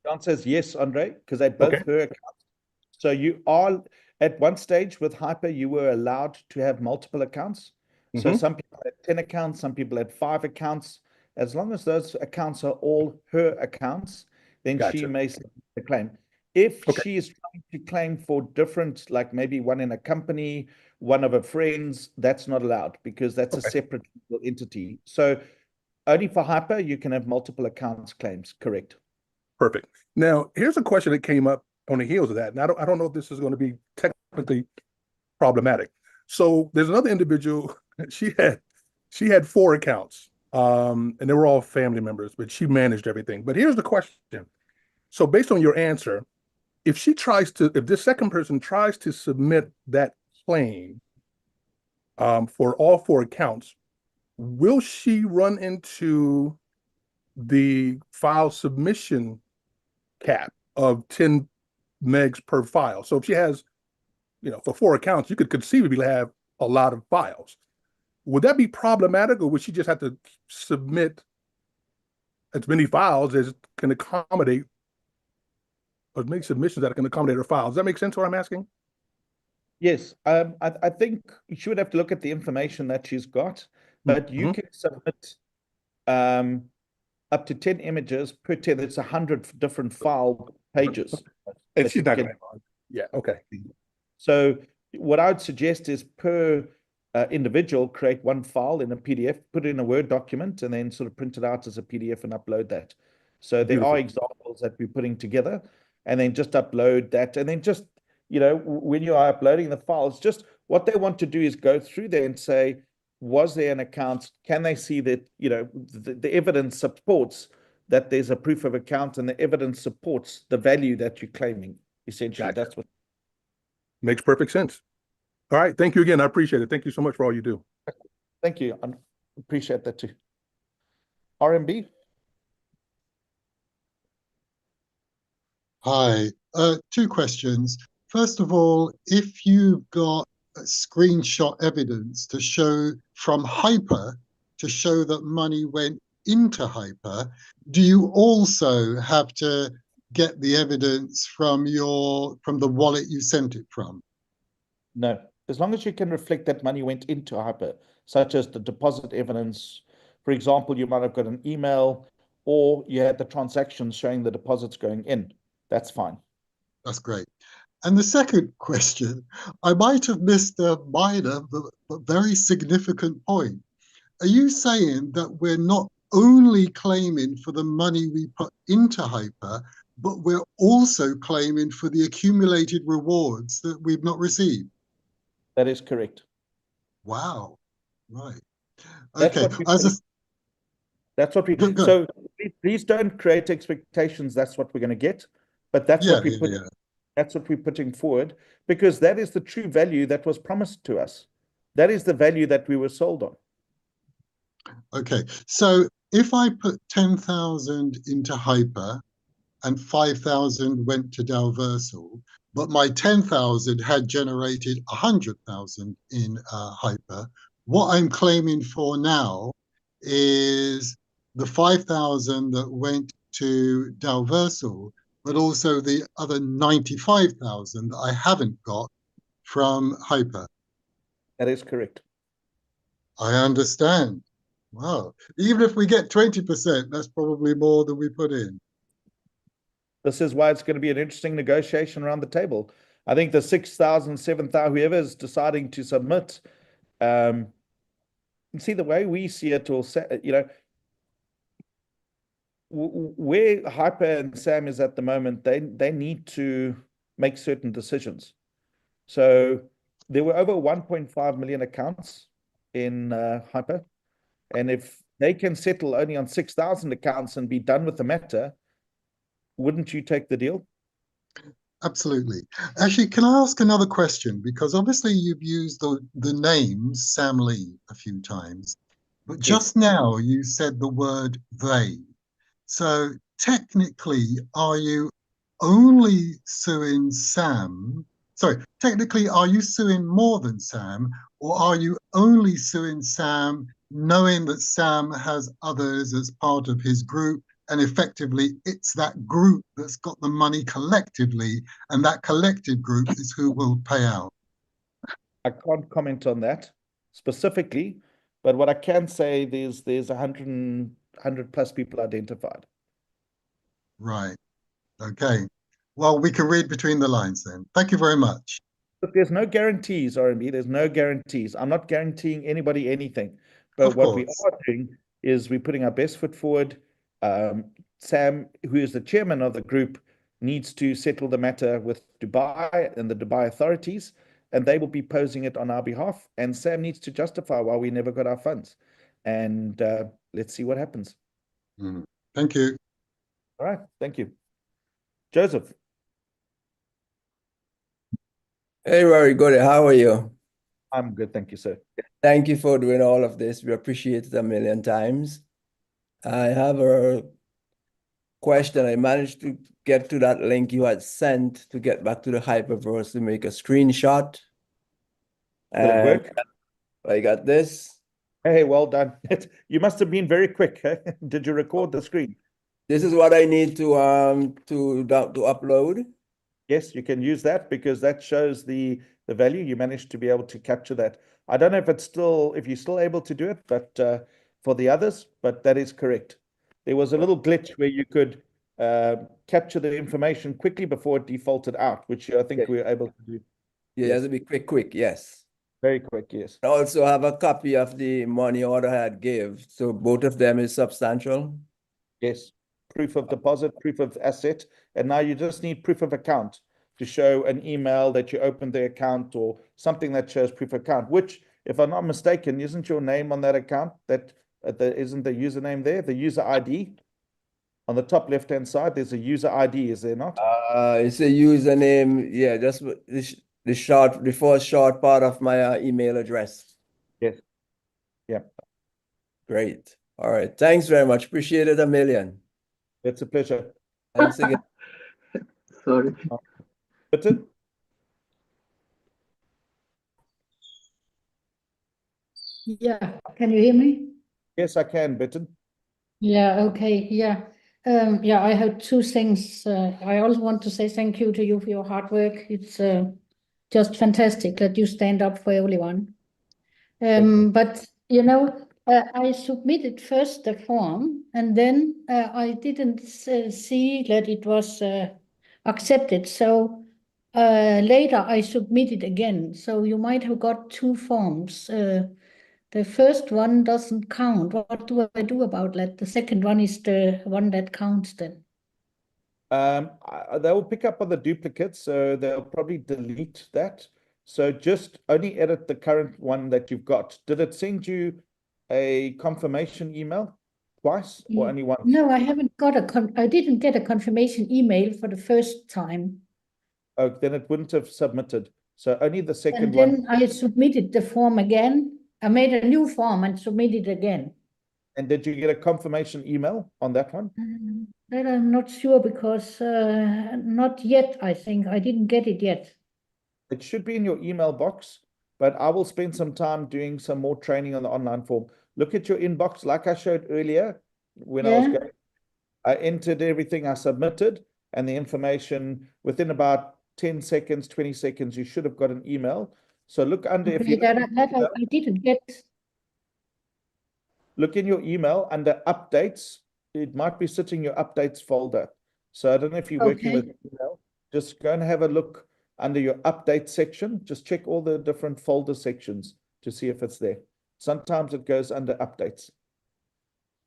the answer is yes, Andre, because they both her accounts. So you are at one stage with Hyper, you were allowed to have multiple accounts. So some people had 10 accounts, some people had 5 accounts. As long as those accounts are all her accounts, then she may submit the claim. If she is trying to claim for different, like maybe one in a company, one of her friends, that's not allowed because that's a separate legal entity. So only for Hyper, you can have multiple accounts claims, correct? Perfect. Now, here's a question that came up on the heels of that. And I don't know if this is going to be technically problematic. So there's another individual, she had 4 accounts, and they were all family members, but she managed everything. But here's the question. So based on your answer, if this second person tries to submit that claim for all 4 accounts, will she run into the file submission cap of 10 megs per file? So if she has, for 4 accounts, you could conceivably have a lot of files. Would that be problematic, or would she just have to submit as many files as can accommodate, or as many submissions that can accommodate her files? Does that make sense what I'm asking? Yes. I think she would have to look at the information that she's got, but you can submit up to 10 images per 10. That's 100 different file pages. And she's not going to. Yeah. Okay. So what I would suggest is per individual, create 1 file in a PDF, put it in a Word document, and then sort of print it out as a PDF and upload that. So there are examples that we're putting together, and then just upload that. And then just, when you are uploading the files, just what they want to do is go through there and say, was there an account? Can they see that, the evidence supports that there's a proof of account, and the evidence supports the value that you're claiming, essentially. Gotcha. That's what makes perfect sense. All right. Thank you again. I appreciate it. Thank you so much for all you do. Thank you. I appreciate that too. RMB? Hi. 2 questions. First of all, if you've got screenshot evidence to show from Hyper to show that money went into Hyper, do you also have to get the evidence from the wallet you sent it from? No, as long as you can reflect that money went into Hyper, such as the deposit evidence For example, you might have got an email or you had the transactions showing the deposits going in. That's fine. That's great. And the second question, I might have missed a minor but very significant point. Are you saying that we're not only claiming for the money we put into Hyper, but we're also claiming for the accumulated rewards that we've not received? That is correct. Wow. Right. That's Okay. That's what we do. So please don't create expectations. That's what we're going to get. But that's what we put. That's what we're putting forward, because that is the true value that was promised to us. That is the value that we were sold on. Okay. So if I put 10,000 into Hyper and 5,000 went to Dalversal, but my 10,000 had generated 100,000 in Hyper, what I'm claiming for now is the 5,000 that went to Dalversal, but also the other 95,000 that I haven't got from Hyper. That is correct. I understand. Wow. Even if we get 20%, that's probably more than we put in. This is why it's going to be an interesting negotiation around the table. I think the 6,000, 7,000, whoever is deciding to submit, see, the way we see it, or you know, where Hyper and Sam is at the moment, they need to make certain decisions. So there were over 1.5 million accounts in Hyper, and if they can settle only on 6,000 accounts and be done with the matter, wouldn't you take the deal? Absolutely. Actually, can I ask another question? Because obviously you've used the name Sam Lee a few times, but just now you said the word they. So technically, are you only suing Sam? Sorry, technically, are you suing more than Sam, or are you only suing Sam knowing that Sam has others as part of his group? And effectively, it's that group that's got the money collectively, and that collective group is who will pay out. I can't comment on that specifically, but what I can say is there's 100 plus people identified. Right. Okay. Well, we can read between the lines then. Thank you very much. But there's no guarantees, RMB. There's no guarantees. I'm not guaranteeing anybody anything. But Of what course. we are doing is we're putting our best foot forward. Sam, who is the chairman of the group, needs to settle the matter with Dubai and the Dubai authorities, and they will be posing it on our behalf. And Sam needs to justify why we never got our funds. And let's see what happens. Thank you. All right. Thank you. Joseph. Hey, Rory, good. How are you? I'm good. Thank you, sir. Thank you for doing all of this. We appreciate it a million times. I have a question. I managed to get to that link you had sent to get back to the Hyperverse to make a screenshot. Did it work? I got this. Hey, well done. You must have been very quick. Huh? Did you record the screen? This is what I need to upload. Yes, you can use that because that shows the value. You managed to be able to capture that. I don't know if you're still able to do it, but for the others, but that is correct. There was a little glitch where you could capture the information quickly before it defaulted out, which I think we were able to do. Yeah, it has to be quick, yes. Very quick, yes. I also have a copy of the money order I had gave. So both of them is substantial? Yes. Proof of deposit, proof of asset, and now you just need proof of account to show an email that you opened the account or something that shows proof of account, which, if I'm not mistaken, isn't your name on that account? That isn't the username there, the user ID? On the top left-hand side, there's a user ID, is there not? It's a username, yeah, just the first short part of my email address. Yes. Yeah. Great. All right. Thanks very much. Appreciate it a million. It's a pleasure. Thanks again. Sorry. Bitten? Yeah, can you hear me? Yes, I can, Bitten. Yeah, okay, yeah. Yeah, I have two things. I also want to say thank you to you for your hard work. It's just fantastic that you stand up for everyone. But, you know, I submitted first the form, and then I didn't see that it was accepted. So later I submitted again. So you might have got two forms. The first one doesn't count. What do I do about that? The second one is the one that counts then. They will pick up on the duplicates, so they'll probably delete that. So just only edit the current one that you've got. Did it send you a confirmation email twice or only once? No, I haven't got I didn't get a confirmation email for the first time. Oh, then it wouldn't have submitted. So only the second And then one. I submitted the form again. I made a new form and submitted again. And did you get a confirmation email on that one? That I'm not sure because not yet, I think. I didn't get it yet. It should be in your email box, but I will spend some time doing some more training on the online form. Look at your inbox, like I showed earlier when I was going. I entered everything I submitted and the information within about 10 seconds, 20 seconds, you should have got an email. So look under if you I didn't get. Look in your email under updates. It might be sitting in your updates folder. So I don't know if you're working with email. Just go and have a look under your update section. Just check all the different folder sections to see if it's there. Sometimes it goes under updates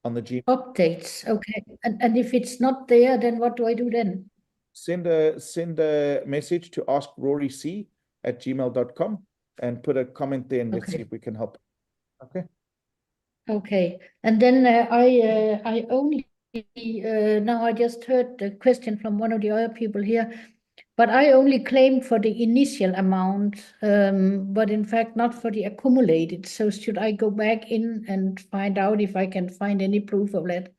on the Gmail. Updates, okay. And if it's not there, then what do I do then? Send a message to askroryc@gmail.com and put a comment there and let's see if we can help. Okay. Okay, and then I only now I just heard the question from one of the other people here, but I only claimed for the initial amount, but in fact not for the accumulated. So should I go back in and find out if I can find any proof of that?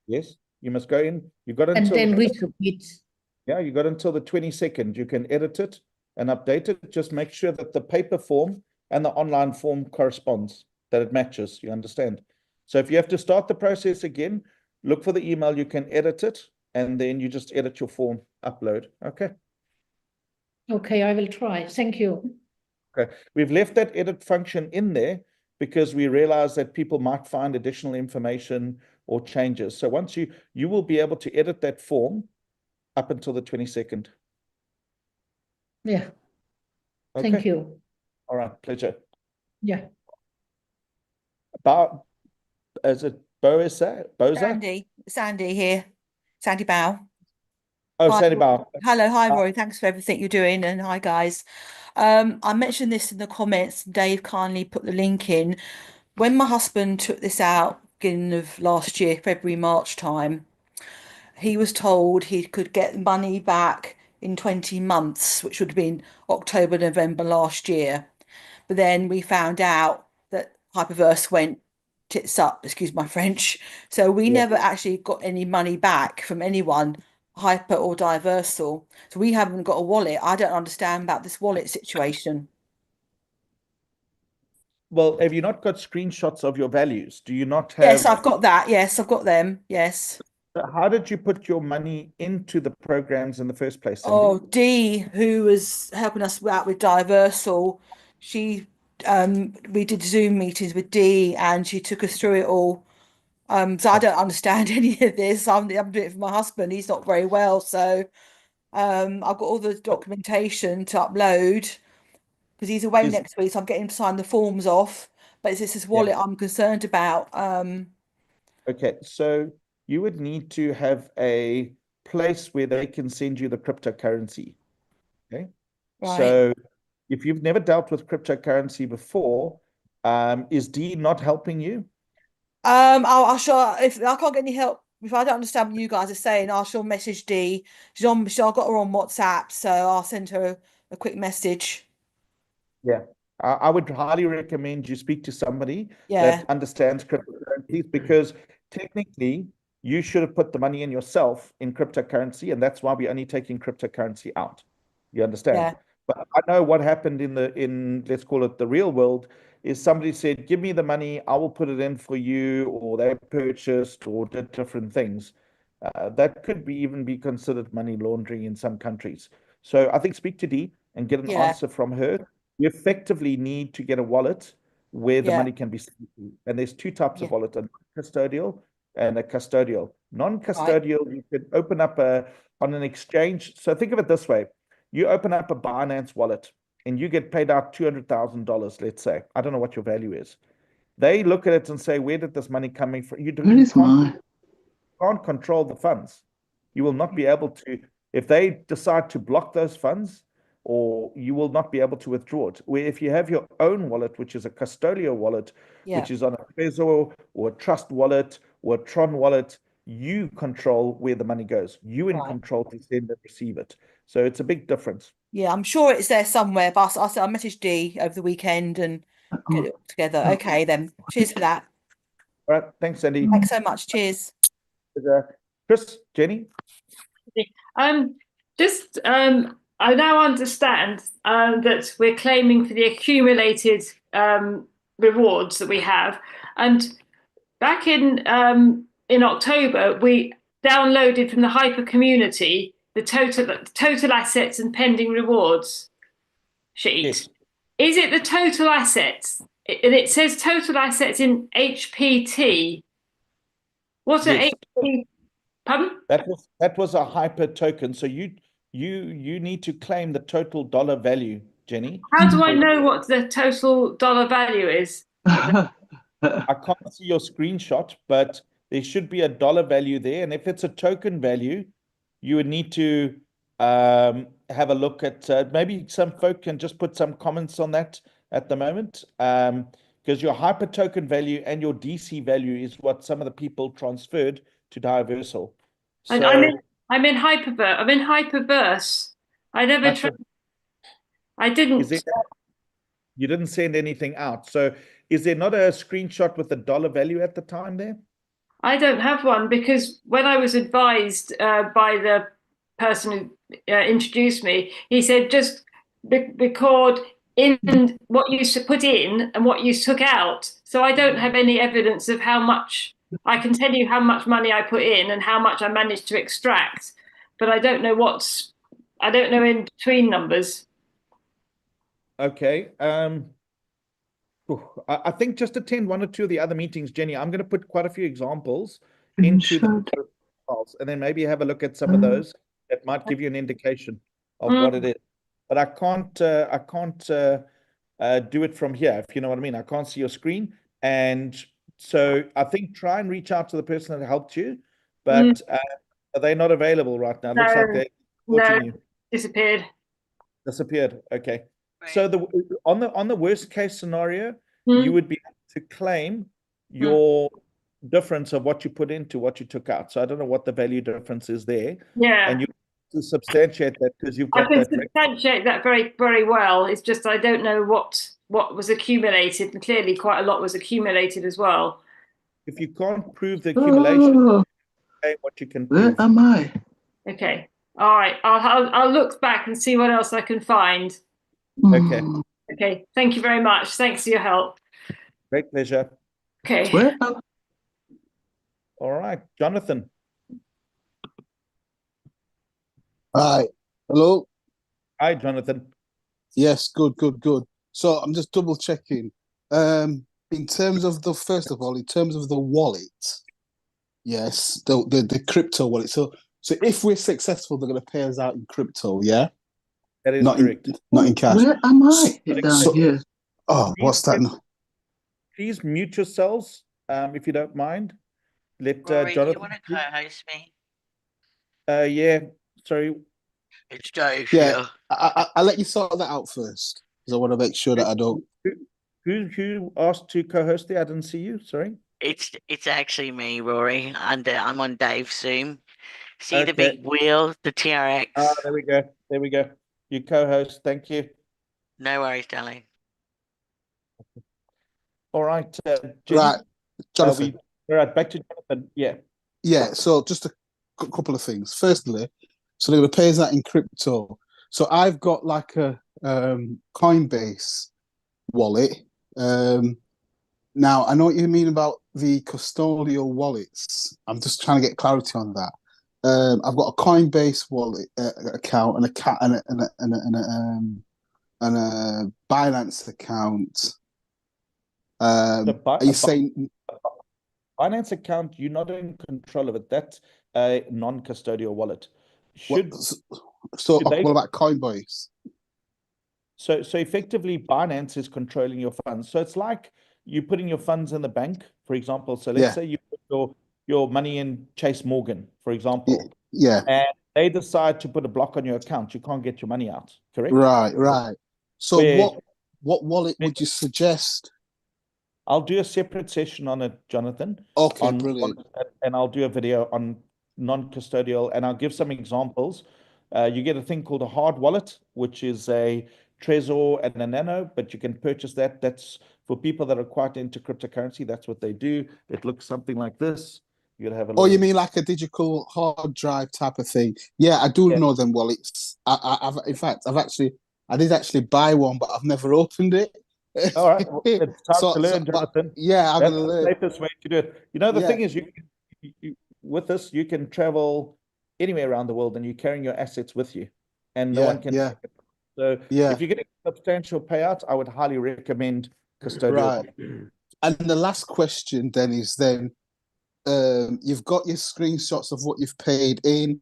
Yes, you must go in. You got and until then resubmit. Yeah, you got until the 22nd. You can edit it and update it. Just make sure that the paper form and the online form corresponds, that it matches, you understand? So if you have to start the process again, look for the email, you can edit it, and then you just edit your form, upload, okay? Okay, I will try, thank you. Okay, we've left that edit function in there because we realize that people might find additional information or changes. So once you will be able to edit that form up until the 22nd. Yeah, okay. Thank you. All right, pleasure. Yeah. About, is it Boza? Sandy here. Sandy Bow. Oh, Hi, Sandy Bow. Hello, hi Roy. Thanks for everything you're doing, and hi guys. I mentioned this in the comments. Dave kindly put the link in. When my husband took this out beginning of last year, February, March time, he was told he could get money back in 20 months, which would have been October, November last year. But then we found out that Hyperverse went tits up, excuse my French. So we never actually got any money back from anyone, Hyper or Diversal. So we haven't got a wallet. I don't understand about this wallet situation. Well, have you not got screenshots of your values? Do you not have? Yes, I've got that. Yes, I've got them. Yes. How did you put your money into the programs in the first place, Sandy? Oh, Dee, who was helping us out with Diversal, she we did Zoom meetings with Dee and she took us through it all. So I don't understand any of this. I'm doing it for my husband. He's not very well, so I've got all the documentation to upload because he's away next week. So I'm getting him to sign the forms off. But it's this wallet I'm concerned about. Okay, so you would need to have a place where they can send you the cryptocurrency. Okay, Right. So if you've never dealt with cryptocurrency before, is Dee not helping you? I shall, if I can't get any help, if I don't understand what you guys are saying, I shall message Dee. I've got her on WhatsApp, so I'll send her a quick message. Yeah, I would highly recommend you speak to somebody Yeah. that understands cryptocurrencies, because technically you should have put the money in yourself in cryptocurrency, and that's why we're only taking cryptocurrency out. You understand? Yeah. But I know what happened in let's call it the real world is somebody said, give me the money, I will put it in for you, or they purchased or did different things. That could even be considered money laundering in some countries. So I think speak to Dee and get an answer from her. You effectively need to get a wallet where the Yeah. money can be sent to. And there's two types of Yeah. wallet, a custodial and a custodial. Non-custodial, you could open up on an exchange. So think of it this way. You open up a Binance wallet and you get paid out $200,000, let's say. I don't know what your value is. They look at it and say, where did this money coming from? You can't control the funds. You will not be able to, if they decide to block those funds, or you will not be able to withdraw it. Where if you have your own wallet, which is a custodial wallet, Yeah. which is on a Trezor or a Trust wallet or a Tron wallet, you control where the money goes. You in Right. control to send and receive it. So it's a big difference. Yeah, I'm sure it's there somewhere, but I messaged Dee over the weekend and get it all together. Okay, then. Cheers for that. All right. Thanks, Andy. Thanks so much. Cheers. Chris, Jenny? I now understand that we're claiming for the accumulated rewards that we have. And back in October, we downloaded from the Hyper community the total assets and pending rewards sheet. Yes. Is it the total assets? And it says total assets in HPT. What's an Yes. HPT? Pardon? That was a Hyper token. So you need to claim the total dollar value, Jenny. How do I know what the total dollar value is? I can't see your screenshot, but there should be a dollar value there. And if it's a token value, you would need to have a look at, maybe some folk can just put some comments on that at the moment. Because your Hyper token value and your DC value is what some of the people transferred to Diversal. And So, I'm in Hyperverse. I never Hyper- I didn't. is there, you didn't send anything out. So is there not a screenshot with the dollar value at the time there? I don't have one because when I was advised by the person who introduced me, he said just record in what you put in and what you took out. So I don't have any evidence of how much. I can tell you how much money I put in and how much I managed to extract, but I don't know in between numbers. Okay. I think just attend one or two of the other meetings, Jenny. I'm going to put quite a few examples into the files, and then maybe have a look at some of those that might give you an indication of what it is. But I can't do it from here, if you know what I mean. I can't see your screen, and so I think try and reach out to the person that helped you, but are they not available right now? Looks like they're supporting you. Disappeared. Okay. Right. So on the worst case scenario, you would be able to claim your difference of what you put into what you took out. So I don't know what the value difference is there. Yeah. And you to substantiate that because you've I got can that. substantiate that very, very well. It's just I don't know what was accumulated, and clearly quite a lot was accumulated as well. If you can't prove the accumulation, okay, what you can prove. Where am I? Okay. All right. I'll look back and see what else I can find. Okay. Okay. Thank you very much. Thanks for your help. Great pleasure. Okay. Where am All right, Jonathan. Hi. Hello. Hi, Jonathan. Yes, good. So I'm just double checking. In terms of first of all, in terms of the wallet, yes, the crypto wallet. So if we're successful, they're going to pay us out in crypto, yeah? That is Not correct. not in cash. Where am I? So- Here. Oh, what's that? Please mute yourselves, if you don't mind. Let Rory, do Jonathan. you want to co-host me? Yeah. Sorry. It's Dave Yeah. here. I'll let you sort that out first because I want to make sure that I don't. Who asked to co-host there? I didn't see you. Sorry. It's actually me, Rory, and I'm on Dave's Zoom. See the Okay. big wheel, the TRX? There we go. There we go. You co-host. Thank you. No worries, darling. All right. Jenny, Right, Jonathan. all right. Back to Jonathan. Yeah. Yeah, so just a couple of things. Firstly, so they're going to pay us that in crypto. So I've got like a Coinbase wallet. Now I know what you mean about the custodial wallets. I'm just trying to get clarity on that. I've got a Coinbase wallet account and a Binance account. Are you saying Binance account, you're not in control of it. That's a non-custodial wallet. Should so? should they- What about Coinbase? So effectively, Binance is controlling your funds. So it's like you putting your funds in the bank, for example. So let's say you put your money in Chase Morgan, for example, Yeah. and they decide to put a block on your account. You can't get your money out. Correct? Right. So Where- what wallet would you suggest? I'll do a separate session on it, Jonathan. Okay, brilliant. And I'll do a video on non-custodial, and I'll give some examples. You get a thing called a hard wallet, which is a Trezor and a Nano, but you can purchase that. That's for people that are quite into cryptocurrency. That's what they do. It looks something like this. You're gonna have a Oh, you little- mean like a digital hard drive type of thing? Yeah, I do know them wallets. I did actually buy one, but I've never opened it. All right, well, it's time to learn, Jonathan. Yeah, I'm That's gonna the learn. safest way to do it. You know, the thing is, you with this, you can travel anywhere around the world, and you're carrying your assets with you, and no one can. Yeah. So Yeah. if you're getting substantial payouts, I would highly recommend custodial. Right. And the last question then is you've got your screenshots of what you've paid in,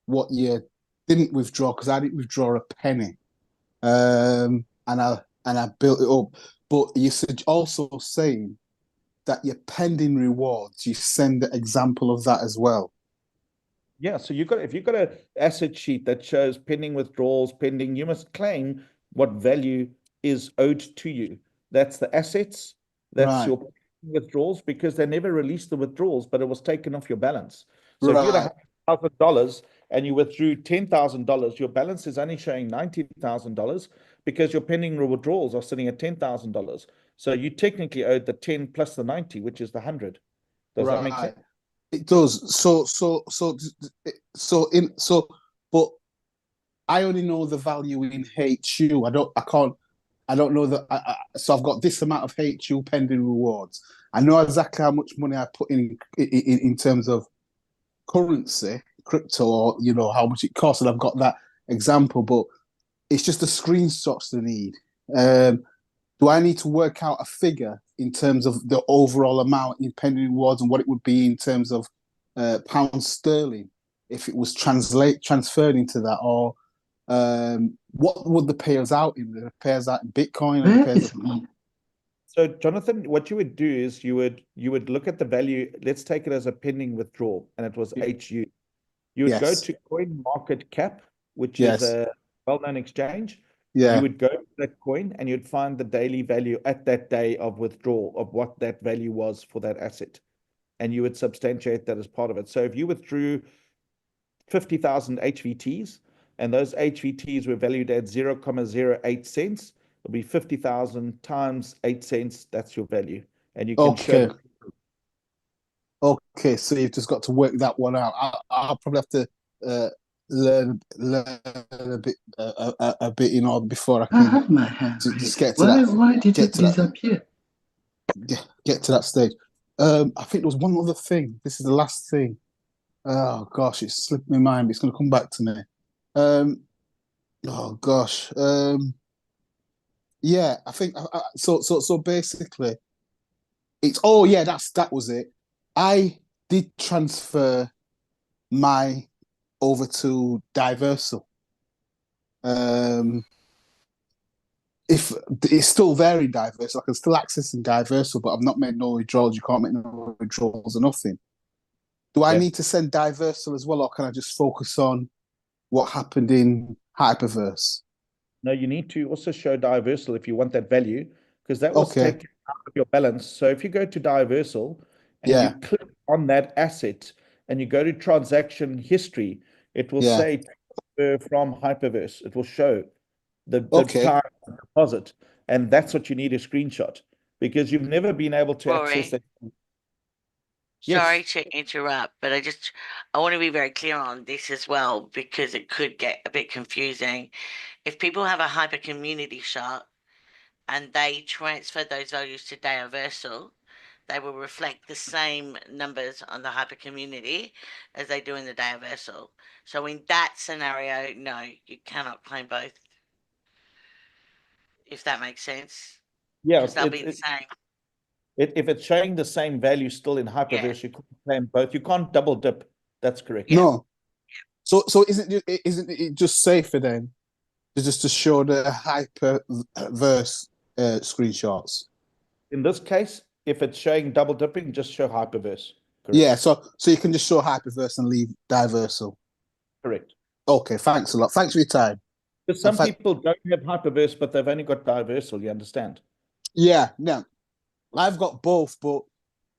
what you didn't withdraw, because I didn't withdraw a penny. And I built it up. But you said also saying that your pending rewards, you send the example of that as well. Yeah, so if you've got an asset sheet that shows pending withdrawals, pending, you must claim what value is owed to you. That's the assets, that's your withdrawals, because they never released the withdrawals, but it was taken off your balance. So if you had $100,000 and you withdrew $10,000, your balance is only showing $90,000 because your pending withdrawals are sitting at $10,000. So you technically owed the 10 plus the 90, which is the 100. Does that make sense? It does. But I only know the value in HU. I don't know that. So I've got this amount of HU pending rewards. I know exactly how much money I put in terms of currency, crypto, or how much it costs, and I've got that example. But it's just the screenshots they need. Do I need to work out a figure in terms of the overall amount in pending rewards and what it would be in terms of pounds sterling if it was transferred into that, or what would the payers out in? The payers out in Bitcoin? So, Jonathan, what you would do is you would look at the value. Let's take it as a pending withdrawal, and it was HU. You would go to CoinMarketCap, which is a well-known exchange. Yeah. You would go to that coin and you'd find the daily value at that day of withdrawal of what that value was for that asset. And you would substantiate that as part of it. So if you withdrew 50,000 HVTs and those HVTs were valued at 0.08 cents, it'll be 50,000 times 8 cents. That's your value. And you can show. Okay, so you've just got to work that one out. I'll probably have to learn a bit, before I can have my hand. Just get to that. Why did it disappear? Get to that stage. I think there was one other thing. This is the last thing. Oh gosh, it slipped my mind, but it's going to come back to me. Oh gosh. Yeah, I think so basically it's that was it. I did transfer my over to Diversal. If it's still very diverse, I can still access in Diversal, but I've not made no withdrawals. You can't make no withdrawals or nothing. Do I need to send Diversal as well, or can I just focus on what happened in Hyperverse? No, you need to also show Diversal if you want that value, because that was taken out of your balance. So if you go to Diversal and you click on that asset and you go to transaction history, it will say from Hyperverse. It will show the time deposit, and that's what you need a screenshot, because you've never been able to access that. Sorry to interrupt, but I want to be very clear on this as well, because it could get a bit confusing. If people have a Hyper Community shot and they transfer those values to Diversal, they will reflect the same numbers on the Hyper Community as they do in the Diversal. So in that scenario, no, you cannot claim both. If that makes sense. Yeah, they'll be the same. If it's showing the same value still in Hyperverse, you can't claim both. You can't double dip. That's correct. No. So isn't it just safer then just to show the Hyperverse screenshots? In this case, if it's showing double dipping, just show Hyperverse. Correct. Yeah, so you can just show Hyperverse and leave Diversal. Correct. Okay, thanks a lot. Thanks for your time. Because some people don't have Hyperverse, but they've only got Diversal, you understand? Yeah, no. I've got both, but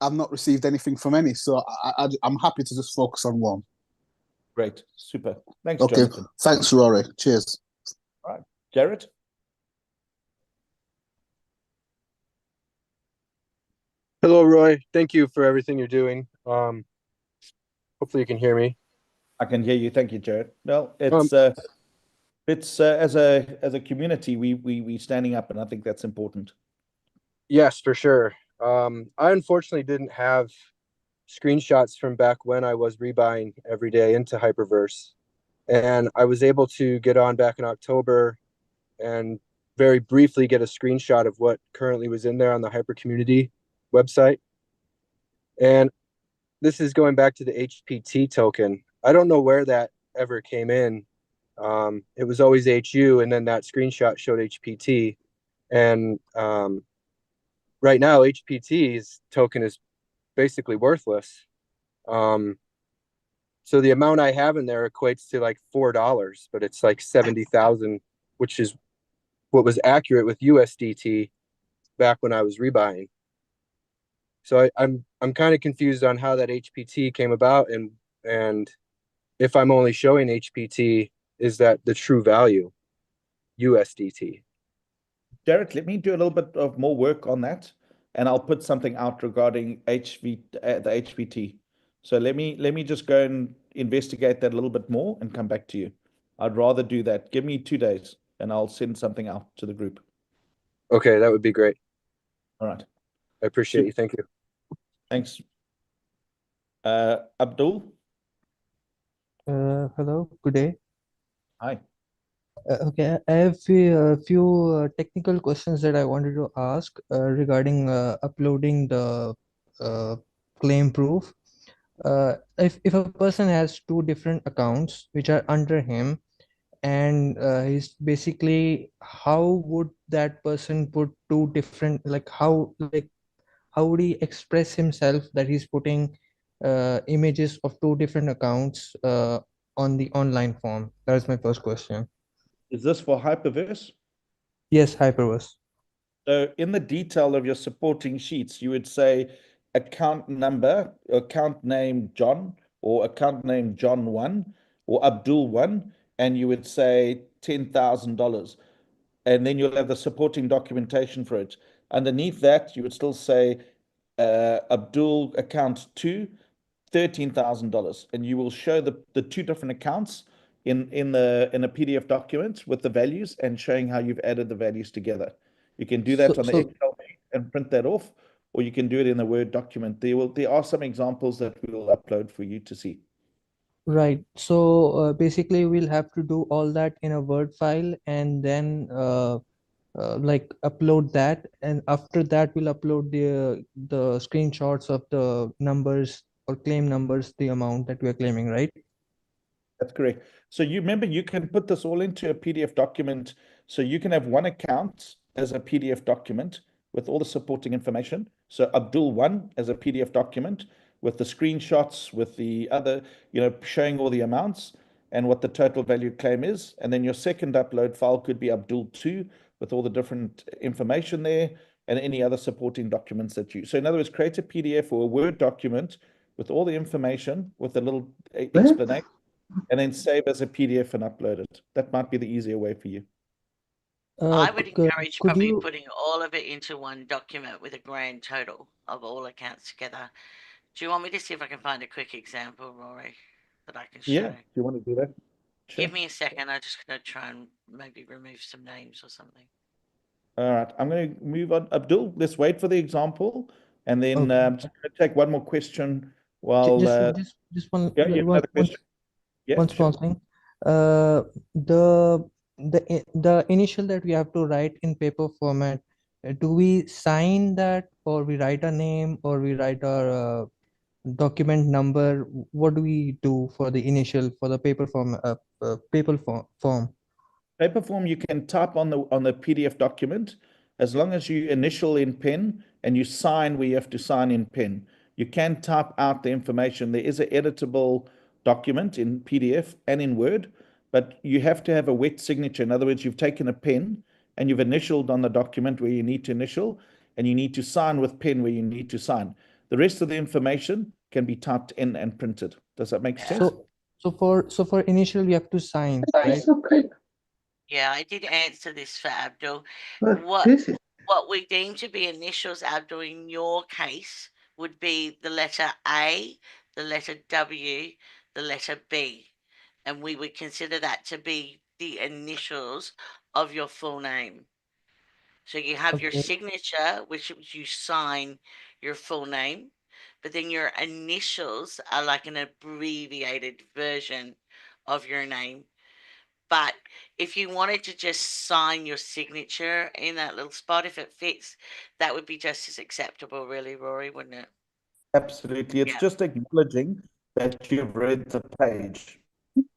I've not received anything from any, so I'm happy to just focus on one. Great, super. Thanks, Okay, Jonathan. thanks, Rory. Cheers. All right, Jared? Hello, Roy. Thank you for everything you're doing. Hopefully you can hear me. I can hear you. Thank you, Jared. Well, it's as a community, we standing up, and I think that's important. Yes, for sure. I unfortunately didn't have screenshots from back when I was rebuying every day into Hyperverse, and I was able to get on back in October and very briefly get a screenshot of what currently was in there on the Hyper Community website. And this is going back to the HPT token. I don't know where that ever came in. It was always HU, and then that screenshot showed HPT. And right now, HPT's token is basically worthless. So the amount I have in there equates to like $4, but it's like 70,000, which is what was accurate with USDT back when I was rebuying. So I'm kind of confused on how that HPT came about, and if I'm only showing HPT, is that the true value, USDT? Jared, let me do a little bit of more work on that, and I'll put something out regarding the HPT. So let me just go and investigate that a little bit more and come back to you. I'd rather do that. Give me 2 days, and I'll send something out to the group. Okay, that would be great. All right. I appreciate you. Thank you. Thanks. Abdul? Hello, good day. Hi. Okay, I have a few technical questions that I wanted to ask regarding uploading the claim proof. If a person has 2 different accounts which are under him, and he's basically, how would that person put 2 different, how would he express himself that he's putting images of 2 different accounts on the online form? That is my first question. Is this for Hyperverse? Yes, Hyperverse. So in the detail of your supporting sheets, you would say account number, account name John, or account name John1 or Abdul1, and you would say $10,000. And then you'll have the supporting documentation for it. Underneath that, you would still say Abdul account 2, $13,000, and you will show the 2 different accounts in a PDF document with the values and showing how you've added the values together. You can do that on the Excel sheet and print that off, or you can do it in the Word document. There are some examples that we will upload for you to see. Right. So basically, we'll have to do all that in a Word file, and then upload that, and after that we'll upload the screenshots of the numbers or claim numbers, the amount that we're claiming, right? That's correct. So you remember, you can put this all into a PDF document. So you can have one account as a PDF document with all the supporting information. So Abdul1 as a PDF document with the screenshots, with the other, showing all the amounts and what the total value claim is. And then your second upload file could be Abdul2 with all the different information there and any other supporting documents that you. So in other words, create a PDF or a Word document with all the information with a little explanation, and then save as a PDF and upload it. That might be the easier way for you. I would encourage probably putting all of it into one document with a grand total of all accounts together. Do you want me to see if I can find a quick example, Rory, that I can show? Yeah, do you want to do that? Sure. Give me a second. I'm just going to try and maybe remove some names or something. All right, I'm going to move on. Abdul, let's wait for the example, and then I'm just going to take one more question while... Just one, yeah, you have another question? Yeah, one small thing. The initial that we have to write in paper format, do we sign that, or we write a name, or we write our document number? What do we do for the initial, for the paper form, form? Paper form you can type on the PDF document as long as you initial in pen and you sign where you have to sign in pen. You can type out the information. There is an editable document in PDF and in Word, but you have to have a wet signature. In other words, you've taken a pen and you've initialed on the document where you need to initial, and you need to sign with pen where you need to sign. The rest of the information can be typed in and printed. Does that make sense? So for initial, we have to sign, right? Yeah, I did answer this for Abdul. But What we deem to be initials, Abdul, in your case, would be the letter A, the letter W, the letter B. And we would consider that to be the initials of your full name. So you have your Okay. signature, which you sign your full name, but then your initials are like an abbreviated version of your name. But if you wanted to just sign your signature in that little spot, if it fits, that would be just as acceptable, really, Rory, wouldn't it? Absolutely. It's just acknowledging that you've read the page.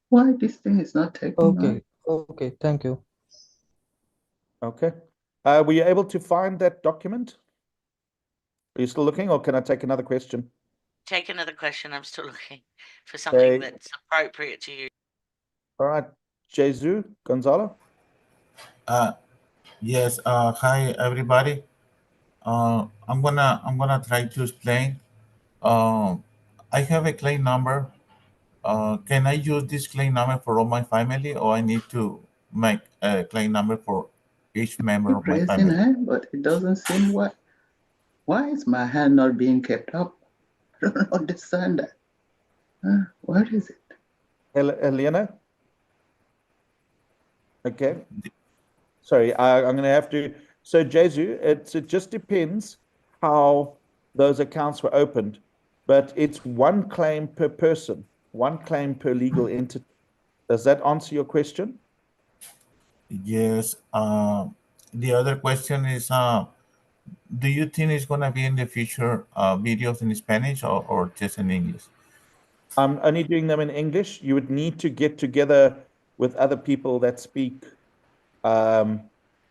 Why this thing is not taking Okay. Okay. Thank you. Okay. Were you able to find that document? Are you still looking, or can I take another question? Take another question. I'm still looking for something that's appropriate to you. All right. Jesus Gonzalo? Yes. Hi, everybody. I'm gonna try to explain. I have a claim number. Can I use this claim number for all my family, or I need to make a claim number for each member of my raising family? hand, but it doesn't seem why is my hand not being kept up? I don't understand that. What is it? Helena? Okay. Sorry, I'm going to have to. So, Jesu, it just depends how those accounts were opened, but it's one claim per person, one claim per legal entity. Does that answer your question? Yes. The other question is, do you think it's gonna be in the future videos in Spanish or just in English? I'm only doing them in English. You would need to get together with other people that speak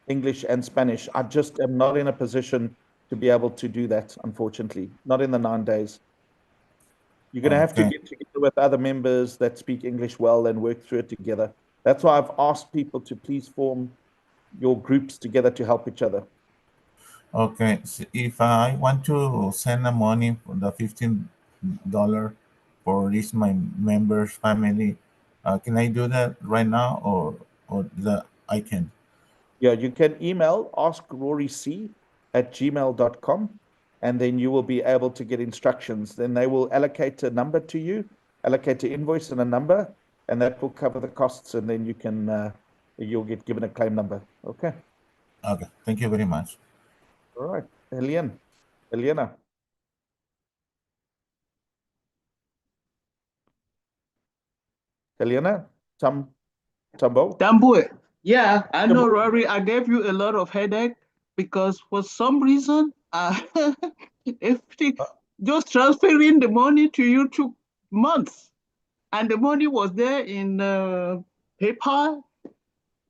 English and Spanish. I just am not in a position to be able to do that, unfortunately. Not in the 9 days. You're going to have to get together with other members that speak English well and work through it together. That's why I've asked people to please form your groups together to help each other. Okay, so if I want to send the money for the $15 for each my members' family, can I do that right now, or I can? Yeah, you can email askroryc@gmail.com, and then you will be able to get instructions. Then they will allocate a number to you, allocate an invoice and a number, and that will cover the costs, and then you can you'll get given a claim number. Okay. Okay, thank you very much. All right, Helena. Helena, Tambo. Yeah, I know, Rory. I gave you a lot of headache because for some reason, just transferring the money to you took months, and the money was there in PayPal,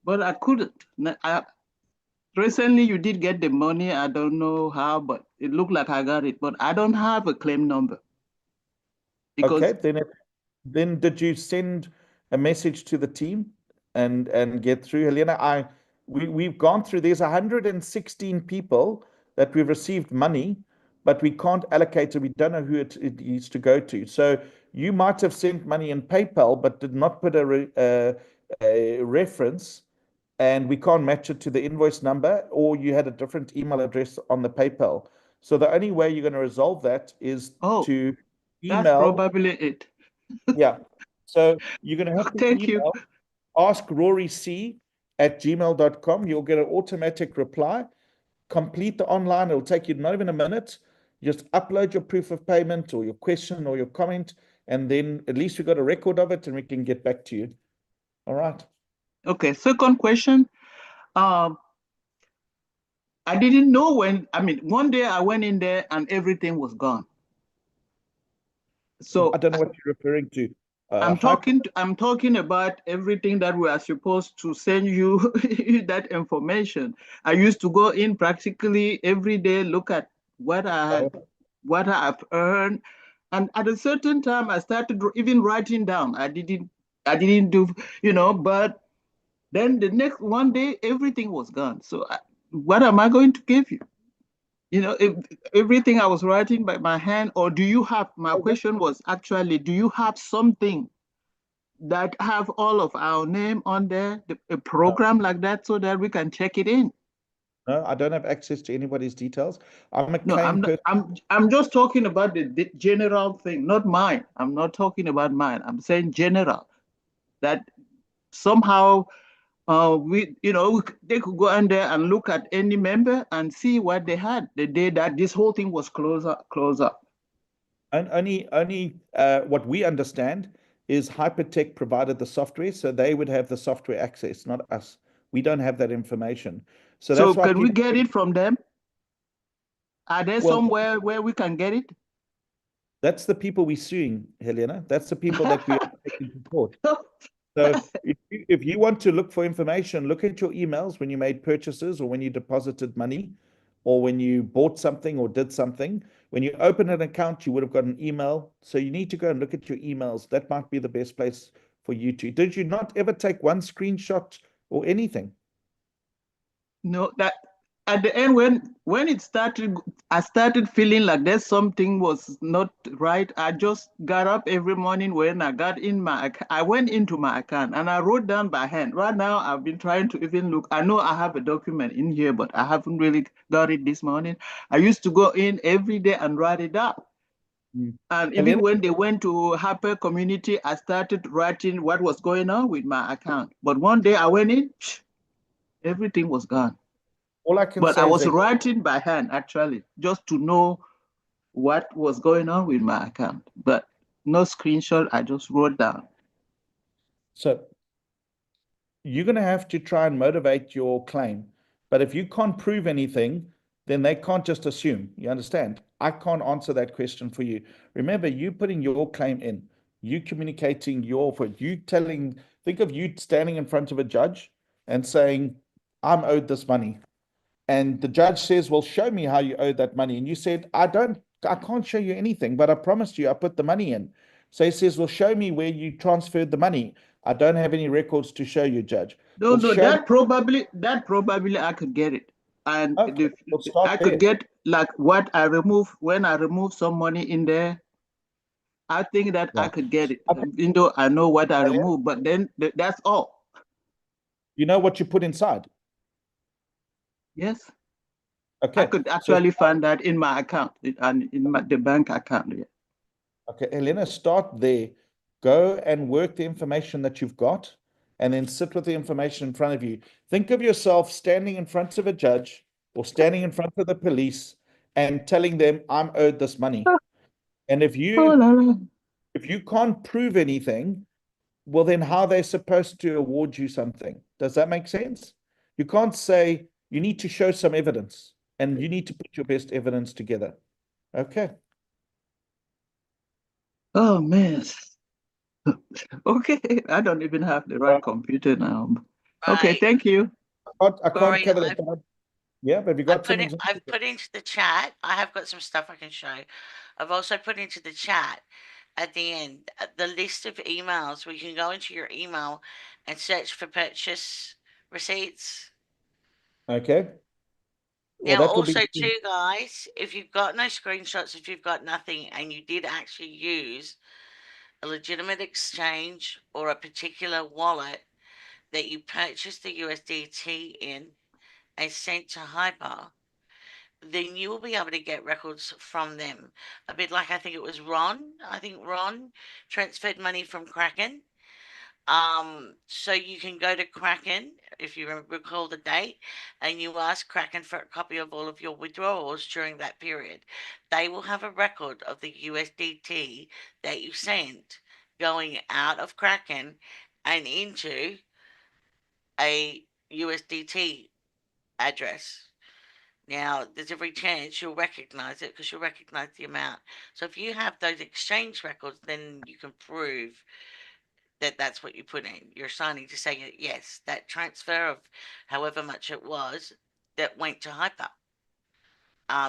but I couldn't. Recently, you did get the money. I don't know how, but it looked like I got it. But I don't have a claim number. Okay, then did you send a message to the team and get through, Helena? We've gone through. There's 116 people that we've received money, but we can't allocate it. We don't know who it needs to go to. So you might have sent money in PayPal, but did not put a reference, and we can't match it to the invoice number, or you had a different email address on the PayPal. So the only way you're going to resolve that is to email. That's probably it. Yeah. So you're going to have to email askroryc@gmail.com. You'll get an automatic reply. Complete the online. It'll take you not even a minute. Just upload your proof of payment or your question or your comment, and then at least we've got a record of it and we can get back to you. All right. Okay, second question. I didn't know when, I mean, one day I went in there and everything was gone. So I don't know what you're referring to. I'm talking about everything that we are supposed to send you that information. I used to go in practically every day, look at what what I've earned. And at a certain time, I started even writing down. I didn't do, but then the next one day, everything was gone. So what am I going to give you? If everything I was writing by my hand, or do you have, my question was actually, do you have something that have all of our name on there, a program like that, so that we can check it in? No, I don't have access to anybody's details. I'm a No, claim I'm just talking about the general thing, not mine. I'm not talking about mine. I'm saying general, that somehow they could go in there and look at any member and see what they had the day that this whole thing was closed up. And only what we understand is Hypertech provided the software, so they would have the software access, not us. We don't have that information. So that's why can we get it from them? Are there somewhere where we can get it? That's the people we're suing, Helena. That's the people that we are taking to court. So if you want to look for information, look at your emails when you made purchases or when you deposited money or when you bought something or did something. When you open an account, you would have got an email. So you need to go and look at your emails. That might be the best place for you to. Did you not ever take one screenshot or anything? No, that at the end when it started, I started feeling like there's something was not right. I just got up every morning when I got in I went into my account and I wrote down by hand. Right now, I've been trying to even look. I know I have a document in here, but I haven't really got it this morning. I used to go in every day and write it up. And even when they went to Harper Community, I started writing what was going on with my account. But one day I went in, everything was gone. All I can but say I is was that writing by hand, actually, just to know what was going on with my account. But no screenshot, I just wrote down. So you're going to have to try and motivate your claim. But if you can't prove anything, then they can't just assume. You understand? I can't answer that question for you. Remember, you putting your claim in, you communicating think of you standing in front of a judge and saying, I'm owed this money. And the judge says, well, show me how you owe that money. And you said, I can't show you anything, but I promised you I put the money in. So he says, well, show me where you transferred the money. I don't have any records to show you, Judge. No, that probably I could get it. And I could get like what I remove when I remove some money in there. I think that I could get it, even though I know what I removed, but then that's all. You know what you put inside? Yes. Okay. I could actually find that in my account and in the bank account. Yeah. Okay, Helena, start there. Go and work the information that you've got and then sit with the information in front of you. Think of yourself standing in front of a judge or standing in front of the police and telling them, I'm owed this money. And if you can't prove anything, well, then how are they supposed to award you something? Does that make sense? You can't say, you need to show some evidence and you need to put your best evidence together. Okay. Oh, man. Okay, I don't even have the right computer now. Okay, thank you. I can't cover that. Yeah, but have you got something? I've put into the chat. I have got some stuff I can show. I've also put into the chat at the end the list of emails where you can go into your email and search for purchase receipts. Okay. Well, now, also too, guys, if you've got no screenshots, if you've got nothing, and you did actually use a legitimate exchange or a particular wallet that you purchased the USDT in and sent to Hyper, then you will be able to get records from them. A bit like I think it was Ron. I think Ron transferred money from Kraken. So you can go to Kraken, if you recall the date, and you ask Kraken for a copy of all of your withdrawals during that period. They will have a record of the USDT that you sent going out of Kraken and into a USDT address. Now, there's every chance you'll recognize it because you'll recognize the amount. So if you have those exchange records, then you can prove that that's what you put in. You're signing to say, yes, that transfer of however much it was that went to Hyper.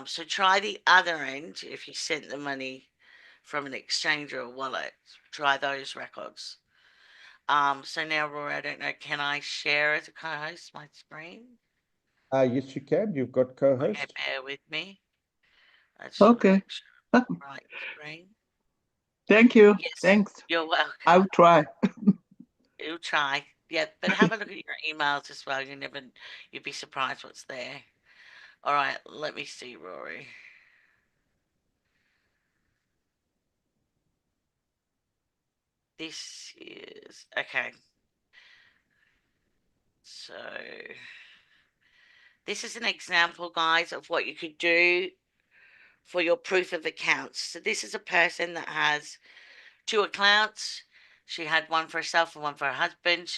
So try the other end if you sent the money from an exchange or a wallet. Try those records. So now, Rory, I don't know, can I share as a co-host my screen? Yes, you can. You've got co-host. Okay, bear with me. Let's Okay. right screen. Thank you. Yes, Thanks. you're welcome. I'll try. You'll try. Yeah, but have a look at your emails as well. You'd be surprised what's there. All right, let me see, Rory. This is okay. So this is an example, guys, of what you could do for your proof of accounts. So this is a person that has 2 accounts. She had one for herself and one for her husband.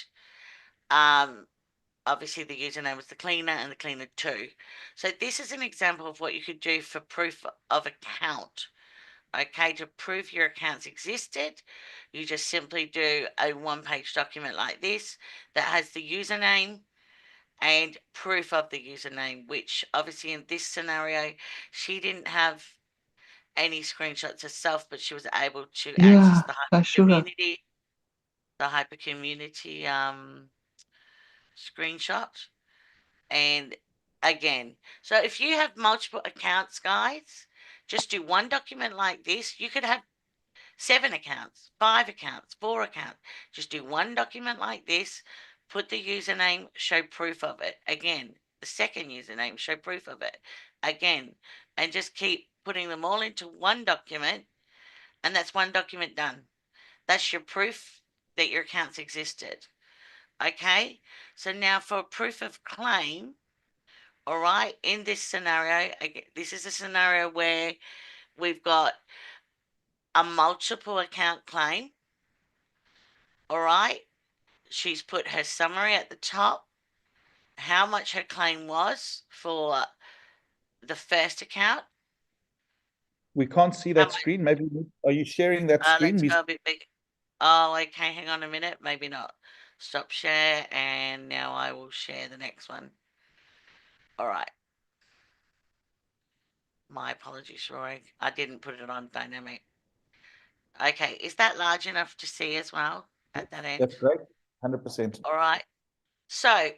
Obviously the username was the cleaner and the cleaner 2. So this is an example of what you could do for proof of account. Okay, to prove your accounts existed, you just simply do a 1-page document like this that has the username and proof of the username, which obviously in this scenario, she didn't have any screenshots herself, but she was able to access the I should have. Hyper Community screenshot. And again, so if you have multiple accounts, guys, just do one document like this. You could have 7 accounts, 5 accounts, 4 accounts. Just do one document like this, put the username, show proof of it. Again, the second username, show proof of it. Again, and just keep putting them all into one document, and that's one document done. That's your proof that your accounts existed. Okay, so now for proof of claim, all right, in this scenario, this is a scenario where we've got a multiple account claim. All right, she's put her summary at the top, how much her claim was for the first account. We can't see that screen. Maybe, are you sharing that screen? Let's go a bit big. Oh, okay, hang on a minute. Maybe not. Stop share, and now I will share the next one. All right. My apologies, Rory. I didn't put it on dynamic. Okay, is that large enough to see as well at that end? That's great. 100%. All right. So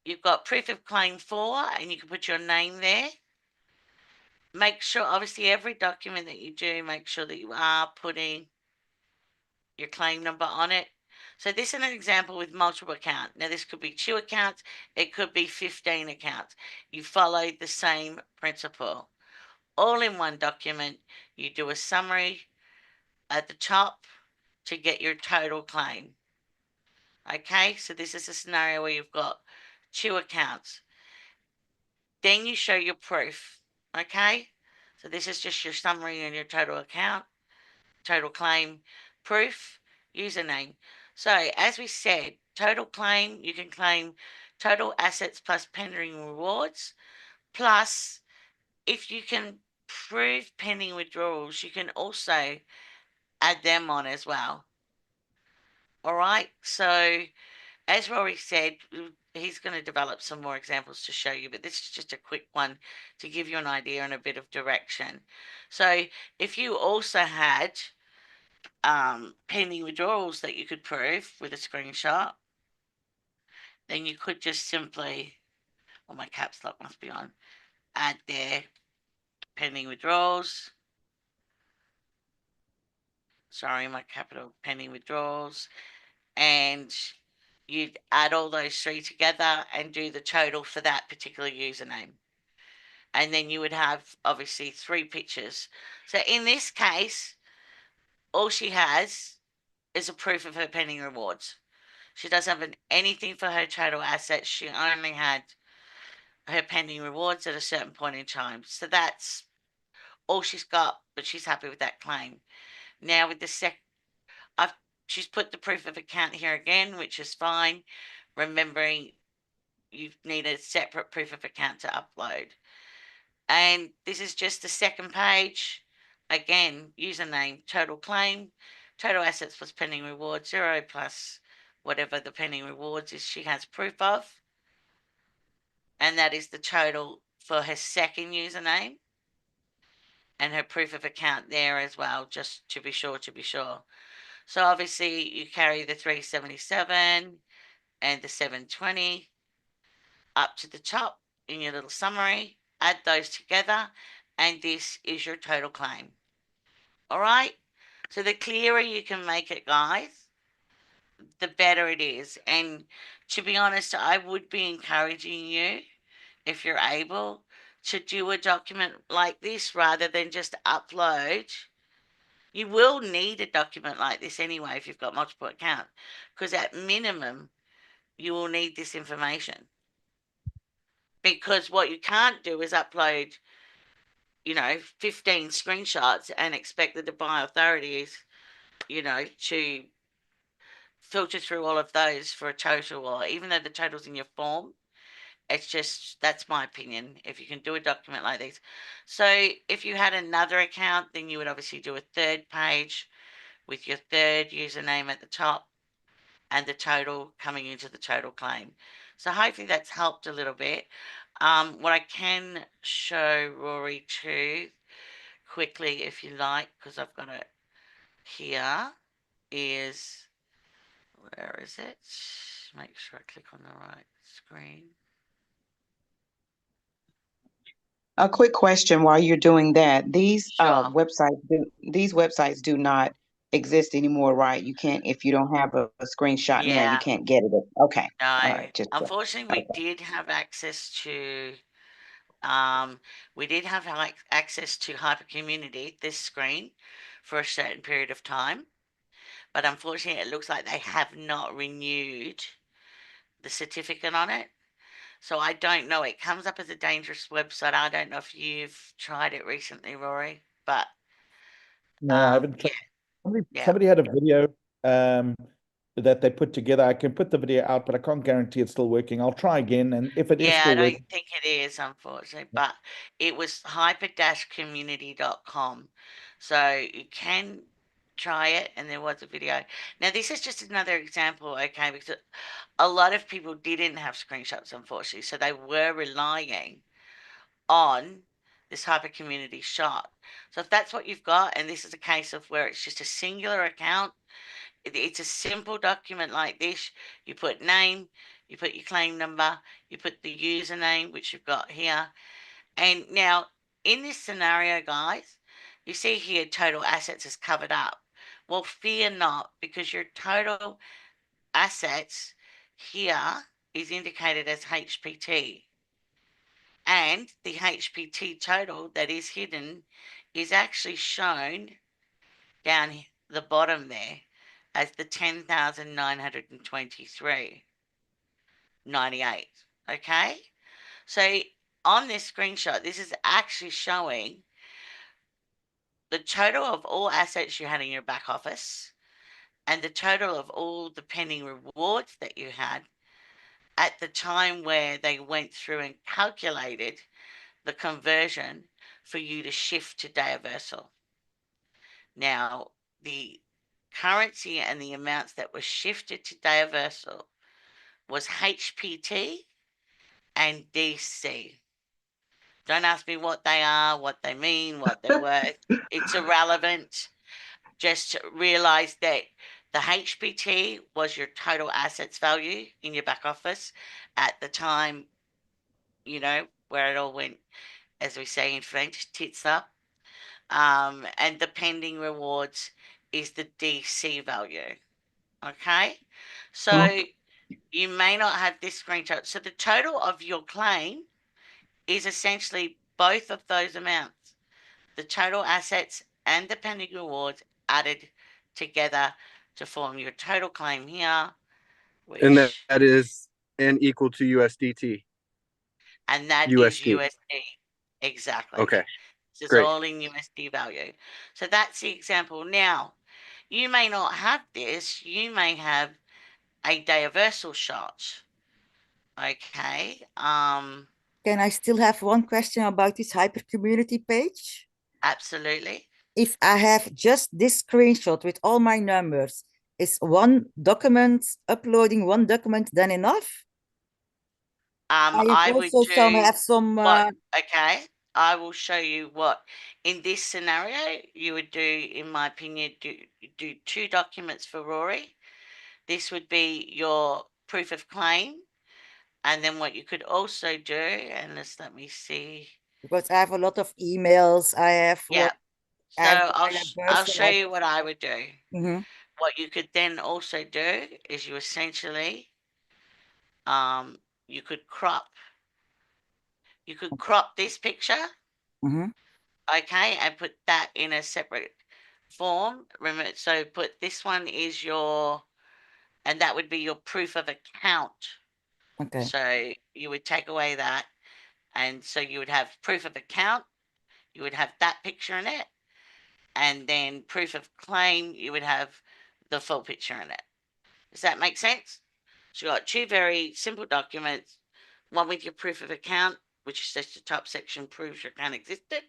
you've got proof of claim 4, and you can put your name there. Make sure, obviously, every document that you do, make sure that you are putting your claim number on it. So this is an example with multiple accounts. Now, this could be 2 accounts. It could be 15 accounts. You follow the same principle. All in one document, you do a summary at the top to get your total claim. Okay, so this is a scenario where you've got 2 accounts. Then you show your proof. Okay, so this is just your summary and your total account, total claim, proof, username. So as we said, total claim, you can claim total assets plus pending rewards, plus if you can prove pending withdrawals, you can also add them on as well. All right, so as Rory said, he's going to develop some more examples to show you, but this is just a quick one to give you an idea and a bit of direction. So if you also had pending withdrawals that you could prove with a screenshot, then you could just simply, well, my caps lock must be on, add their pending withdrawals. Sorry, my capital pending withdrawals. And you'd add all those 3 together and do the total for that particular username. And then you would have obviously 3 pictures. So in this case, all she has is a proof of her pending rewards. She doesn't have anything for her total assets. She only had her pending rewards at a certain point in time. So that's all she's got, but she's happy with that claim. Now with the she's put the proof of account here again, which is fine. Remembering you need a separate proof of account to upload. And this is just the second page. Again, username, total claim, total assets plus pending rewards, 0 plus whatever the pending rewards is she has proof of. And that is the total for her second username. And her proof of account there as well, just to be sure, So obviously you carry the 377 and the 720 up to the top in your little summary, add those together, and this is your total claim. All right? So the clearer you can make it, guys, the better it is. And to be honest, I would be encouraging you, if you're able, to do a document like this rather than just upload. You will need a document like this anyway if you've got multiple accounts, because at minimum, you will need this information. Because what you can't do is upload, 15 screenshots and expect the Dubai authorities, to filter through all of those for a total, or even though the total's in your form. It's just, that's my opinion, if you can do a document like this. So if you had another account, then you would obviously do a third page with your third username at the top and the total coming into the total claim. So hopefully that's helped a little bit. What I can show Rory too quickly, if you like, because I've got it here, is, where is it? Make sure I click on the right screen. A quick question while you're doing that. These Sure. websites do not exist anymore, right? You can't, if you don't have a screenshot now, you Yeah. can't get it. Okay. No, All right. Just unfortunately, we did have access to access to Hypercommunity, this screen, for a certain period of time. But unfortunately, it looks like they have not renewed the certificate on it. So I don't know. It comes up as a dangerous website. I don't know if you've tried it recently, Rory, but No, I haven't tried. yeah. Somebody had a video that they put together. I can put the video out, but I can't guarantee it's still working. I'll try again, and if it is Yeah, I still don't working, think it is, unfortunately, but it was hyper-community.com. So you can try it, and there was a video. Now, this is just another example, okay, because a lot of people didn't have screenshots, unfortunately, so they were relying on this hyper-community shot. So if that's what you've got, and this is a case of where it's just a singular account, it's a simple document like this. You put name, you put your claim number, you put the username, which you've got here. And now in this scenario, guys, you see here total assets is covered up. Well, fear not, because your total assets here is indicated as HPT. And the HPT total that is hidden is actually shown down the bottom there as the 10,923.98. Okay, so on this screenshot, this is actually showing the total of all assets you had in your back office and the total of all the pending rewards that you had at the time where they went through and calculated the conversion for you to shift to Dayversal. Now, the currency and the amounts that were shifted to Dayversal was HPT and DC. Don't ask me what they are, what they mean, what they're worth. It's irrelevant. Just realize that the HPT was your total assets value in your back office at the time, where it all went, as we say in French, tits up. And the pending rewards is the DC value. Okay, so you may not have this screenshot. So the total of your claim is essentially both of those amounts, the total assets and the pending rewards added together to form your total claim here. And that is N equal to USDT. And that USD. is USD. Exactly. Okay. It's Great. all in USD value. So that's the example. Now, you may not have this. You may have a Dayversal shot. Okay. can I still have one question about this hyper community page? Absolutely. If I have just this screenshot with all my numbers, is one document, uploading one document then enough? I would also do have some okay. I will show you what in this scenario you would do, in my opinion, do 2 documents for Rory. This would be your proof of claim. And then what you could also do, and let me see. because I have a lot of emails. I have Yeah. So I have I'll show you what I would do. Mhm. What you could then also do is you essentially you could crop this picture, Mhm. okay, and put that in a separate form. Remember, so put this one is your, and that would be your proof of account. Okay. So you would take away that, and so you would have proof of account, you would have that picture in it, and then proof of claim, you would have the full picture in it. Does that make sense? So you got 2 very simple documents, one with your proof of account, which says the top section proves your account existed,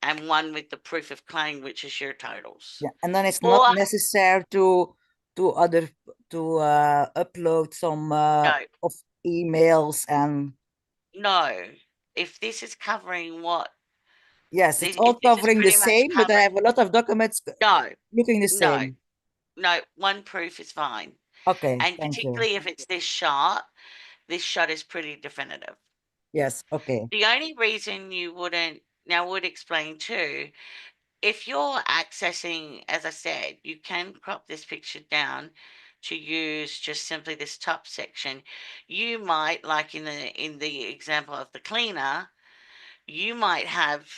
and one with the proof of claim, which is your totals. Yeah, and then it's Or not necessary to upload some of emails and no, if this is covering what yes, this, it's all if this is covering the pretty much same, but I covering, have a lot of documents no, looking the no, same. no, one proof is fine. Okay, And thank you. particularly if it's this shot is pretty definitive. Yes, okay. The only reason you wouldn't, now would explain too, if you're accessing, as I said, you can crop this picture down to use just simply this top section. You might, like in the example of the cleaner, you might have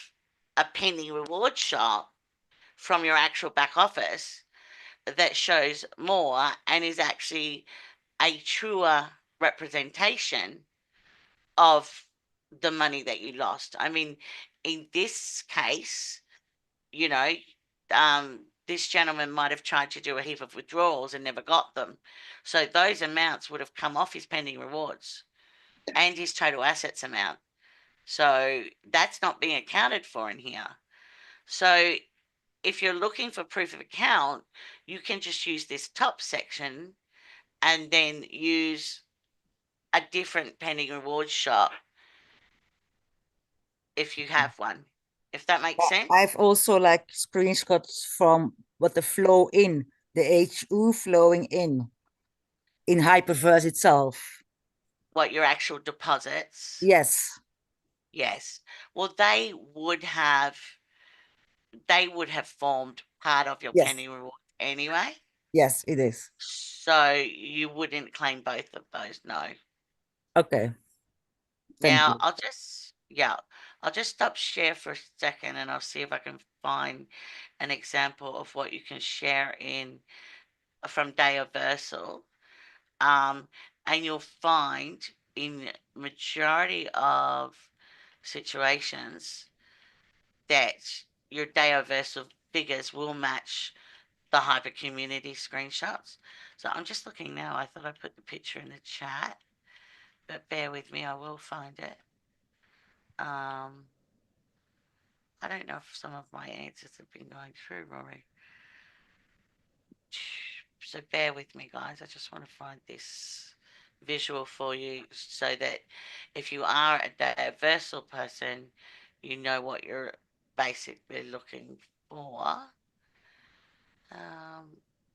a pending reward shot from your actual back office that shows more and is actually a truer representation of the money that you lost. I mean, in this case, you know, this gentleman might have tried to do a heap of withdrawals and never got them. So those amounts would have come off his pending rewards and his total assets amount. So that's not being accounted for in here. So if you're looking for proof of account, you can just use this top section and then use a different pending reward shot if you have one, if that makes sense. I've also like screenshots from what the flow in, the HU flowing in Hyperverse itself. What your actual deposits? Yes. Yes. Well, they would have formed part of your Yes. pending reward anyway. Yes, it is. So you wouldn't claim both of those, no. Okay. Thank Now you. I'll just stop share for a second and I'll see if I can find an example of what you can share in from Dataversal. And you'll find in majority of situations that your Dataversal figures will match the hyper community screenshots. So I'm just looking now. I thought I put the picture in the chat, but bear with me, I will find it. I don't know if some of my answers have been going through, Rory. So bear with me, guys. I just want to find this visual for you so that if you are a Dataversal person, you know what you're basically looking for.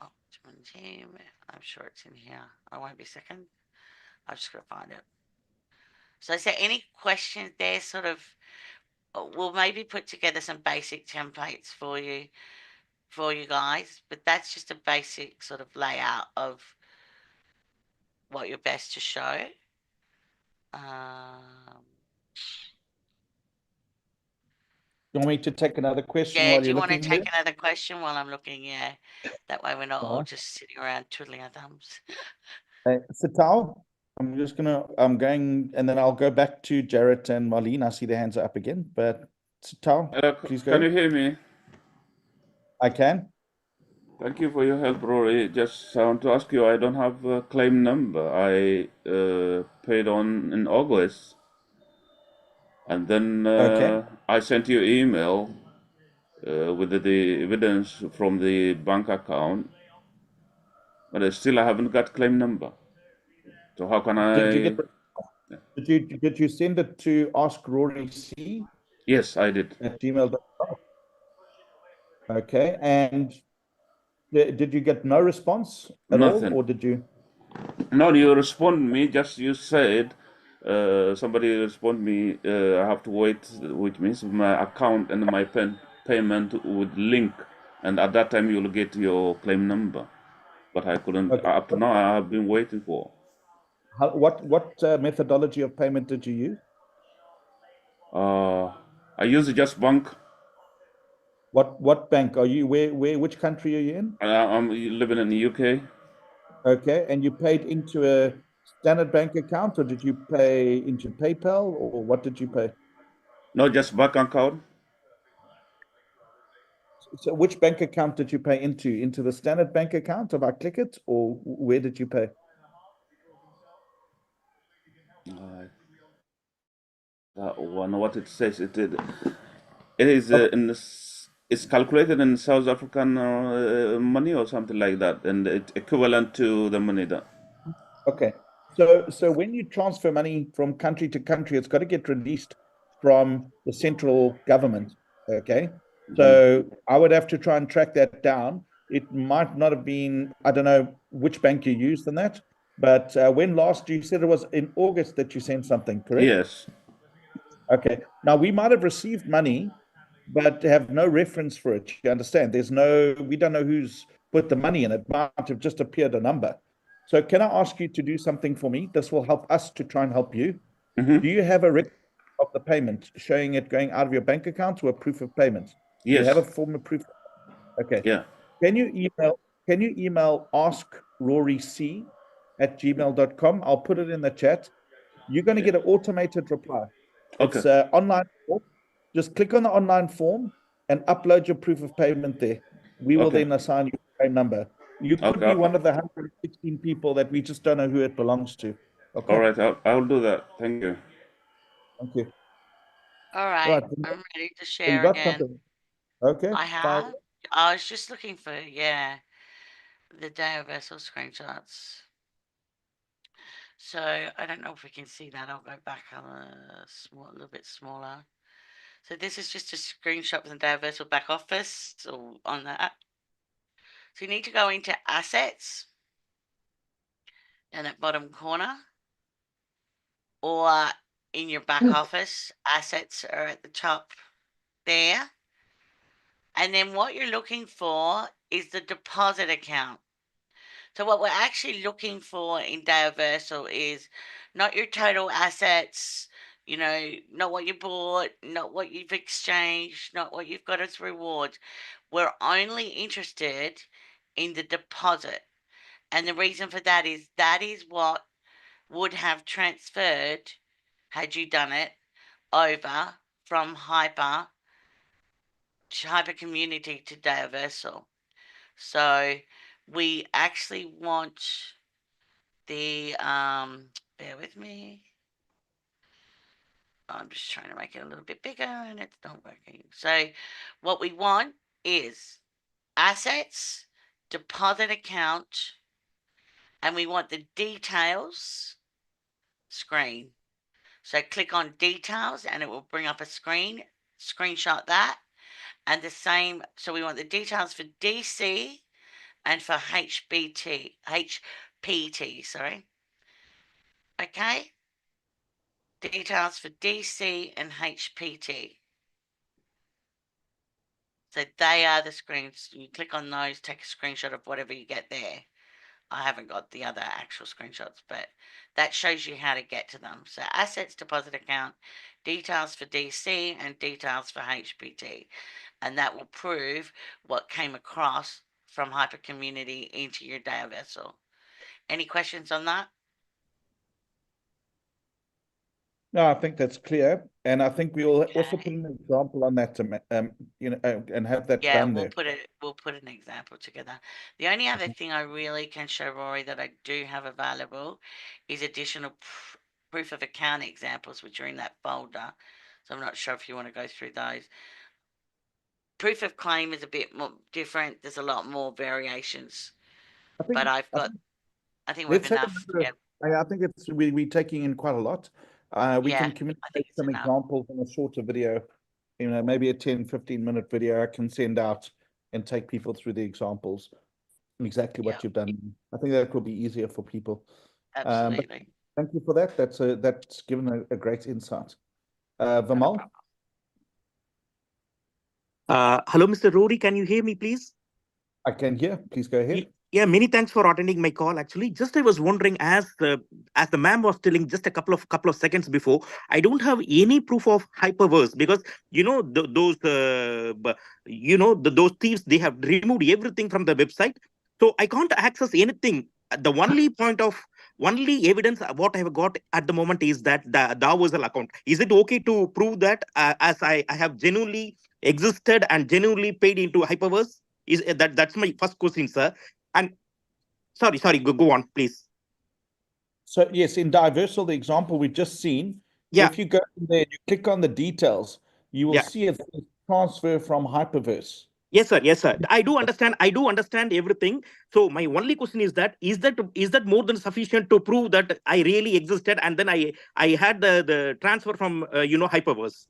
Optimum team. I'm sure it's in here. I won't be a second. I'm just going to find it. So is there any questions there? Sort of, we'll maybe put together some basic templates for you guys, but that's just a basic sort of layout of what you're best to show. You want me to take another question Yeah, while do you're you want to looking take there? another question while I'm looking? Yeah, that way we're not all Sure. just sitting around twiddling our thumbs. Sital, I'm going, and then I'll go back to Jarrett and Marlene. I see their hands are up again, but Sital, please go. Can you hear me? I can. Thank you for your help, Rory. Just I want to ask you, I don't have a claim number. I paid on in August. And then Okay. I sent you email with the evidence from the bank account, but I haven't got claim number. So how can Did you get I? did you send it to Ask Rory C Yes, I did. at gmail.com? Okay, and did you get no response at all, Nothing. or did you? No, you respond me. Just you said somebody respond me. I have to wait, which means my account and my payment would link, and at that time you'll get your claim number. But I couldn't. Okay. Up to now, I have been waiting for. What methodology of payment did you use? I use just bank. What bank are you? Which country are you in? I'm living in the UK. Okay, and you paid into a Standard Bank account, or did you pay into PayPal, or what did you pay? No, just bank account. So which bank account did you pay into? Into the Standard Bank account of iClickit, or where did you pay? That one, what it says, it is in this, it's calculated in South African money or something like that, and it's equivalent to the money that. Okay, so when you transfer money from country to country, it's got to get released from the central government. Okay, so I would have to try and track that down. It might not have been, I don't know which bank you used in that, but when last you said it was in August that you sent something, correct? Yes. Okay. Now we might have received money, but have no reference for it. You understand? We don't know who's put the money in. It might have just appeared a number. So can I ask you to do something for me? This will help us to try and help you. Do you have a record of the payment showing it going out of your bank account or a proof of payment? Do you have a form of proof? Okay. Yeah. Can you email askroryc@gmail.com? I'll put it in the chat. You're going to get an automated reply. Okay. It's an online form. Just click on the online form and upload your proof of payment there. We will Okay. then assign you a number. You could Okay. be one of the 116 people that we just don't know who it belongs to. Okay. All right, I'll do that. Thank you. Thank you. All right, Right. I'm ready to You share got again. something? Okay. I Fine. have. I was just looking for, yeah, the Dioversal screenshots. So I don't know if we can see that. I'll go back a little bit smaller. So this is just a screenshot from the Dioversal back office or on that. So you need to go into assets in that bottom corner, or in your back office, assets are at the top there. And then what you're looking for is the deposit account. So what we're actually looking for in Dioversal is not your total assets, not what you bought, not what you've exchanged, not what you've got as rewards. We're only interested in the deposit. And the reason for that is what would have transferred, had you done it, over from Hyper Community to Dioversal. So we actually want the, bear with me. I'm just trying to make it a little bit bigger and it's not working. So what we want is assets, deposit account, and we want the details screen. So click on details and it will bring up a screen, screenshot that. And the same, so we want the details for DC and for HPT, sorry. Okay? Details for DC and HPT. So they are the screens. You click on those, take a screenshot of whatever you get there. I haven't got the other actual screenshots, but that shows you how to get to them. So assets, deposit account, details for DC and details for HPT. And that will prove what came across from Hyper Community into your Dioversal. Any questions on that? No, I think that's clear, and I think we will also put an example on that to, and have that Yeah, done we'll there. put an example together. The only other thing I really can show Rory that I do have available is additional proof of account examples, which are in that folder. So I'm not sure if you want to go through those. Proof of claim is a bit more different. There's a lot more variations. But I think we have let's have enough. another, I think it's we're taking in quite a lot. We can communicate some examples in a shorter video, you know, maybe a 10-15 minute video I can send out and take people through the examples, exactly what you've done. I think that will be easier for people. Absolutely. Thank you for that. That's given a great insight. Vimal? Hello, Mr. Rory, can you hear me, please? I can hear. Please go ahead. Yeah, many thanks for attending my call. Actually, just I was wondering, as the ma'am was telling just a couple of seconds before, I don't have any proof of Hyperverse because you know those thieves, they have removed everything from the website, so I can't access anything. The only evidence what I have got at the moment is that the Darvozal account. Is it okay to prove that as I have genuinely existed and genuinely paid into Hyperverse? Is that's my first question, sir. And sorry, go on, please. So yes, in Diversal, the example we've just seen, if you go in there and you click on the details, you will see a transfer from Hyperverse. Yes, sir. Yes, sir. I do understand everything. So my only question is that more than sufficient to prove that I really existed and then I had the transfer from Hyperverse?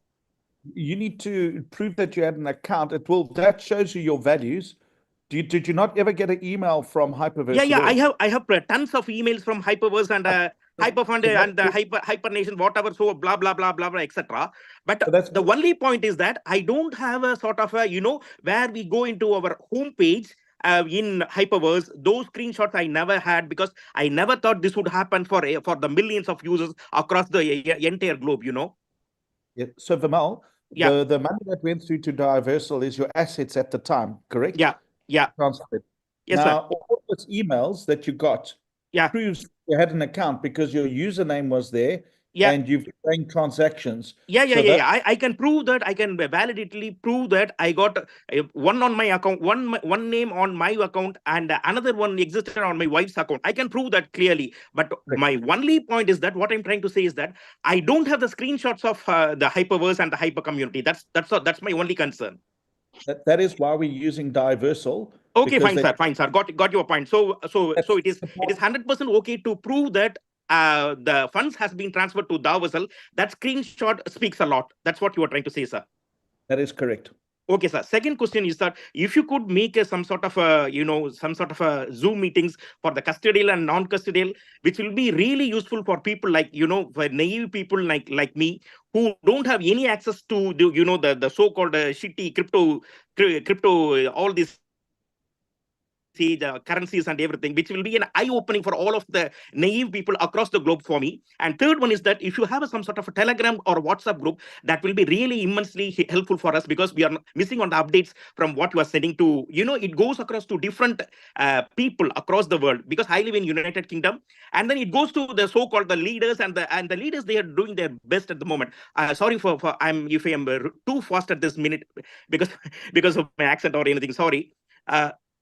You need to prove that you had an account. That shows you your values. Did you not ever get an email from Hyperverse? Yeah. I have tons of emails from Hyperverse and Hyperfund and Hypernation, whatever. So blah blah blah blah blah, etc. But the only point is that I don't have a sort of a where we go into our homepage in Hyperverse. Those screenshots I never had because I never thought this would happen for the millions of users across the entire globe. Yeah. So Vimal, the money that went through to Diversal is your assets at the time, correct? Yeah. Transferred. Yes, now, sir. all those emails that you got proves you had an account because your username was there and you've done transactions. I can prove that. I can validly prove that I got one on my account, one name on my account, and another one existed on my wife's account. I can prove that clearly. But my only point is that what I'm trying to say is that I don't have the screenshots of the Hyperverse and the Hyper community. That's my only concern. That is why we're using Diversal. Okay, fine, sir. Got your point. So it is 100% okay to prove that the funds has been transferred to Darvozal. That screenshot speaks a lot. That's what you are trying to say, sir. That is correct. Okay, sir. Second question is that if you could make some sort of Zoom meetings for the custodial and non-custodial, which will be really useful for people like for naive people like me who don't have any access to the so-called shitty crypto all these the currencies and everything, which will be an eye-opening for all of the naive people across the globe for me. And third one is that if you have some sort of a Telegram or WhatsApp group, that will be really immensely helpful for us because we are missing on the updates from what you are sending to, it goes across to different people across the world because I live in United Kingdom. And then it goes to the so-called the leaders and the leaders, they are doing their best at the moment. Sorry if I am too fast at this minute because of my accent or anything, sorry.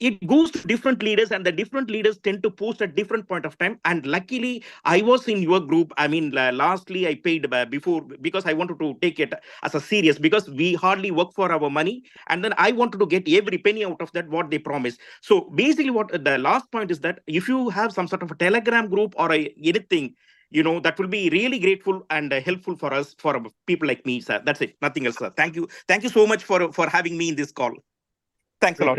It goes to different leaders and the different leaders tend to post at different point of time. And luckily, I was in your group. I mean, lastly, I paid before because I wanted to take it as a serious because we hardly work for our money. And then I wanted to get every penny out of that, what they promised. So basically what the last point is that if you have some sort of a Telegram group or anything, that will be really grateful and helpful for us, for people like me, sir. That's it. Nothing else, sir. Thank you. Thank you so much for having me in this call. Thanks a lot.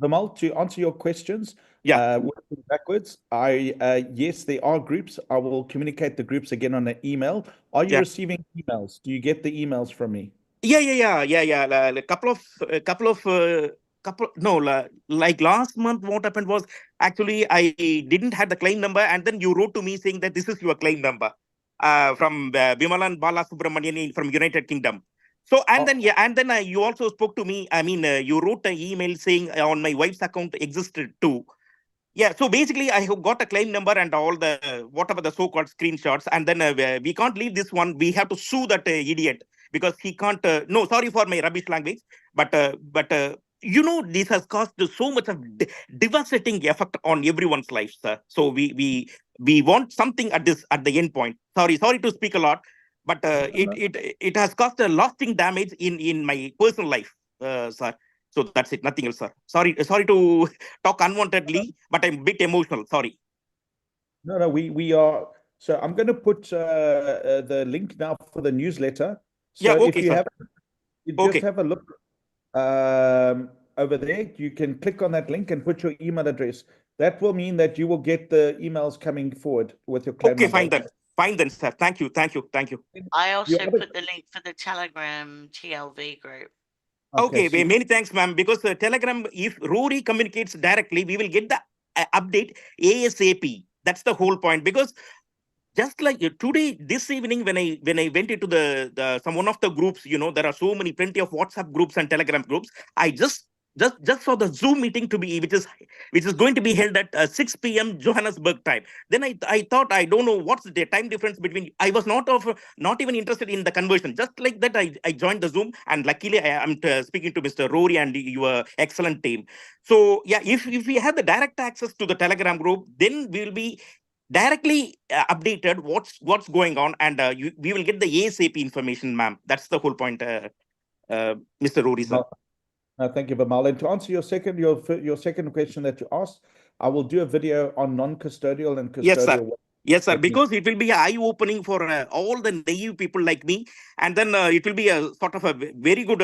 Vimal, to answer your questions, working backwards, yes, there are groups. I will communicate the groups again on an email. Are you receiving emails? Do you get the emails from me? A couple. No, like last month, what happened was actually I didn't have the claim number, and then you wrote to me saying that this is your claim number from Bimalan Balasubramanian from United Kingdom. So, and then you also spoke to me. I mean, you wrote an email saying on my wife's account existed too. Yeah, so basically I have got a claim number and all the, whatever the so-called screenshots. And then we can't leave this one. We have to sue that idiot because he can't, no, sorry for my rubbish language. But this has caused so much of devastating effect on everyone's life, sir. So we want something at the end point. Sorry to speak a lot. but it has caused a lasting damage in my personal life, sir. So that's it, nothing else, sir. Sorry to talk unwantedly, but I'm a bit emotional. Sorry. No, we are. So I'm going to put the link now for the newsletter. So Yeah, okay, if you sir. have, you just have a look over there. You can click on that link and put your email address. That will mean that you will get the emails coming forward with your claim Okay, number. fine then, sir. Thank you. I also put the link for the Telegram TLV group. Okay, many thanks, ma'am. Because Telegram, if Rory communicates directly, we will get the update ASAP. That's the whole point. Because just like today, this evening, when I went into the one of the groups, you know, there are plenty of WhatsApp groups and Telegram groups. I just saw the Zoom meeting to be which is going to be held at 6 p.m. Johannesburg time. Then I thought, I don't know what's the time difference between. I was not even interested in the conversion. Just like that, I joined the Zoom, and luckily I am speaking to Mr. Rory and your excellent team. So yeah, if we have the direct access to the Telegram group, then we will be directly updated what's going on, and we will get the ASAP information, ma'am. That's the whole point, Mr. Rory, sir. Thank you, Vimal. And to answer your second question that you asked, I will do a video on non-custodial and custodial. Yes, sir. Because it will be eye-opening for all the naive people like me, and then it will be a sort of a very good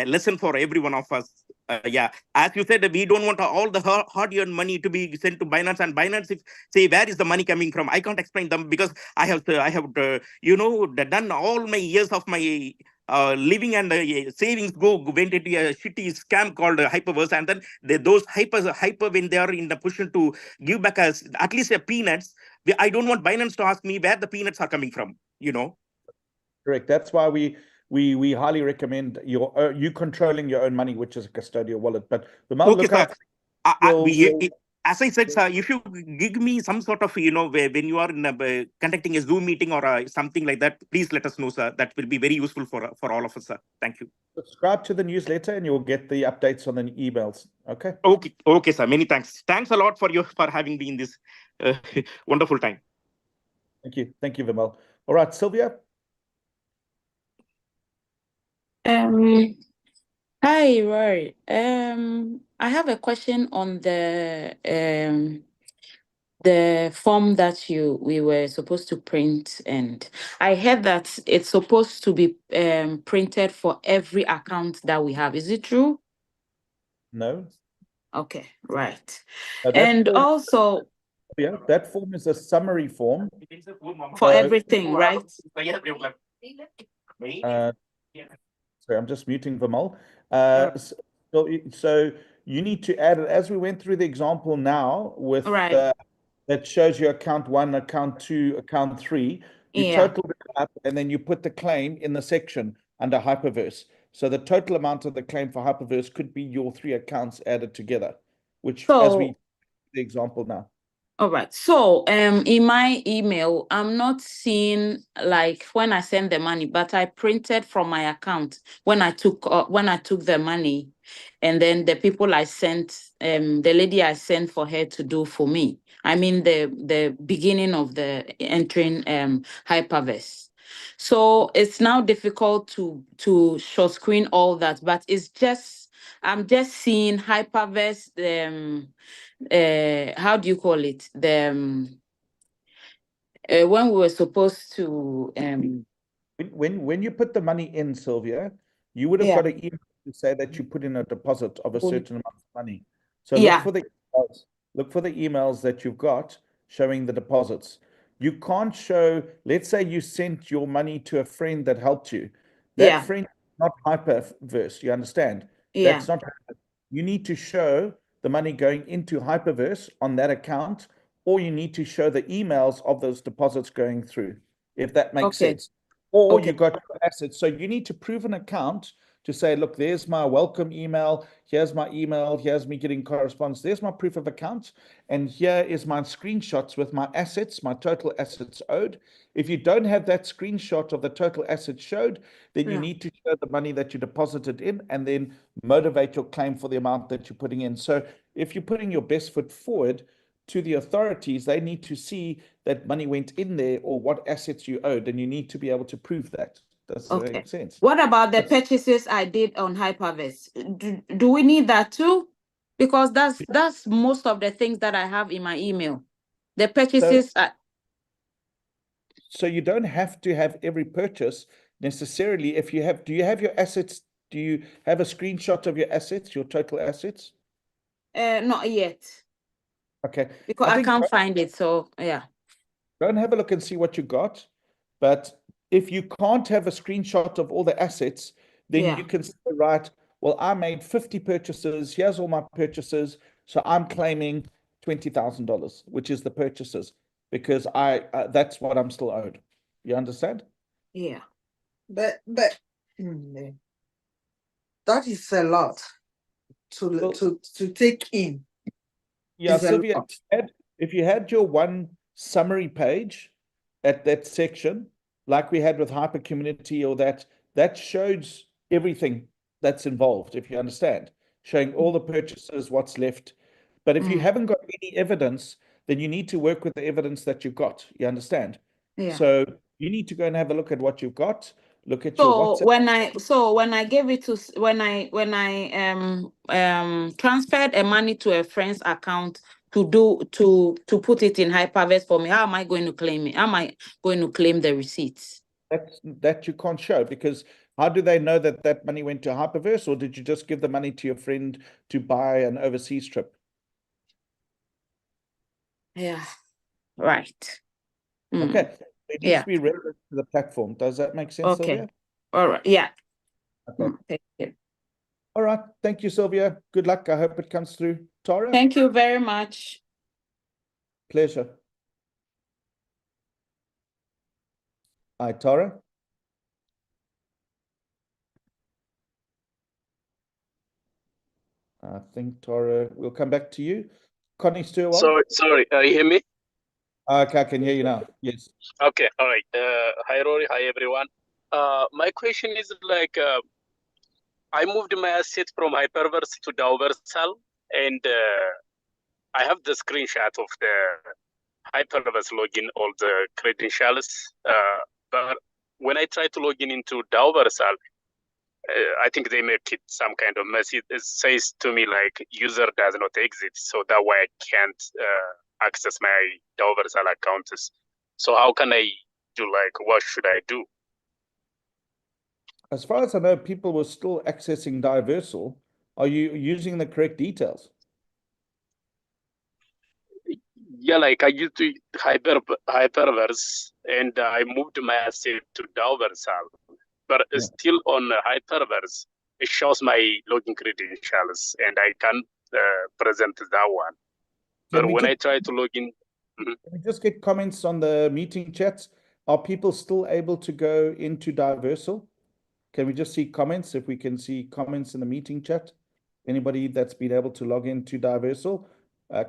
lesson for every one of us. As you said, we don't want all the hard-earned money to be sent to Binance, and Binance, if say where is the money coming from, I can't explain them because I have done all my years of my living and savings went into a shitty scam called Hyperverse, and then those hyper when they are in the position to give back us at least a peanuts. I don't want Binance to ask me where the peanuts are coming from. Correct. That's why we highly recommend you controlling your own money, which is a custodial wallet. But okay, sir. As I said, sir, if you give me some sort of, when you are conducting a Zoom meeting or something like that, please let us know, sir. That will be very useful for all of us, sir. Thank you. Subscribe to the newsletter and you'll get the updates on the emails. Okay. Okay, sir. Many thanks. Thanks a lot for having me in this wonderful time. Thank you, Vimal. All right, Sylvia. Hi, Rory. I have a question on the form that we were supposed to print, and I heard that it's supposed to be printed for every account that we have. Is it true? No. Okay, right. And also, that form is a summary form for everything, right? Sorry, I'm just muting Vimal. So you need to add it as we went through the example now with that shows you account 1, account 2, account 3. You total it up and then you put the claim in the section under Hyperverse. So the total amount of the claim for Hyperverse could be your 3 accounts added together, which as we the example now. All right. So in my email, I'm not seeing like when I send the money, but I printed from my account when I took the money, and then the people I sent, the lady I sent for her to do for me. I mean the beginning of the entering Hyperverse. So it's now difficult to short screen all that, but it's just I'm just seeing Hyperverse. How do you call it? When we were supposed to when you put the money in, Sylvia, you would have got an email to say that you put in a deposit of a certain amount of money. So look for the emails that you've got showing the deposits. You can't show, let's say you sent your money to a friend that helped you. That friend is not Hyperverse, you understand? That's not, you need to show the money going into Hyperverse on that account, or you need to show the emails of those deposits going through, if that makes sense. Or you got your assets. So you need to prove an account to say, look, there's my welcome email, here's my email, here's me getting correspondence, there's my proof of account, and here is my screenshots with my assets, my total assets owed. If you don't have that screenshot of the total assets showed, then you need to show the money that you deposited in and then motivate your claim for the amount that you're putting in. So if you're putting your best foot forward, to the authorities, they need to see that money went in there or what assets you owed, and you need to be able to prove that. Does that make sense? What about the purchases I did on Hyperverse? Do we need that too? Because that's most of the things that I have in my email. The purchases. So you don't have to have every purchase necessarily. If you have, do you have your assets? Do you have a screenshot of your assets, your total assets? Not yet. Okay. Because I can't find it. So yeah. Go and have a look and see what you got. But if you can't have a screenshot of all the assets, then you can say, right, well, I made 50 purchases. Here's all my purchases. So I'm claiming $20,000, which is the purchases, because that's what I'm still owed. You understand? Yeah. But that is a lot to take in. Yeah, Sylvia, if you had your one summary page at that section, like we had with Hyper Community, or that shows everything that's involved, if you understand, showing all the purchases, what's left. But if you haven't got any evidence, then you need to work with the evidence that you've got. You understand? Yeah. So you need to go and have a look at what you've got. Look at So your WhatsApp. when I gave it to when I transferred a money to a friend's account to put it in Hyperverse for me, how am I going to claim it? How am I going to claim the receipts? That you can't show, because how do they know that that money went to Hyperverse, or did you just give the money to your friend to buy an overseas trip? Yeah, right. Okay, it needs to be relevant to the platform. Does that make sense, Sylvia? All right. Yeah. Okay. Thank you. All right. Thank you, Sylvia. Good luck. I hope it comes through. Tara? Thank you very much. Pleasure. Hi, Tara. I think Tara, we'll come back to you. Connie Sturwell. Sorry, you hear me? Okay, I can hear you now. Yes. Okay, all right. Hi, Rory. Hi, everyone. My question is like, I moved my assets from Hyperverse to Dauversal, and I have the screenshot of the Hyperverse login, all the credentials. But when I try to log in into Dauversal, I think they make it some kind of mess. It says to me like user does not exist, so that way I can't access my Dauversal accounts. So how can I do, like, what should I do? As far as I know, people were still accessing Diversal. Are you using the correct details? Yeah, like I used to Hyperverse, and I moved my asset to Dauversal, but still on Hyperverse, it shows my login credentials, and I can present that one. But when I try to log in, can we just get comments on the meeting chats? Are people still able to go into Diversal? Can we just see comments? If we can see comments in the meeting chat, anybody that's been able to log into Diversal?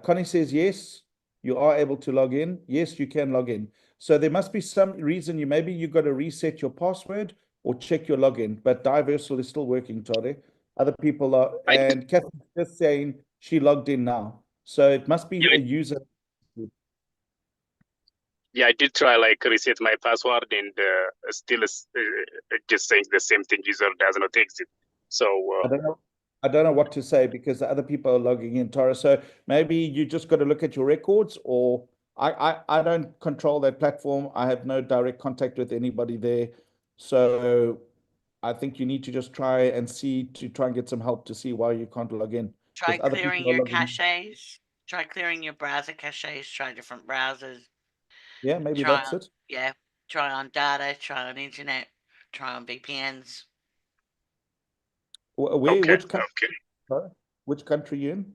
Connie says yes, you are able to log in. Yes, you can log in. So there must be some reason maybe you got to reset your password or check your login. But Diversal is still working, Tade. Other people are, and Catherine's just saying she logged in now. So it must be a user. Yeah, I did try like reset my password, and still just saying the same thing. User does not exist. So I don't know what to say, because the other people are logging in, Tara. So maybe you just got to look at your records, or I don't control that platform. I have no direct contact with anybody there. So I think you need to just try and get some help to see why you can't log in. Try clearing your caches. Try clearing your browser caches. Try different browsers. Yeah, maybe that's it. Yeah, try on data, try on internet, try on VPNs. Which country? Which country you in?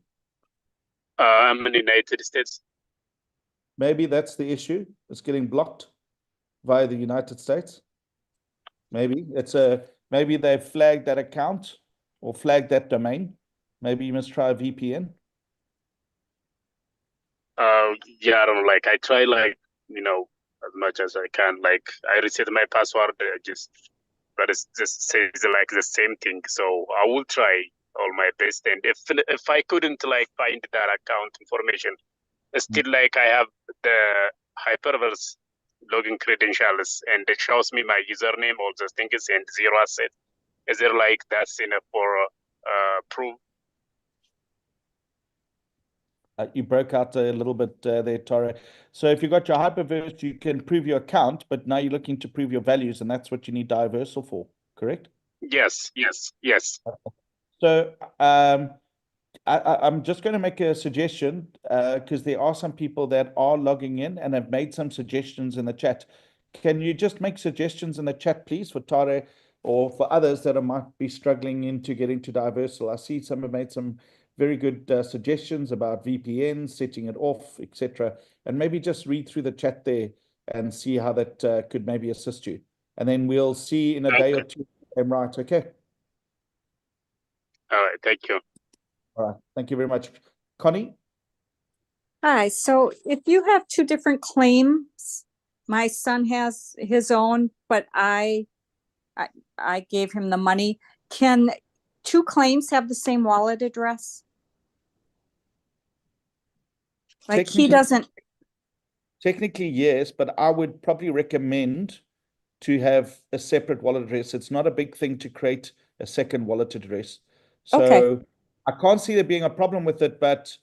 I'm in the United States. Maybe that's the issue. It's getting blocked via the United States. Maybe maybe they flagged that account or flagged that domain. Maybe you must try a VPN. Yeah, I don't know. Like I try, like, as much as I can. Like I reset my password, but it just says like the same thing. So I will try all my best. And if I couldn't like find that account information, Still, like I have the Hyperverse login credentials, and it shows me my username, all those things, and 0 asset. Is there like that's enough for proof? You broke out a little bit there, Tara. So if you got your Hyperverse, you can prove your account, but now you're looking to prove your values, and that's what you need Diversal for, correct? Yes, yes, yes. So I'm just going to make a suggestion because there are some people that are logging in and have made some suggestions in the chat. Can you just make suggestions in the chat, please, for Tare or for others that might be struggling into getting to Diversal? I see some have made some very good suggestions about VPN, setting it off, etc. And maybe just read through the chat there and see how that could maybe assist you. And then we'll see in a day or two. I'm right, okay? All right, thank you. All right, thank you very much. Connie? Hi, so if you have two different claims, my son has his own, but I gave him the money. Can two claims have the same wallet address? Like he doesn't. Technically, yes, but I would probably recommend to have a separate wallet address. It's not a big thing to create a second wallet address. So Okay. I can't see there being a problem with it, but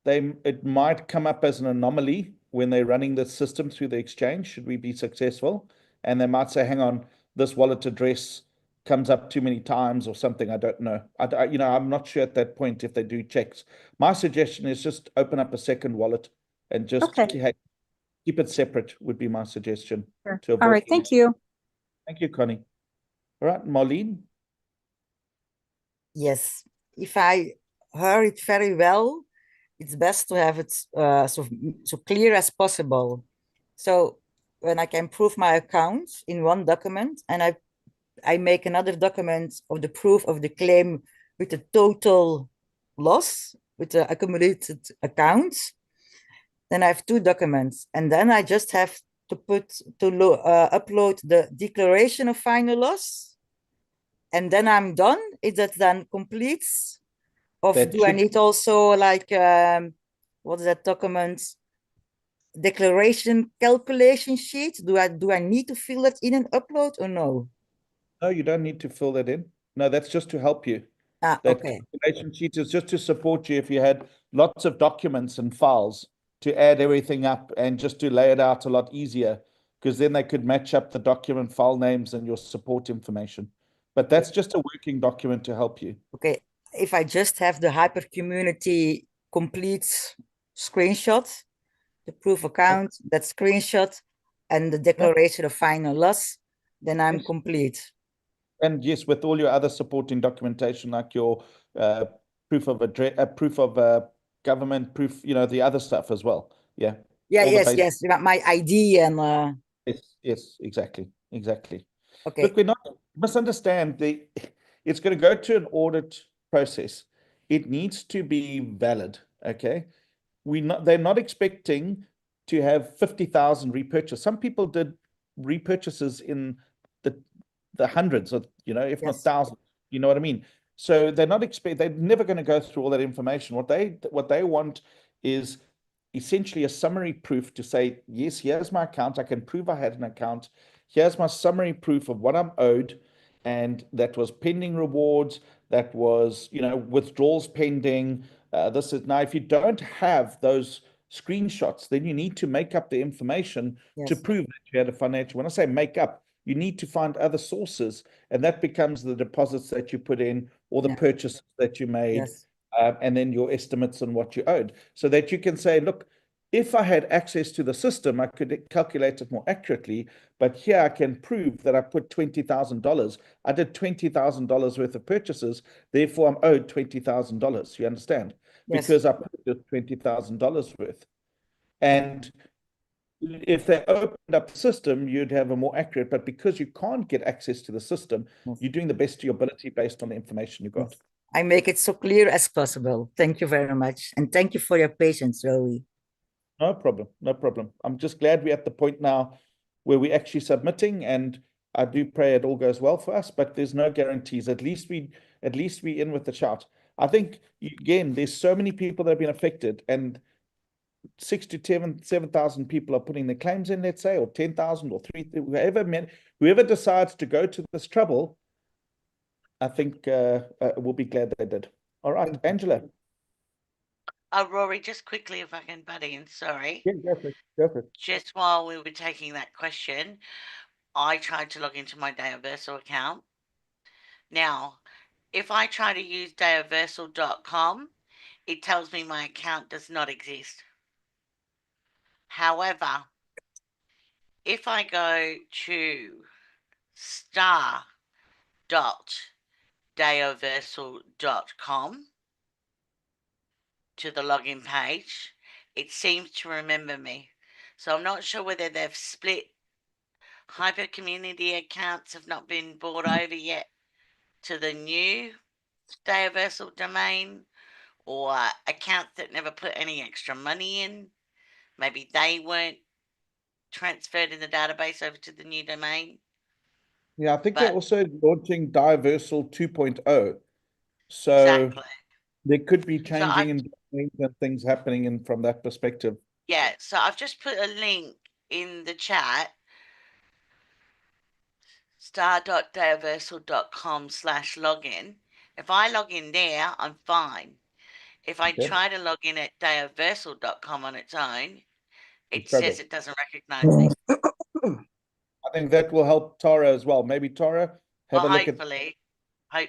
it might come up as an anomaly when they're running the system through the exchange, should we be successful. And they might say, hang on, this wallet address comes up too many times or something. I don't know. I'm not sure at that point if they do checks. My suggestion is just open up a second wallet and just keep it separate would be my suggestion. Sure. To avoid All right, thank you. Thank you, Connie. All right, Marlene. Yes, if I heard it very well, it's best to have it so clear as possible. So when I can prove my account in one document and I make another document of the proof of the claim with the total loss, with the accumulated accounts, then I have two documents. And then I just have to upload the declaration of final loss. And then I'm done. Is that then complete? Or do I need also like, what is that document? Declaration calculation sheet? Do I need to fill that in and upload or no? No, you don't need to fill that in. No, that's just to help you. That Okay. calculation sheet is just to support you if you had lots of documents and files to add everything up and just to lay it out a lot easier, because then they could match up the document file names and your support information. But that's just a working document to help you. Okay. If I just have the Hypercommunity complete screenshot, the proof account, that screenshot, and the declaration of final loss, then I'm complete. And yes, with all your other supporting documentation, like your proof of address, proof of government, proof, the other stuff as well. Yeah. Yeah, All yes. My ID and Yes, exactly. Okay. Look, we're not misunderstand it's going to go to an audit process. It needs to be valid. Okay. They're not expecting to have 50,000 repurchase. Some people did repurchases in the hundreds of, if not thousands, you know what I mean? So they're never going to go through all that information. What they want is essentially a summary proof to say, yes, here's my account. I can prove I had an account. Here's my summary proof of what I'm owed. And that was pending rewards. That was, withdrawals pending. This is now, if you don't have those screenshots, then you need to make up the information to prove that you had a financial. When I say make up, you need to find other sources, and that becomes the deposits that you put in or the purchases that you made, and then your estimates on what you owed, so that you can say, look, if I had access to the system, I could calculate it more accurately, but here I can prove that I put $20,000. I did $20,000 worth of purchases, therefore I'm owed $20,000. You understand? Yes. Because I put $20,000 worth. And if they opened up the system, you'd have a more accurate, but because you can't get access to the system, you're doing the best to your ability based on the information you got. I make it so clear as possible. Thank you very much. And thank you for your patience, Rowie. No problem. No problem. I'm just glad we're at the point now where we're actually submitting, and I do pray it all goes well for us, but there's no guarantees. At least we in with the shout. I think, again, there's so many people that have been affected, and 6 to 7,000 people are putting their claims in, let's say, or 10,000 or 3, whoever decides to go to this trouble, I think will be glad they did. All right, Angela. Rory, just quickly, if I can butt in, sorry. Yeah, go for it. Just while we were taking that question, I tried to log into my Dataversal account. Now, if I try to use dataversal.com, it tells me my account does not exist. However, if I go to star.dataversal.com to the login page, it seems to remember me. So I'm not sure whether they've split. Hyper community accounts have not been brought over yet to the new Dataversal domain, or accounts that never put any extra money in. Maybe they weren't transferred in the database over to the new domain. Yeah, I think they're also launching Dataversal 2.0. So exactly. There could be changing and things happening in from that perspective. Yeah, so I've just put a link in the chat, star.dataversal.com/login. If I log in there, I'm fine. If I try to log in at dataversal.com on its own, it says it doesn't recognize me. I think that will help Tara as well. Maybe Tara, have a look at. Hopefully.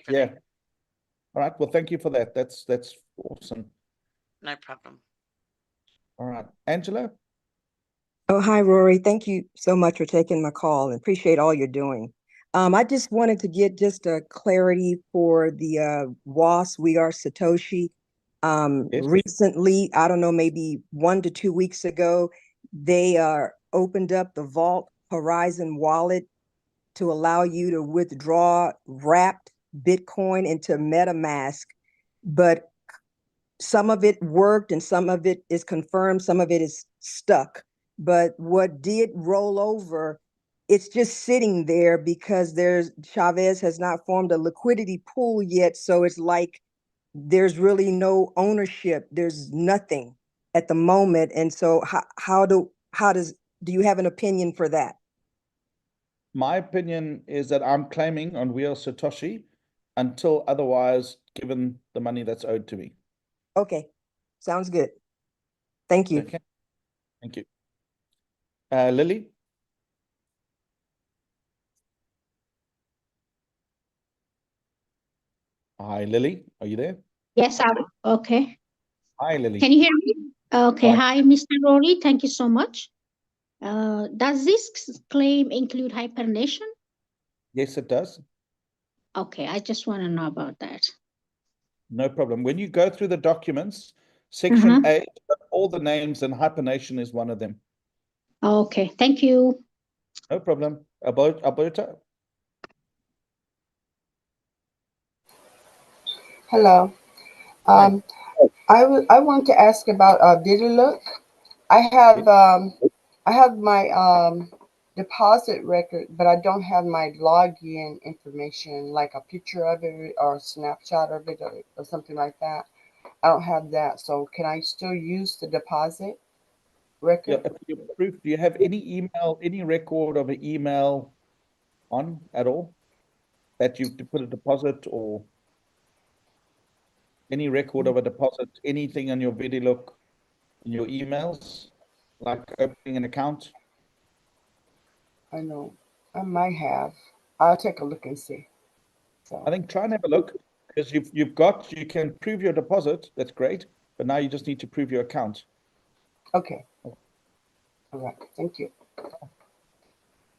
Yeah. All right. Well, thank you for that. That's awesome. No problem. All right, Angela. Oh, hi, Rory. Thank you so much for taking my call and appreciate all you're doing. I just wanted to get just a clarity for the WAS We Are Satoshi. Recently, I don't know, maybe 1 to 2 weeks ago, they opened up the Vault Horizon wallet to allow you to withdraw wrapped Bitcoin into MetaMask, but some of it worked and some of it is confirmed, some of it is stuck. But what did roll over, it's just sitting there because Chavez has not formed a liquidity pool yet. So it's like there's really no ownership. There's nothing at the moment. And so do you have an opinion for that? My opinion is that I'm claiming on We Are Satoshi until otherwise given the money that's owed to me. Okay, sounds good. Thank you. Okay. Thank you. Lily? Hi, Lily. Are you there? Yes, I'm okay. Hi, Lily. Can you hear me? Okay. Hi. Hi, Mr. Rory. Thank you so much. Does this claim include hibernation? Yes, it does. Okay, I just want to know about that. No problem. When you go through the documents, section A, all the names, and hibernation is one of them. Okay, thank you. No problem. Alberta? Hello. I want to ask about VidaLook. I have my deposit record, but I don't have my login information, like a picture of it or a snapshot of it or something like that. I don't have that. So can I still use the deposit record? Yeah, your proof, do you have any email, any record of an email on at all that you've put a deposit or any record of a deposit, anything on your VidaLook in your emails, like opening an account? I know. I might have. I'll take a look and see. So I think try and have a look because you can prove your deposit. That's great, but now you just need to prove your account. Okay. All right. Thank you.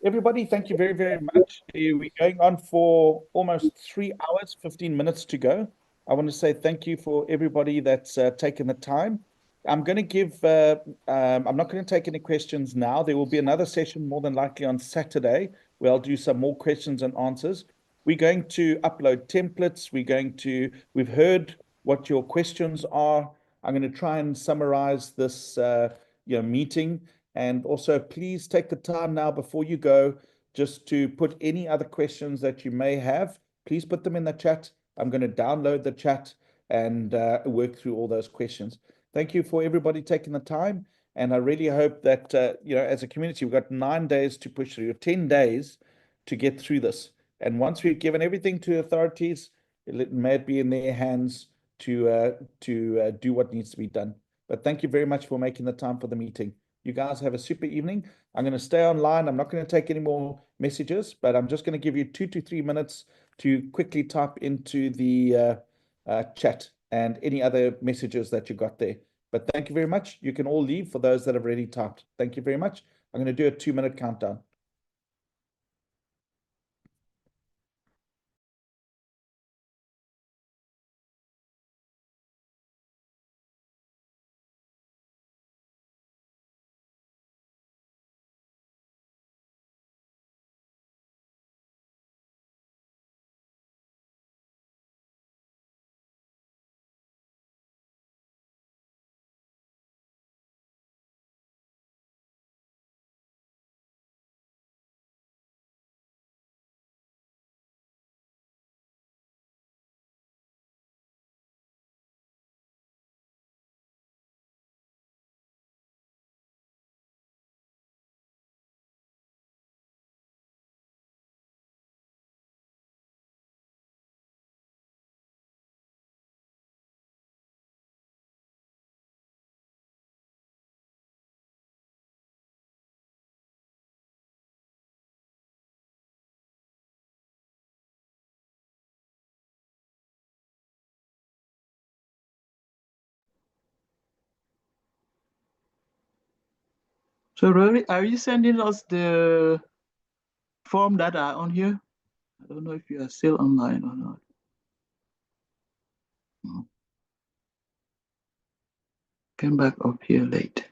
Everybody, thank you very, very much. We're going on for almost 3 hours, 15 minutes to go. I want to say thank you for everybody that's taken the time. I'm going to give, I'm not going to take any questions now. There will be another session more than likely on Saturday where I'll do some more questions and answers. We're going to upload templates. We've heard what your questions are. I'm going to try and summarize this meeting. And also, please take the time now before you go just to put any other questions that you may have. Please put them in the chat. I'm going to download the chat and work through all those questions. Thank you for everybody taking the time. And I really hope that, as a community, we've got 9 days to push through, 10 days to get through this. And once we've given everything to authorities, it may be in their hands to do what needs to be done. But thank you very much for making the time for the meeting. You guys have a super evening. I'm going to stay online. I'm not going to take any more messages, but I'm just going to give you 2 to 3 minutes to quickly type into the chat and any other messages that you got there. But thank you very much. You can all leave for those that have already typed. Thank you very much. I'm going to do a 2-minute countdown. So Rory, are you sending us the form that are on here? I don't know if you are still online or not. Came back up here late.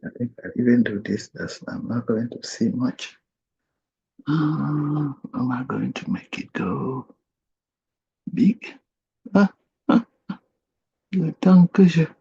I think I even do this. I'm not going to see much. Am I going to make it go big? Danke schön.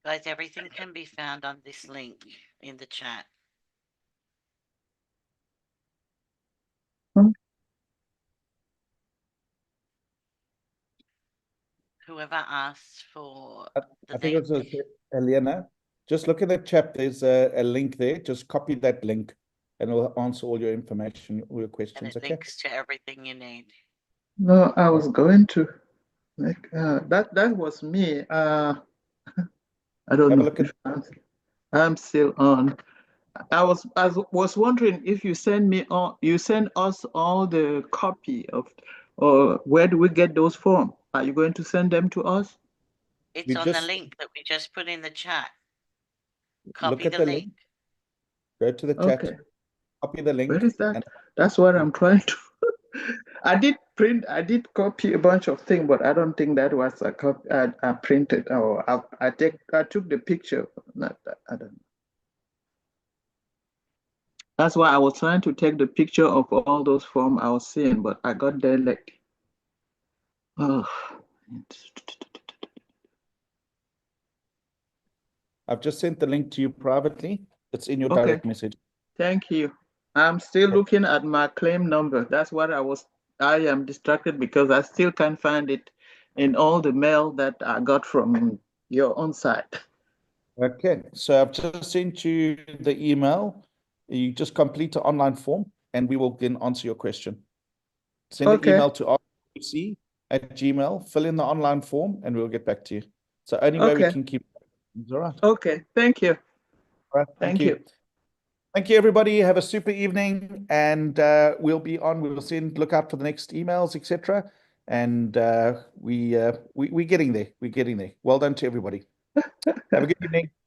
Guys, everything can be found on this link in the chat. Whoever asked for the I think link. it was Elena. Just look at the chat. There's a link there. Just copy that link and it'll answer all your information, all your And questions. it Okay. links to everything you need. No, I was going to make that was me. I don't Have a know look at if I'm still on. I was wondering if you send us all the copy of, or where do we get those forms? Are you going to send them to us? It's on the link that we just put in the chat. look Copy at the the link. link. Go to the chat. Okay. Copy the link. Where is that? And That's what I'm trying to. I did copy a bunch of things, but I don't think that was a copy. I printed or I took the picture. Not that, I don't know. That's why I was trying to take the picture of all those forms I was seeing, but I got there late. Oh. I've just sent the link to you privately. It's in your Okay. direct message. Thank you. I'm still looking at my claim number. That's what I am distracted because I still can't find it in all the mail that I got from your own site. Okay, so I've just sent you the email. You just complete the online form and we will then answer your question. Send an Okay. email to rc@gmail, fill in the online form and we'll get back to you. It's the only way we Okay. can keep it. All right. Okay. Thank you. All right. Thank you. Thank you, everybody. Have a super evening and we'll be on. We'll look out for the next emails, etc. And we're getting there. We're getting there. Well done to everybody. Have a good evening.